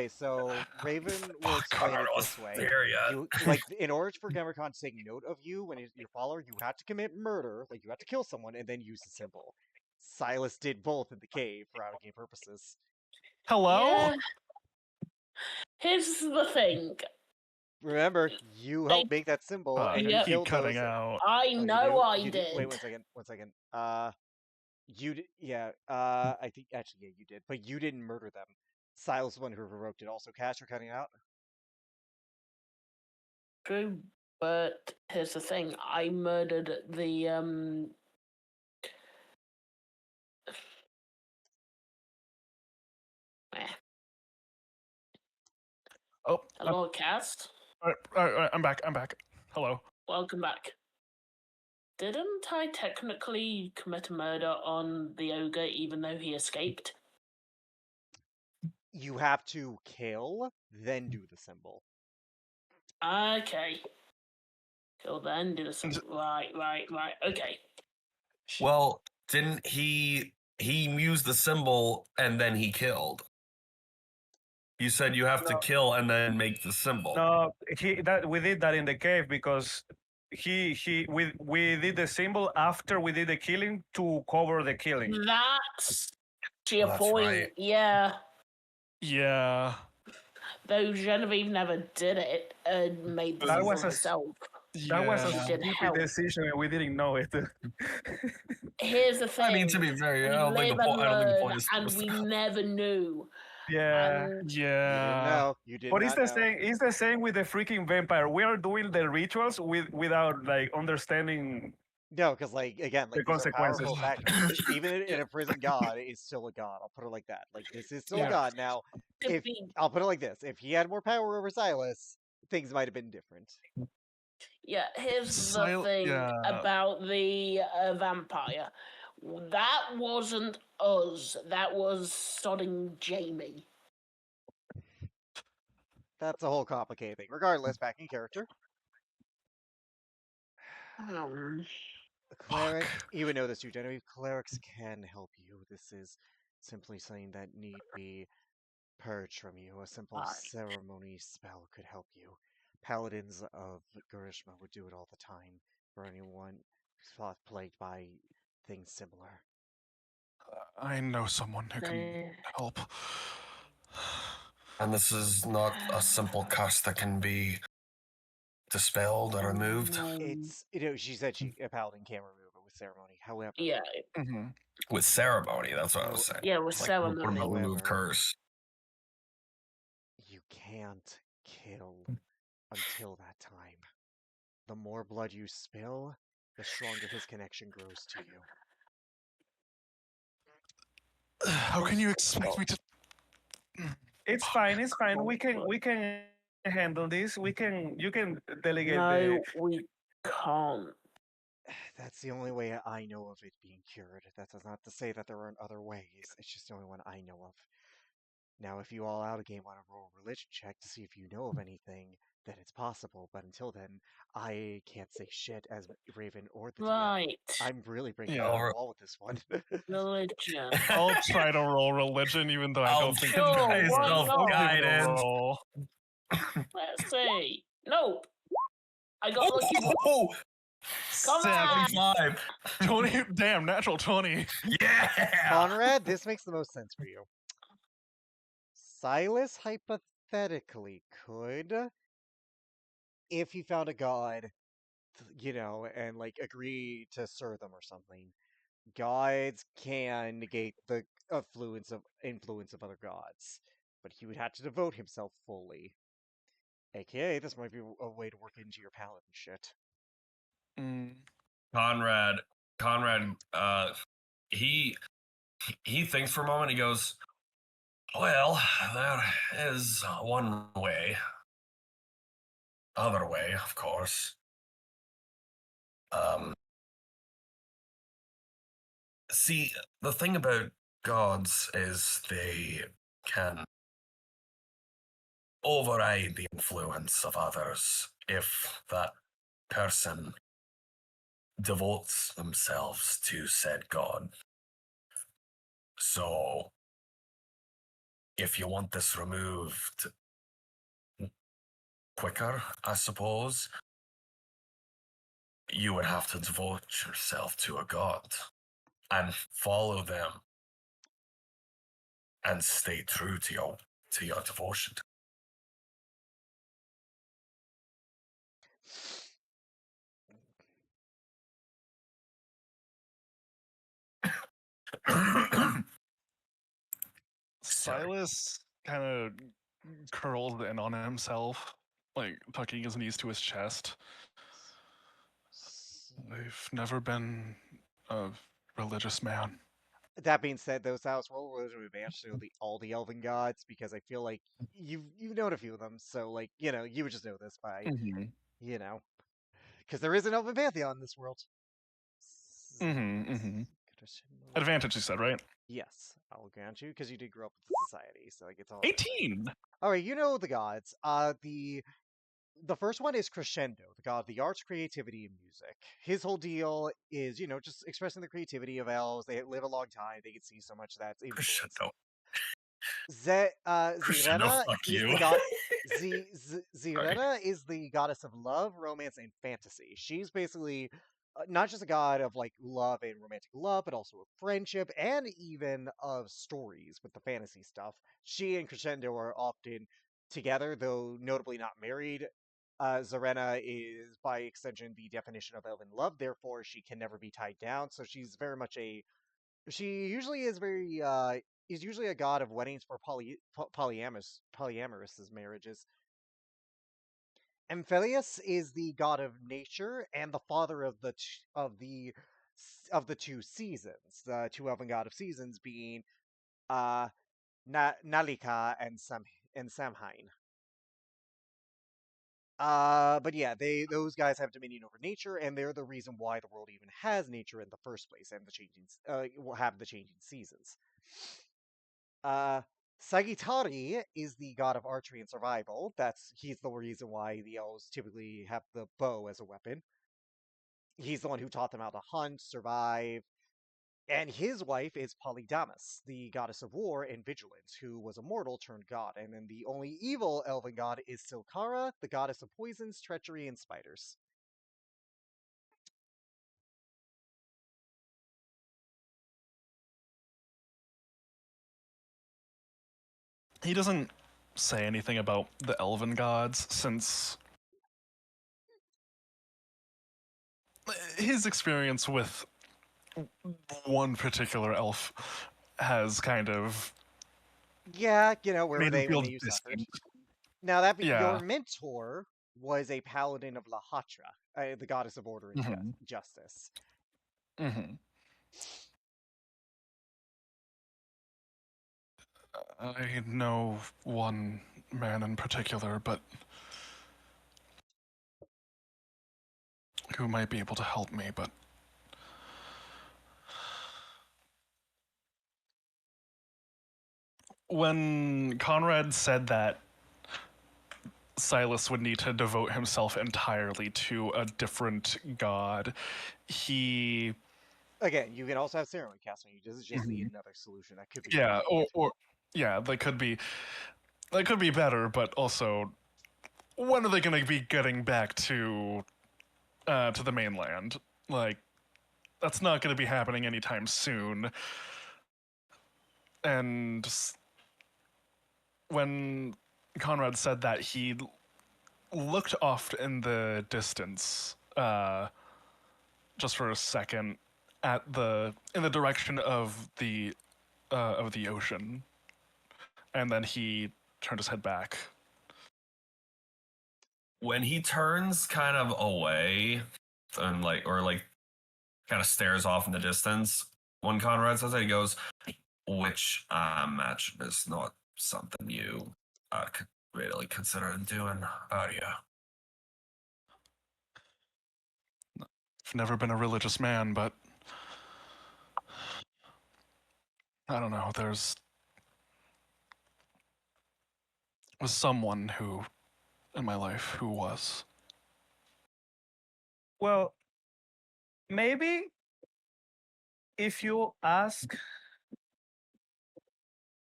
so Raven will explain it this way. You like in order for Demicon to take note of you when he's your follower, you have to commit murder, like you have to kill someone and then use the symbol. Silas did both in the cave for out of game purposes. Hello? Yeah. Here's the thing. Remember, you helped make that symbol and Yeah. you killed Keep cutting those. out. I Oh, you know do? I You do? did. Wait, one second. You did, yeah. I think actually, yeah, you did, but you didn't murder them. Silas, the one who provoked it. Also, Cash, you're cutting out. True, but here's the thing. I murdered the Oh, Hello, cast. all right, I'm back. Hello. Welcome back. Didn't I technically commit a murder on the ogre even though he escaped? You have to kill, then do the symbol. Okay. Till then, do the symbol. Right. Okay. Well, didn't he used the symbol and then he killed? You said you have to No. kill and then make the symbol. No, we did that in the cave because we did the symbol after we did the killing to cover the killing. That's to your That's point. right. Yeah. Yeah. Though Genevieve never did it and made the That symbol was a- herself. That was a Yeah. Did stupid help. decision and we didn't know it. Here's the thing. I mean, to be fair, we I don't think live the and point. I don't think the learn, point is. and we never knew. Yeah. And You didn't Yeah. know. You did But not it's the know. same. It's the same with the freaking vampire. We are doing the rituals without like understanding. No, because like again, like The these are consequences. powerful factors. Even in a prison god is still a god. I'll put it like that. Like this is still a Yeah. god. Now, to if be, I'll put it like this, if he had more power over Silas, things might have been different. yeah, here's the thing Yeah. about the vampire. That wasn't us. That was sodding Jamie. That's a whole complicated thing. Regardless, back in character. Cleric, you would know this too, Genevieve. Clerics can help you. This is simply something that need be purged from you. A simple Right. ceremony spell could help you. Paladins of Gurishma would do it all the time for anyone who's plagued by things similar. I know someone who can help. And this is not a simple curse that can be dispelled or removed It's she said a paladin can remove it with ceremony. However, Yeah, Mm-hmm. with ceremony. That's what I was saying. yeah, with Like, ceremony. what about remove However- curse? you can't kill until that time. The more blood you spill, the stronger his connection grows to you. How can you expect me to? It's fine. It's fine. We can handle this. You can delegate No, we can't. That's the only way I know of it being cured. That does not to say that there aren't other ways. It's just the only one I know of. Now, if you all out of game want to roll a religion check to see if you know of anything, then it's possible. But until then, I can't say shit as Raven or the DM. Right. I'm really breaking Yeah. down the wall with this one. Religion. I'll try to roll religion, even though I I'll don't think sure, it's why gonna not? give it a Guidance. roll. Let's see. Nope. I got lucky. Oh, Come on. 75. 20, damn, natural 20. Yeah. Conrad, this makes the most sense for you. Silas hypothetically could, if he found a god, and like agree to serve them or something. Gods can negate the influence of other gods, but he would have to devote himself fully. AKA, this might be a way to work into your paladin shit. Mm. Conrad, he thinks for a moment. He goes, "Well, there is one way. Other way, of course. See, the thing about gods is they can override the influence of others if that person devotes themselves to said god. So, if you want this removed quicker, I suppose, you would have to devote yourself to a god and follow them and stay true to your devotion. Silas kind of curled in on himself, like tucking his knees to his chest. I've never been a religious man. That being said, those house roll religion with advantage to all the elven gods, because I feel like you've known a few of them, so like you would just know this by because there is an elven pantheon in this world. Advantage, you said, right? Yes, I'll grant you, because you did grow up with the society, so like it's all 18. All right, you know the gods. The first one is Crescendo, the god of the arts, creativity, and music. His whole deal is, just expressing the creativity of elves. They live a long time. They can see so much that's influence. Crescendo, Zirena fuck is you. the god. Zirena is the goddess of love, romance, and fantasy. She's basically not just a god of like love and romantic love, but also of friendship and even of stories with the fantasy stuff. She and Crescendo are often together, though notably not married. Zarena is, by extension, the definition of elven love. Therefore, she can never be tied down. So she's very much a. She usually is very. Is usually a god of weddings for polyamorous marriages. Amphelios is the god of nature and the father of the two seasons. The two elven god of seasons being uh, Nalika and Samhain. But yeah, those guys have dominion over nature, and they're the reason why the world even has nature in the first place, and have the changing seasons. Sagittari is the god of archery and survival. He's the reason why the elves typically have the bow as a weapon. He's the one who taught them how to hunt, survive, and his wife is Polydamas, the goddess of war and vigilance, who was a mortal turned god. And then the only evil elven god is Silkara, the goddess of poisons, treachery, and spiders. He doesn't say anything about the elven gods since his experience with one particular elf has kind of Yeah, where were made him they feel when you suffered? distant. Now that Yeah. your mentor was a paladin of Lahatra, the goddess of order and justice. Mm-hmm. I know one man in particular, but who might be able to help me, but when Conrad said that Silas would need to devote himself entirely to a different god, he Again, you can also have ceremony casting. This is just another solution that could be. or yeah, that could be better, but also when are they going to be getting back to the mainland? Like, that's not going to be happening anytime soon. And when Conrad said that, he looked off in the distance, just for a second, in the direction of the ocean, and then he turned his head back. When he turns kind of away and kind of stares off in the distance, when Conrad says that, he goes, which I imagine is not something you could really consider doing, are you? I've never been a religious man, but I don't know. There's was someone who in my life who was. Well, maybe if you ask,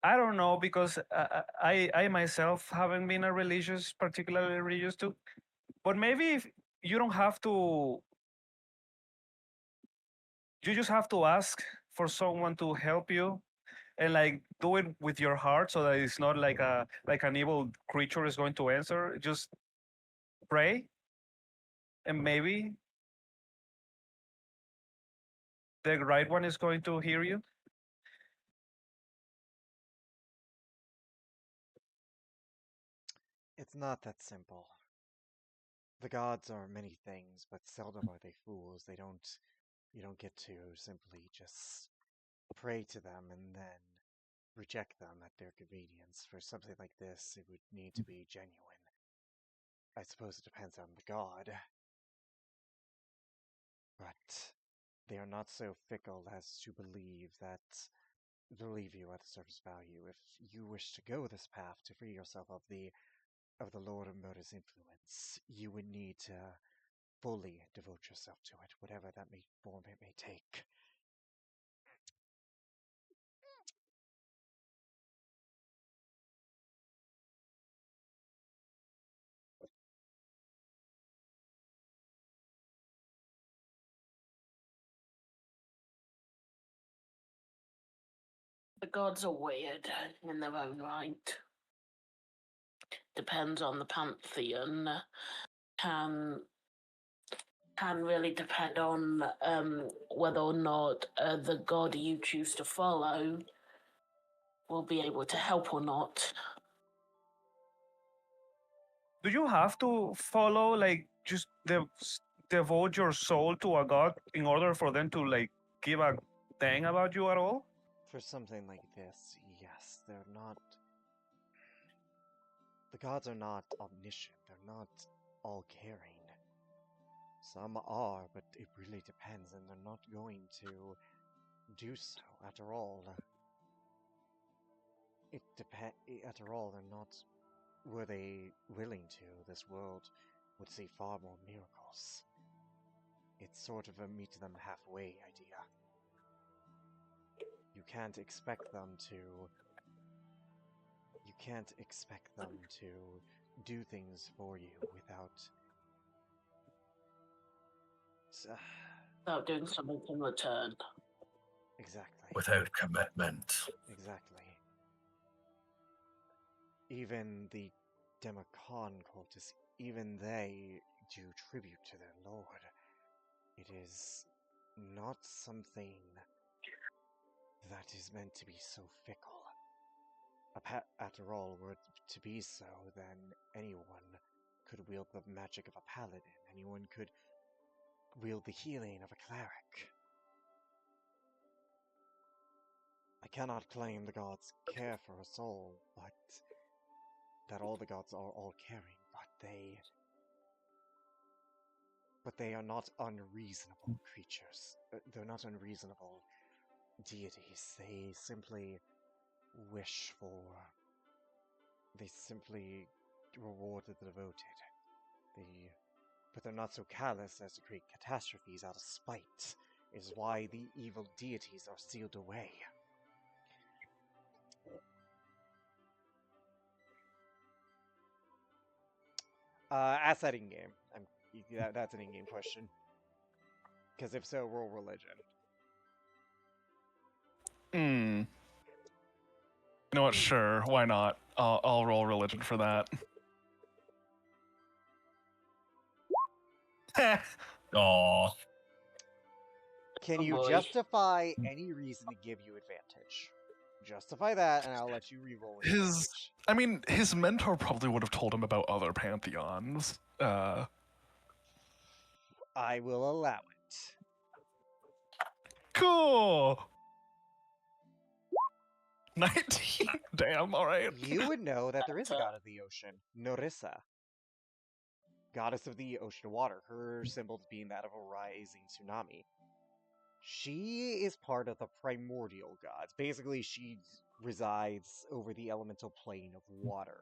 I don't know, because I myself haven't been a particularly religious too. But maybe if you don't have to, you just have to ask for someone to help you, and like do it with your heart, so that it's not like an evil creature is going to answer. Just pray, and maybe the right one is going to hear you. It's not that simple. The gods are many things, but seldom are they fools. You don't get to simply just pray to them and then reject them at their convenience. For something like this, it would need to be genuine. I suppose it depends on the god. But they are not so fickle as to believe you at the surface value. If you wish to go this path to free yourself of the Lord of Murder's influence, you would need to fully devote yourself to it, whatever that form it may take. The gods are weird in their own right. Depends on the pantheon. Can really depend on whether or not the god you choose to follow will be able to help or not. Do you have to follow, like, just devote your soul to a god in order for them to like give a dang about you at all? For something like this, yes, they're not. The gods are not omniscient, they're not all caring. Some are, but it really depends, and they're not going to do so. After all, After all, they're not. Were they willing to, this world would see far more miracles. It's sort of a meet them halfway idea. You can't expect them to. You can't expect them to do things for you without. Without doing something in return. Exactly. Without commitment. Exactly. Even the Democon cultists, even they do tribute to their lord. It is not something that is meant to be so fickle. After all, were it to be so, then anyone could wield the magic of a paladin. Anyone could wield the healing of a cleric. I cannot claim the gods care for us all, but that all the gods are all caring, but they are not unreasonable creatures. They're not unreasonable deities. They simply reward the devoted. But they're not so callous as to create catastrophes out of spite. Is why the evil deities are sealed away. Ask that in game. That's an in-game question. Because if so, roll religion. You know what? Sure, why not? I'll roll religion for that. Oh, Can Oh you boy. justify any reason to give you advantage? Justify that, and I'll let you re-roll his mentor probably would have told him about other pantheons. I will allow it. Cool. 19. Damn. All right. You would know that there is a god of the ocean, Norissa, goddess of the ocean water. Her symbol being that of a rising tsunami. She is part of the primordial gods. Basically, she resides over the elemental plane of water.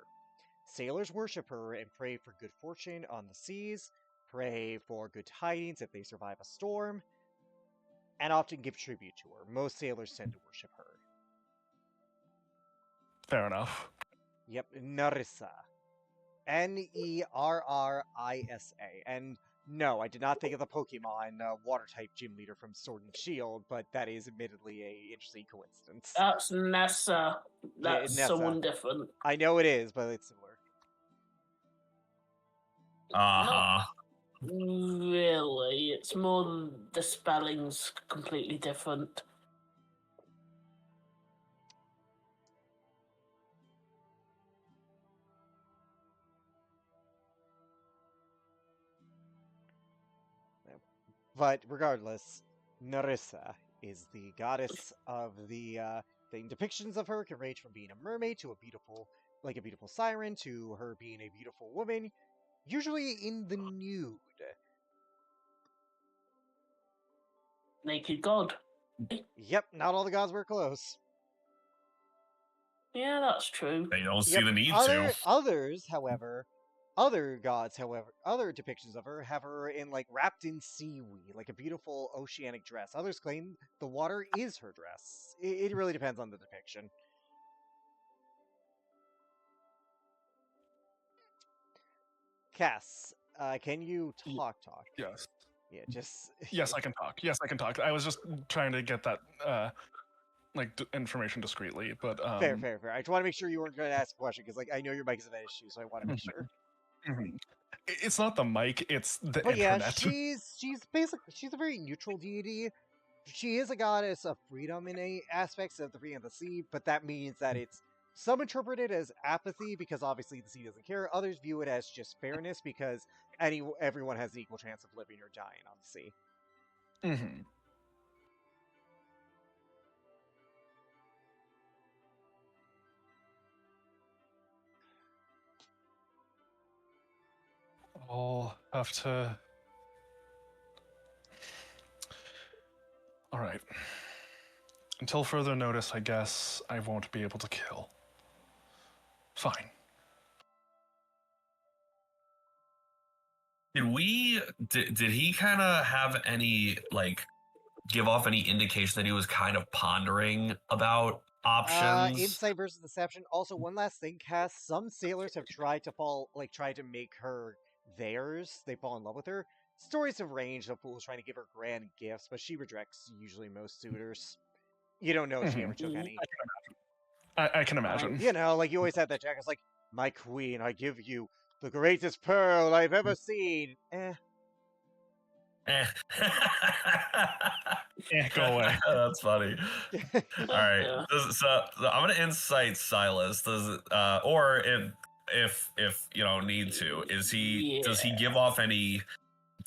Sailors worship her and pray for good fortune on the seas, pray for good tidings if they survive a storm, and often give tribute to her. Most sailors tend to worship her. Fair enough. Yep, Narissa. Nerrisa. And no, I did not think of the Pokemon water-type gym leader from Sword and Shield, but that is admittedly a interesting coincidence. That's Nessa. That's Nessa. someone different. I know it is, but it's similar. uh-huh. Really, it's more the spelling's completely different. But regardless, Narissa is the goddess of the thing. Depictions of her can range from being a mermaid to a beautiful siren to her being a beautiful woman, usually in the nude. Naked God. Yep, not all the gods wear clothes. Yeah, that's true. They don't see Yep, the need to. Others, however, other depictions of her have her in wrapped in seaweed, like a beautiful oceanic dress. Others claim the water is her dress. It really depends on the depiction. Cass, can you talk? Yes. Yeah, just Yes, I can talk. Yes, I can talk. I was just trying to get that information discreetly, but fair. I just want to make sure you weren't going to ask a question because I know your mic is an issue, so I want to make sure. It's not the mic; it's the But internet. yeah, she's a very neutral deity. She is a goddess of freedom in aspects of the freedom of the sea, but that means that it's some interpret it as apathy because obviously the sea doesn't care. Others view it as just fairness because everyone has an equal chance of living or dying on the sea. Mm-hmm. I'll have to. All right. Until further notice, I guess I won't be able to kill. Fine. Did he kind of have any give off any indication that he was kind of pondering about options? Insight versus deception. Also, one last thing, Cass. Some sailors have tried to make her theirs. They fall in love with her. Stories have ranged of fools trying to give her grand gifts, but she rejects usually most suitors. You don't know if she ever took any. I can imagine. You always have that jacket. It's like, my queen, I give you the greatest pearl I've ever seen. Go away. That's funny. All right. So I'm gonna incite Silas. Does it, or if need to, does he give off any?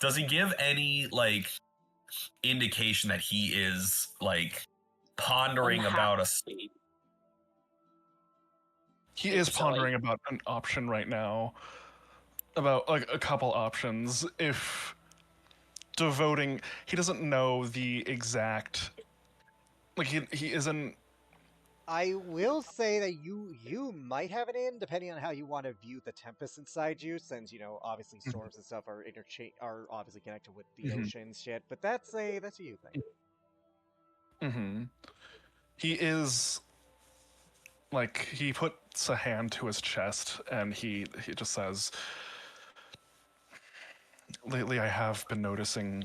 Does he give any indication that he is pondering about a? He is pondering about an option right now. About a couple options. If devoting, he doesn't know the exact. He isn't. I will say that you might have it in, depending on how you want to view the tempest inside you, since obviously storms and stuff are obviously connected with the oceans shit. But that's a you thing. Mm-hmm. He is. He puts a hand to his chest and he just says, lately I have been noticing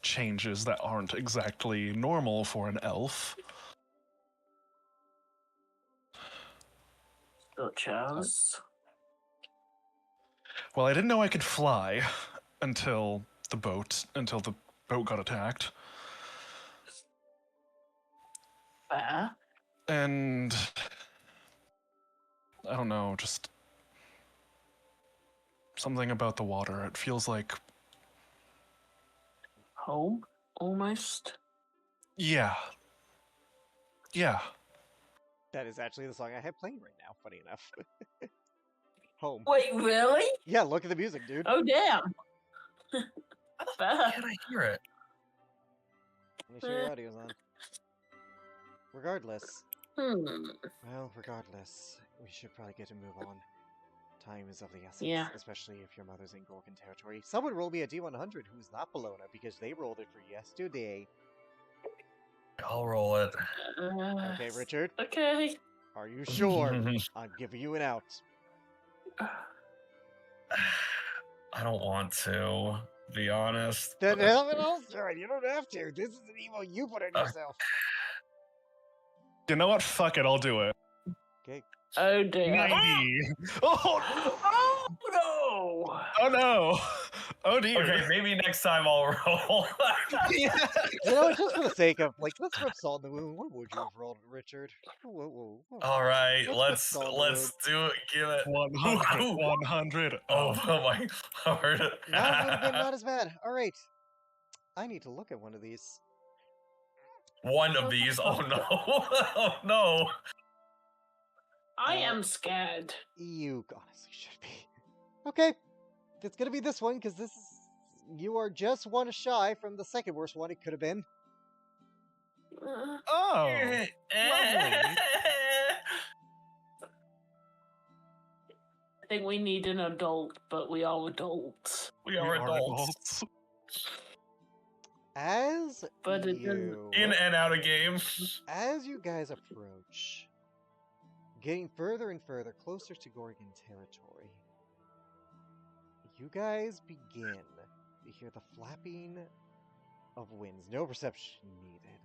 changes that aren't exactly normal for an elf. Such as. Well, I didn't know I could fly until the boat got attacked. Fair. And I don't know, just something about the water. It feels like, Home, almost. yeah. Yeah. That is actually the song I have playing right now, funny enough. Home. Wait, really? Yeah, look at the music, dude. Oh, damn. Fair. Can I hear it? Let me show your audio's on. Regardless. Well, regardless, we should probably get to move on. Time is of the essence, Yeah. especially if your mother's in Gorgon territory. Someone roll me a D100 who's not Bologna, because they rolled it for yesterday. I'll roll it. Okay, Richard, Okay. are you sure? I'm giving you an out. I don't want to be honest. Then but- have an else do it. You don't have to. This is an emo you put on yourself. You know what? Fuck it, I'll do it. Okay. Oh, dear. 90. Oh, Oh, no. oh no. Oh dear. Okay, maybe next time I'll roll. Yeah. You know, just for the sake of, like, let's rub salt in the wound. What would you have rolled, Richard? Whoa. All right, Let's let's do it. Give it. 100. Ooh. 100. Oh my heart. That would have been not as bad. All right. I need to look at one of these. One of these. Oh no. Oh no. I am scared. You honestly should be. Okay. It's going to be this one, because this is... You are just one shy from the second worst one it could have been. Oh. I think we need an adult, but we are adults. We are adults. As But it you... In and out of game. As you guys approach, getting further and further closer to Gorgon territory, you guys begin to hear the flapping of wings. No perception needed.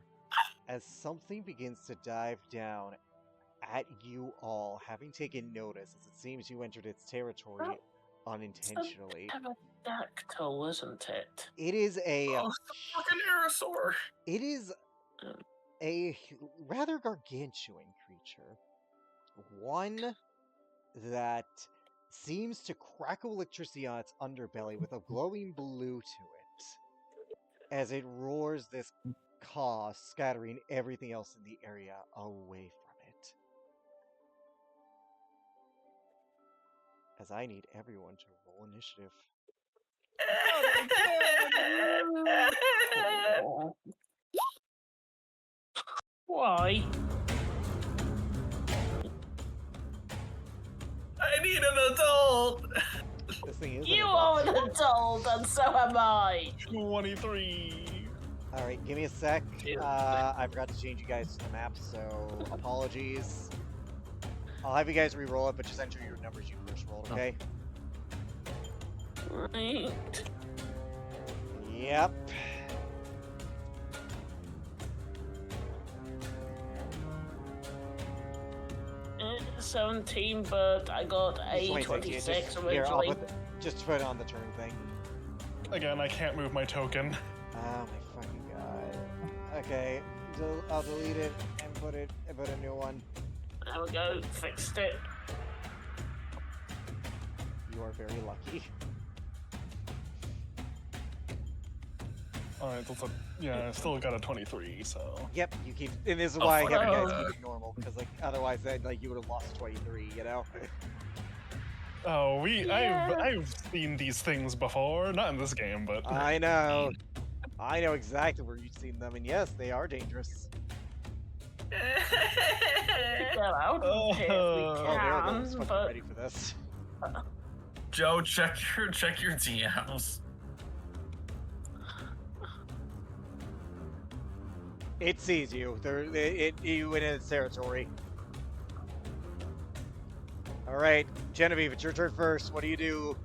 As something begins to dive down at you all, having taken notice, as it seems you entered its territory unintentionally. Pterodactyl, isn't it? It is a... Oh, it's a fucking aerosaur. It is a rather gargantuan creature. One that seems to crackle electricity on its underbelly with a glowing blue to it as it roars this caw, scattering everything else in the area away from it. As I need everyone to roll initiative. Oh. Why? I need an adult. This thing is You are an adult, and so am I. 23. Alright, give me a sec. Dude. I forgot to change you guys to the map, so apologies. I'll have you guys re-roll it, but just enter your numbers you first rolled, okay? Right. Yep. 17, but I got a 26 Here, I'll originally. just put it on the turn thing. Again, I can't move my token. Oh my fucking god. Okay, I'll delete it and put a new one. There we go, fixed it. You are very lucky. Alright, I still got a 23, so. Yep, you keep, and this is why I have you guys fuck. keep it normal, because like otherwise then like you would have lost 23, you know? Oh, Yeah. I've seen these things before, not in this game, but I know. I know exactly where you've seen them, and yes, they are dangerous. Get out of here if we Oh, there I was can, fucking but ready for this. Joe, check your DMs. It sees you. You went in its territory. Alright, Genevieve, it's your turn first. What do you do?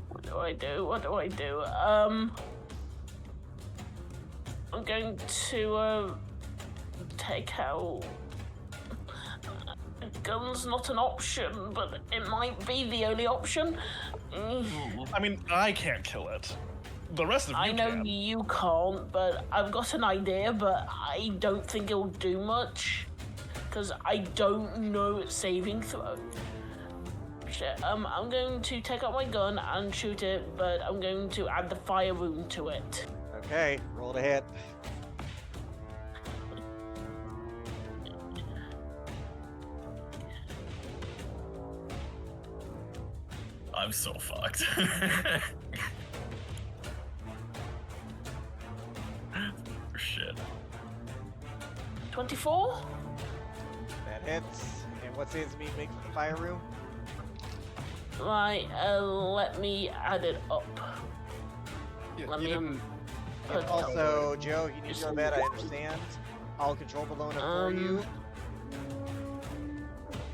What do I do? What do I do? I'm going to take out. Gun's not an option, but it might be the only option. I mean, I can't kill it. The rest of you I know can. you can't, but I've got an idea, but I don't think it'll do much. Because I don't know saving throw. Shit, I'm going to take out my gun and shoot it, but I'm going to add the fire rune to it. Okay, roll to hit. I'm so fucked. Shit. 24? That hits. And what saves me make for the fire room? Right, let me add it up. Let me put Also, Joe, you need to know that. I understand. I'll control the loner for you.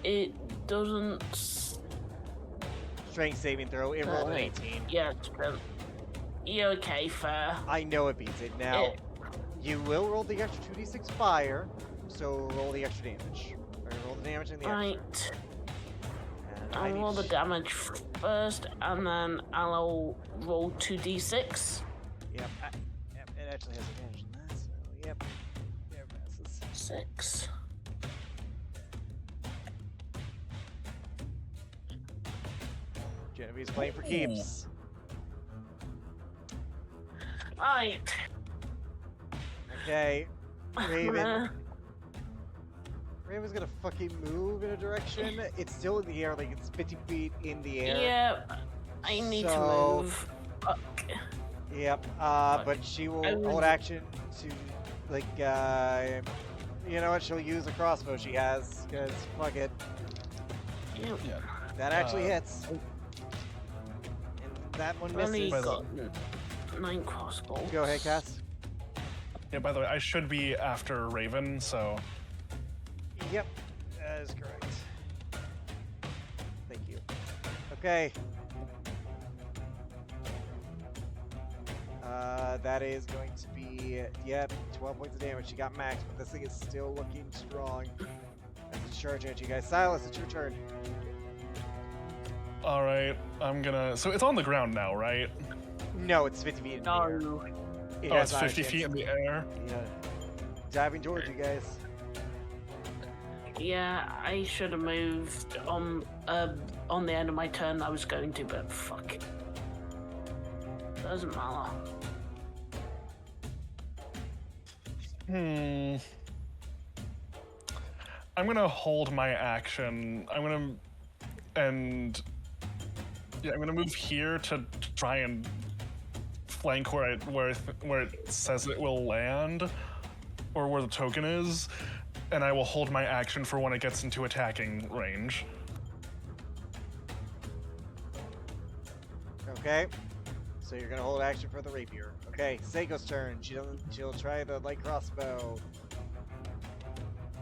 It doesn't. Strength saving throw. It rolled an 18. Yeah, yeah, okay, fair. I know it beats it. Now, you will roll the extra 2d6 fire, so roll the extra damage. Or roll the damage and the extra. Right. And I'll need roll to the damage first, and then I'll roll 2d6. Yep, it actually has advantage on that, so yep. There passes. 6. Genevieve's playing for keeps. Right. Okay. Raven. Raven's gonna fucking move in a direction. It's still in the air, like it's 50 feet in the air. Yeah, I need to So- move. Fuck. Yep, but she will hold action to, like, you know what, she'll use a crossbow she has, because fuck it. Yep. Yeah. That actually hits. And that one Only misses. got 9 crossbows. Go ahead, Cass. Yeah, by the way, I should be after Raven, so Yep, that is correct. Thank you. Okay. That is going to be, yep, 12 points of damage. She got max, but this thing is still looking strong. That's a charge at you guys. Silas, it's your turn. alright, I'm gonna so it's on the ground now, right? No, it's 50 feet in the air. No. It Oh, has it's not a 50 chance. feet in the air. Yeah. Diving towards you guys. Yeah, I should have moved on the end of my turn. I was going to, but fuck it. Doesn't matter. I'm gonna hold my action. I'm gonna move here to try and flank where it says it will land, or where the token is, and I will hold my action for when it gets into attacking range. Okay. So you're gonna hold action for the rapier. Okay, Seiko's turn. She'll try the light crossbow.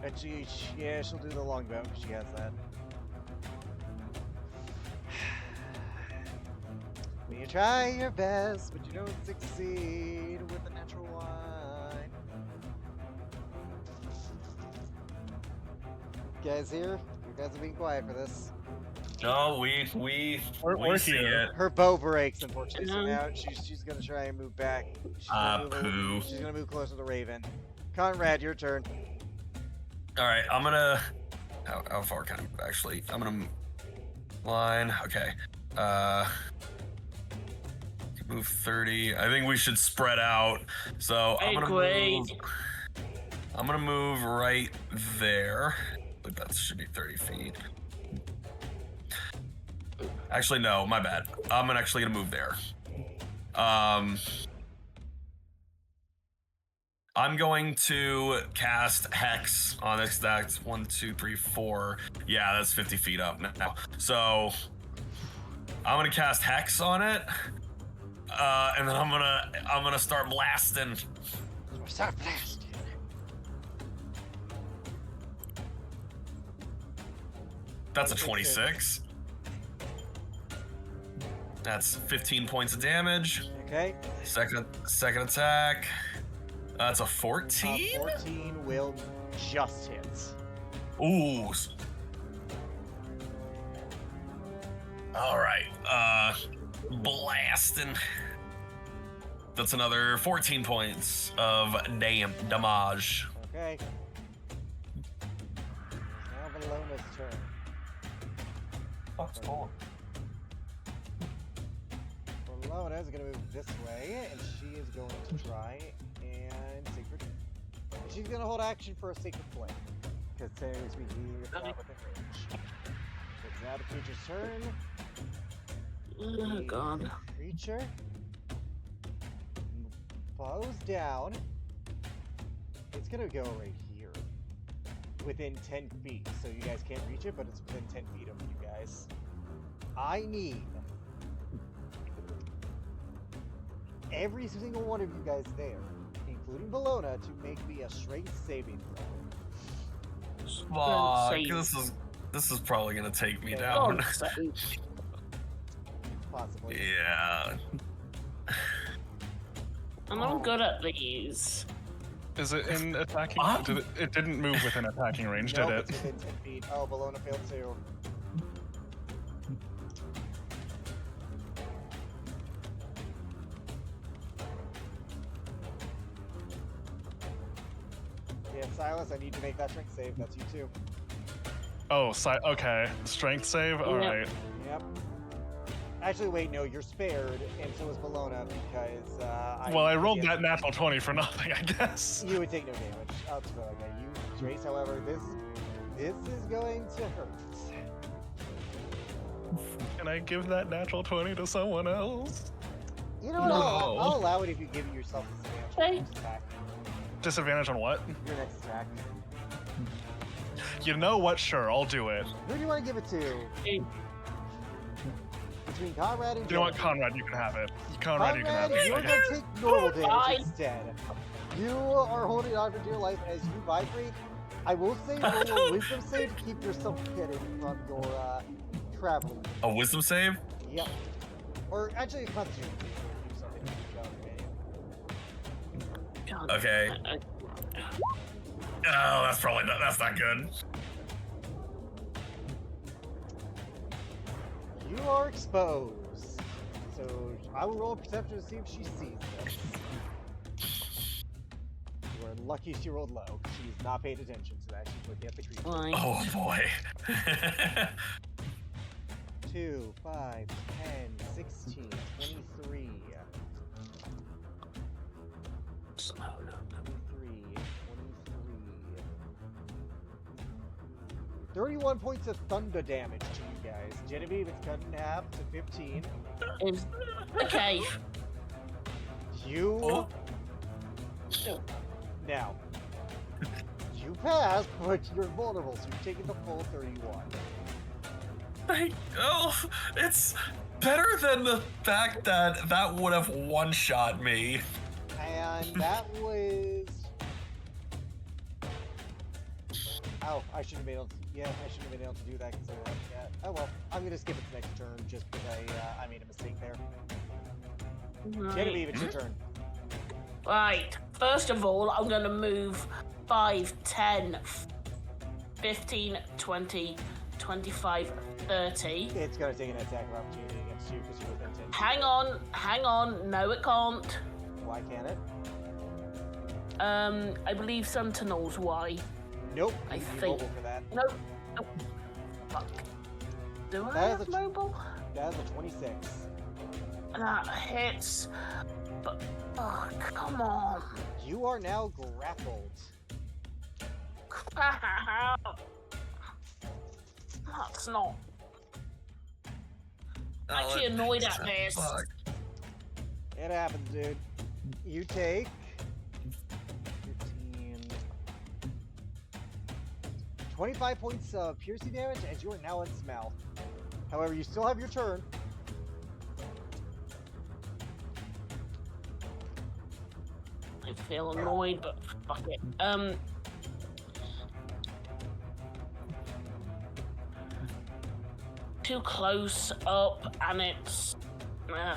And she'll do the longbow because she has that. When you try your best, but you don't succeed with a natural one. You guys here? You guys are being quiet for this. No, we We're see here. it. Her bow breaks, unfortunately, so now she's gonna try and move back. She's Poo. she's gonna move closer to Raven. Conrad, your turn. All right, I'm gonna. How far can I move? Actually, I'm gonna line. Okay. Move 30. I think we should spread out. So I'm gonna move. I'm gonna move right there. I believe that should be 30 feet. Actually, no, my bad. I'm actually gonna move there. I'm going to cast Hex on this. That's 1, 2, 3, 4. Yeah, that's 50 feet up now. So I'm gonna cast Hex on it, and then I'm gonna start blasting. Start blasting. That's a 26. That's 15 points of damage. Okay. Second attack. That's a 14? 14 will just hit. Ooh. All right. Blasting. That's another 14 points of damage. Okay. Now Velona's turn. Fuck's going? Velona is going to move this way, and she is going to try and Sacred. She's going to hold action for a Sacred Flame, because technically speaking, it's not within range. It's now the creature's turn. Oh god. Creature bows down. It's going to go right here, within 10 feet, so you guys can't reach it, but it's within 10 feet of you guys. I need every single one of you guys there, including Bologna, to make me a strength saving throw. Fuck, this is probably gonna take me down. Possibly. Yeah. I'm not good at these. Is it in attacking? Ah. It didn't move within attacking range, Nope, did it's it? within 10 feet. Oh, Bologna failed too. Yeah, Silas, I need to make that strength save. That's you too. Oh, okay. Strength save? Alright. Yep. Actually, wait, no, you're spared, and so is Bologna because Well, I rolled that natural 20 for nothing, I guess. You would take no damage. I'll just go like that. You, Trace, however, this is going to hurt. Can I give that natural 20 to someone else? You know what? No. I'll allow it if you give yourself disadvantage on your next attack. Disadvantage on what? Your next attack. You know what? Sure, I'll do it. Who do you want to give it to? Between Conrad and You know what, Jonathan. Conrad, you can have it. Conrad, you can have it. You're Okay. going to take normal damage Fine. instead. You are holding on for dear life as you vibrate. I will say roll a wisdom save to keep yourself hidden from your traveling. A wisdom save? Yep. Or actually, a constitution save. Do something. Okay. Oh, that's not good. You are exposed. So I will roll a perception to see if she sees this. You are lucky she rolled low. She's not paid attention to that. She's looking at the creature. Fine. Oh boy. 2, 5, 10, 16, 23. 31 points of thunder damage to you guys. Genevieve, it's cut in half to 15. Okay. You... Oh. Now, you pass, but you're vulnerable, so you're taking the full 31. It's better than the fact that would have one-shot me. And that was... Oh, I should have been able to... Yeah, I should have been able to do that because I oh well, I'm gonna skip it to next turn just because I made a mistake there. Genevieve, it's your turn. Right. First of all, I'm going to move 5, 10, 15, 20, 25, 30. It's gonna take an attack of opportunity against you because you're within 10 feet. Hang on. No, it can't. Why can't it? I believe Sentinel's why. Nope. I you need think- mobile for that. Nope. Fuck. Do I That is have a- mobile? That is a 26. That hits. But, oh, come on. You are now grappled. That's not. Oh, Actually it annoyed makes at sense. this. Fuck. It happens, dude. You take 15, 25 points of piercing damage as you are now in smell. However, you still have your turn. I feel annoyed, but fuck it. Too close up, and it's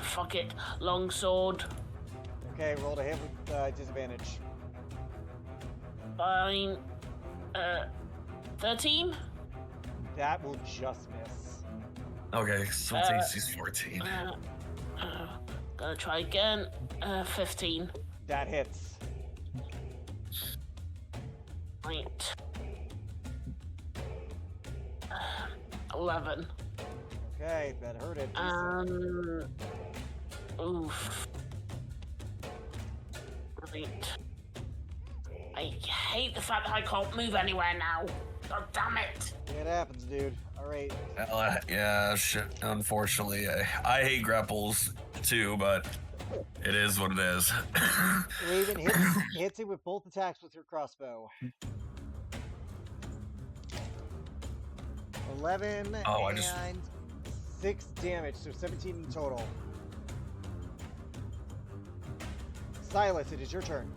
Fuck it. Longsword. Okay, roll to hit with disadvantage. Fine. 13? That will just miss. Okay, so AC's 14. Gonna try again. 15. That hits. Right. 11. Okay, that hurt it. Oof. Right. I hate the fact that I can't move anywhere now. God damn it. It happens, dude. All right. Yeah, shit. Unfortunately, I hate grapples too, but it is what it is. Raven hits it with both attacks with your crossbow. 11 and 6 damage, so 17 in total. Silas, it is your turn.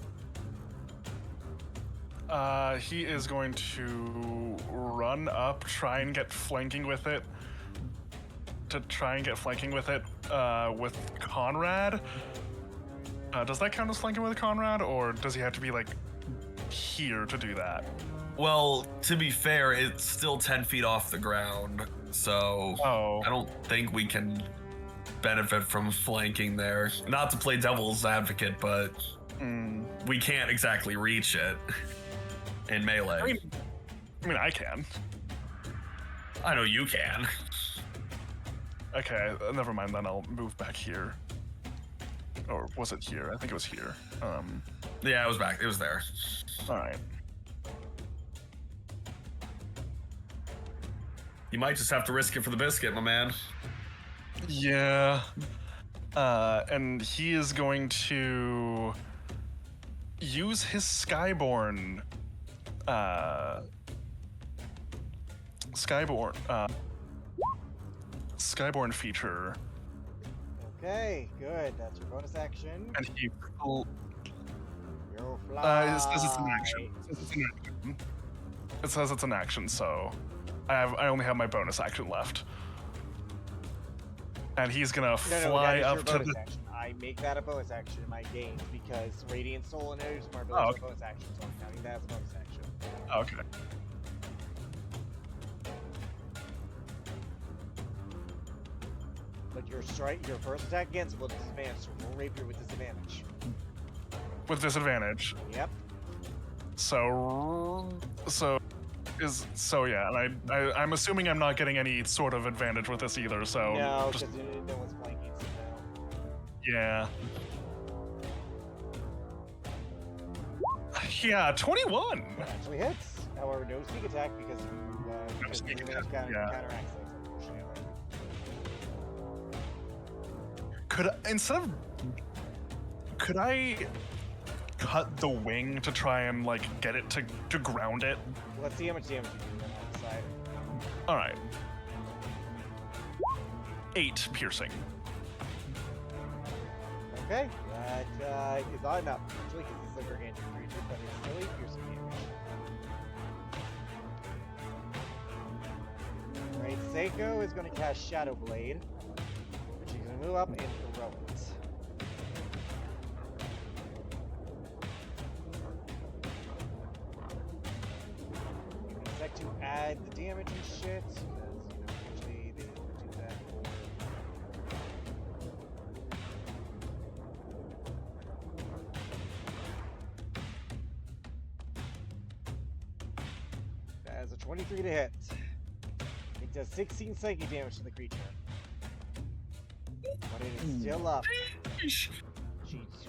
He is going to run up, try and get flanking with it. With Conrad. Does that count as flanking with Conrad, or does he have to be like here to do that? Well, to be fair, it's still 10 feet off the ground, so I don't think we can benefit from flanking there. Not to play devil's advocate, but we can't exactly reach it in melee. I mean, I can. I know you can. Okay, never mind. Then I'll move back here. Or was it here? I think it was here. Yeah, it was back. It was there. All right. You might just have to risk it for the biscuit, my man. Yeah. And he is going to use his Skyborn feature. Okay, good. That's your bonus action. And he You'll fly. it says it's an action. It says it's an action, so I only have my bonus action left. And he's gonna fly up to the. Action. I make that a bonus action in my games because Radiant Soul and Energy Smart Oh, are bonus action, so I'm counting that as a bonus action. Okay. But your first attack against will disadvantage, so roll rapier with disadvantage. With disadvantage. Yep. Yeah, and I'm assuming I'm not getting any sort of advantage with this either. So no, because no one's flanking. So no. Yeah. Yeah, 21. That actually hits. However, no sneak attack because you sneak disadvantage attack, counteracts those, unfortunately. Could I cut the wing to try and like get it to ground it? Let's see how much damage you do then on the side. All right. 8 piercing. Okay, that is not enough. Actually, because it's a gargantuan creature, but it's still 8 piercing damage. Alright, Seiko is going to cast Shadow Blade. She's going to move up and throw it. To add the damage and shit, because, usually they don't do that That is a 23 to hit. It does 16 psychic damage to the creature. But it is still up. She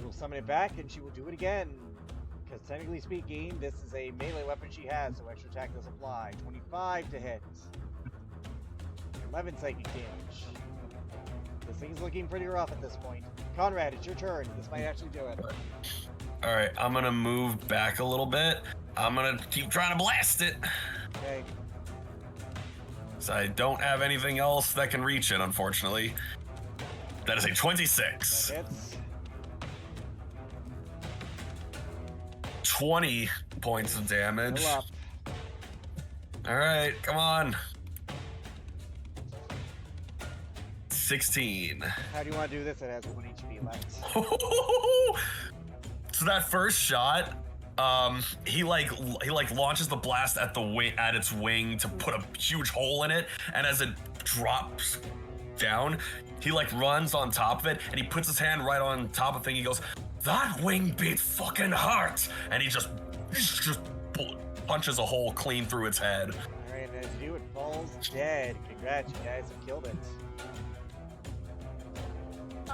will summon it back, and she will do it again. Because technically speaking, this is a melee weapon she has, so extra attack does apply. 25 to hit. 11 psychic damage. This thing's looking pretty rough at this point. Conrad, it's your turn. This might actually do it. Alright, I'm gonna move back a little bit. I'm gonna keep trying to blast it. Okay. So I don't have anything else that can reach it, unfortunately. That is a 26. That hits. 20 points of damage. Still up. All right, come on. 16. How do you want to do this? It has 1 HP left. So that first shot, he launches the blast at the at its wing to put a huge hole in it, and as it drops down, he like runs on top of it, and he puts his hand right on top of the thing. He goes, "That wing beat fucking hard," and he just punches a hole clean through its head. All right, and as you do, it falls dead. Congrats, you guys have killed it.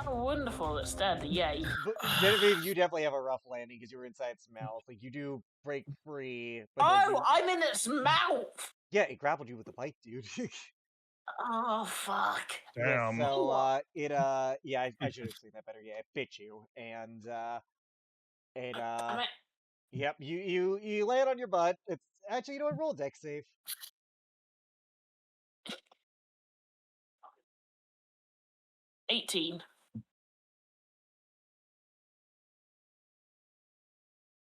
Oh, wonderful! It's dead. Yay! But Genevieve, you definitely have a rough landing because you were inside its mouth. Like you do break free. But Oh, I'm in its mouth. yeah, it grappled you with the bite, dude. Oh fuck! Yeah, Damn. so yeah, I should have seen that better. Yeah, it bit you, and Damn it. yep, you land on your butt. It's actually, you know what? Roll a dex save. 18.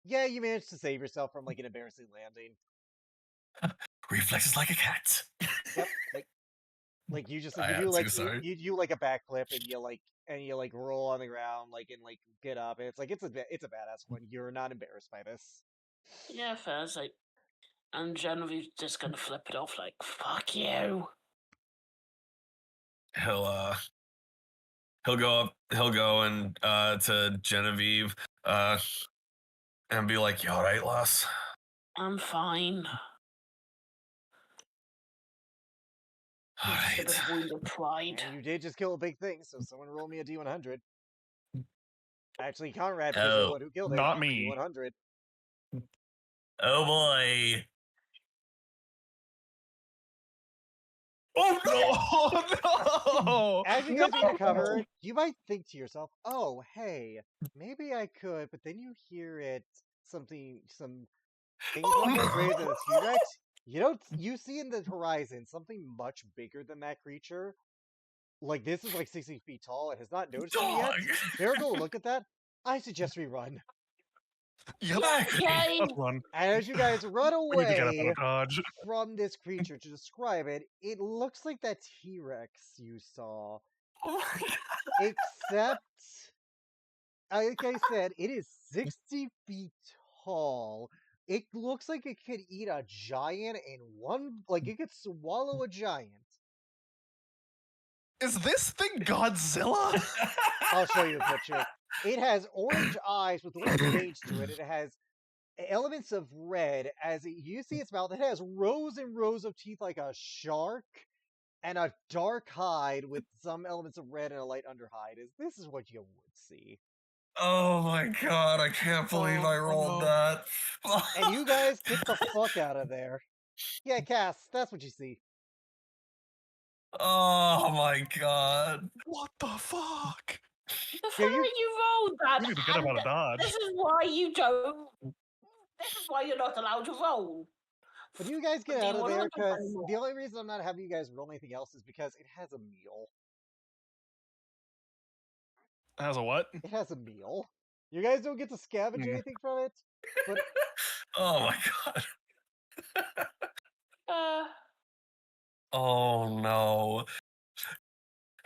Yeah, you managed to save yourself from like an embarrassing landing. Reflexes like a cat. Yep, like you just I you am do like too sorry. you do like a backflip and you like roll on the ground like and like get up, and it's like it's a badass one. You're not embarrassed by this. Yeah, fair. It's like, and Genevieve's just gonna flip it off like, fuck you. He'll go and to Genevieve and be like, "You all right, lass?" I'm fine. All Just a right. bit of wounded pride. And you did just kill a big thing, so someone roll me a D100. Actually, Conrad, because you're the Oh, one who killed it. not me. D100. Oh boy. Oh no! Oh no! As you guys recover, you might think to yourself, "Oh, hey, maybe I could," but then you hear some things Oh, like no. greater than a T-Rex. You see in the horizon something much bigger than that creature. Like this is like 60 feet tall and has not noticed you yet. Dog. Bear, go look at that. I suggest we run. Yep. Yay! Let's run. And as you guys run We need to get up away out of Dodge. from this creature, to describe it, it looks like that T-Rex you saw. Oh my God. Except, like I said, it is 60 feet tall. It looks like it could eat a giant in one, like it could swallow a giant. Is this thing Godzilla? I'll show you the picture. It has orange eyes with orange veins to it. It has elements of red. You see its mouth, it has rows and rows of teeth like a shark, and a dark hide with some elements of red and a light underhide. This is what you would see. Oh my God! I can't believe I rolled that. And you guys get the fuck out of there. Yeah, Cass, that's what you see. Oh my God! What the fuck? The Yeah, fact that you rolled that. We need to get him out of and Dodge. This is why you don't. This is why you're not allowed to roll. But you guys get Do you out of wanna there look at because anymore? the only reason I'm not having you guys roll anything else is because it has a meal. Has a what? It has a meal. You guys don't get to scavenge anything from it, but Oh my God! Uh, Oh no!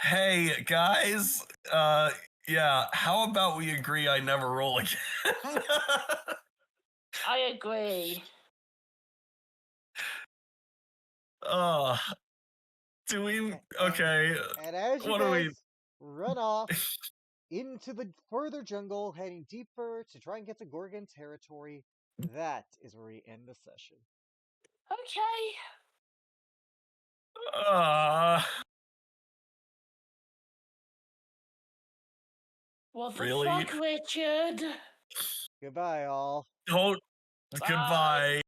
Hey guys, yeah. How about we agree I never roll again? I agree. uh, do we? Okay. and as you What do we? guys run off into the further jungle, heading deeper to try and get to Gorgon territory, that is where we end the session. Okay. What the Really? fuck, Richard? Goodbye, all. Don't. Bye. Goodbye.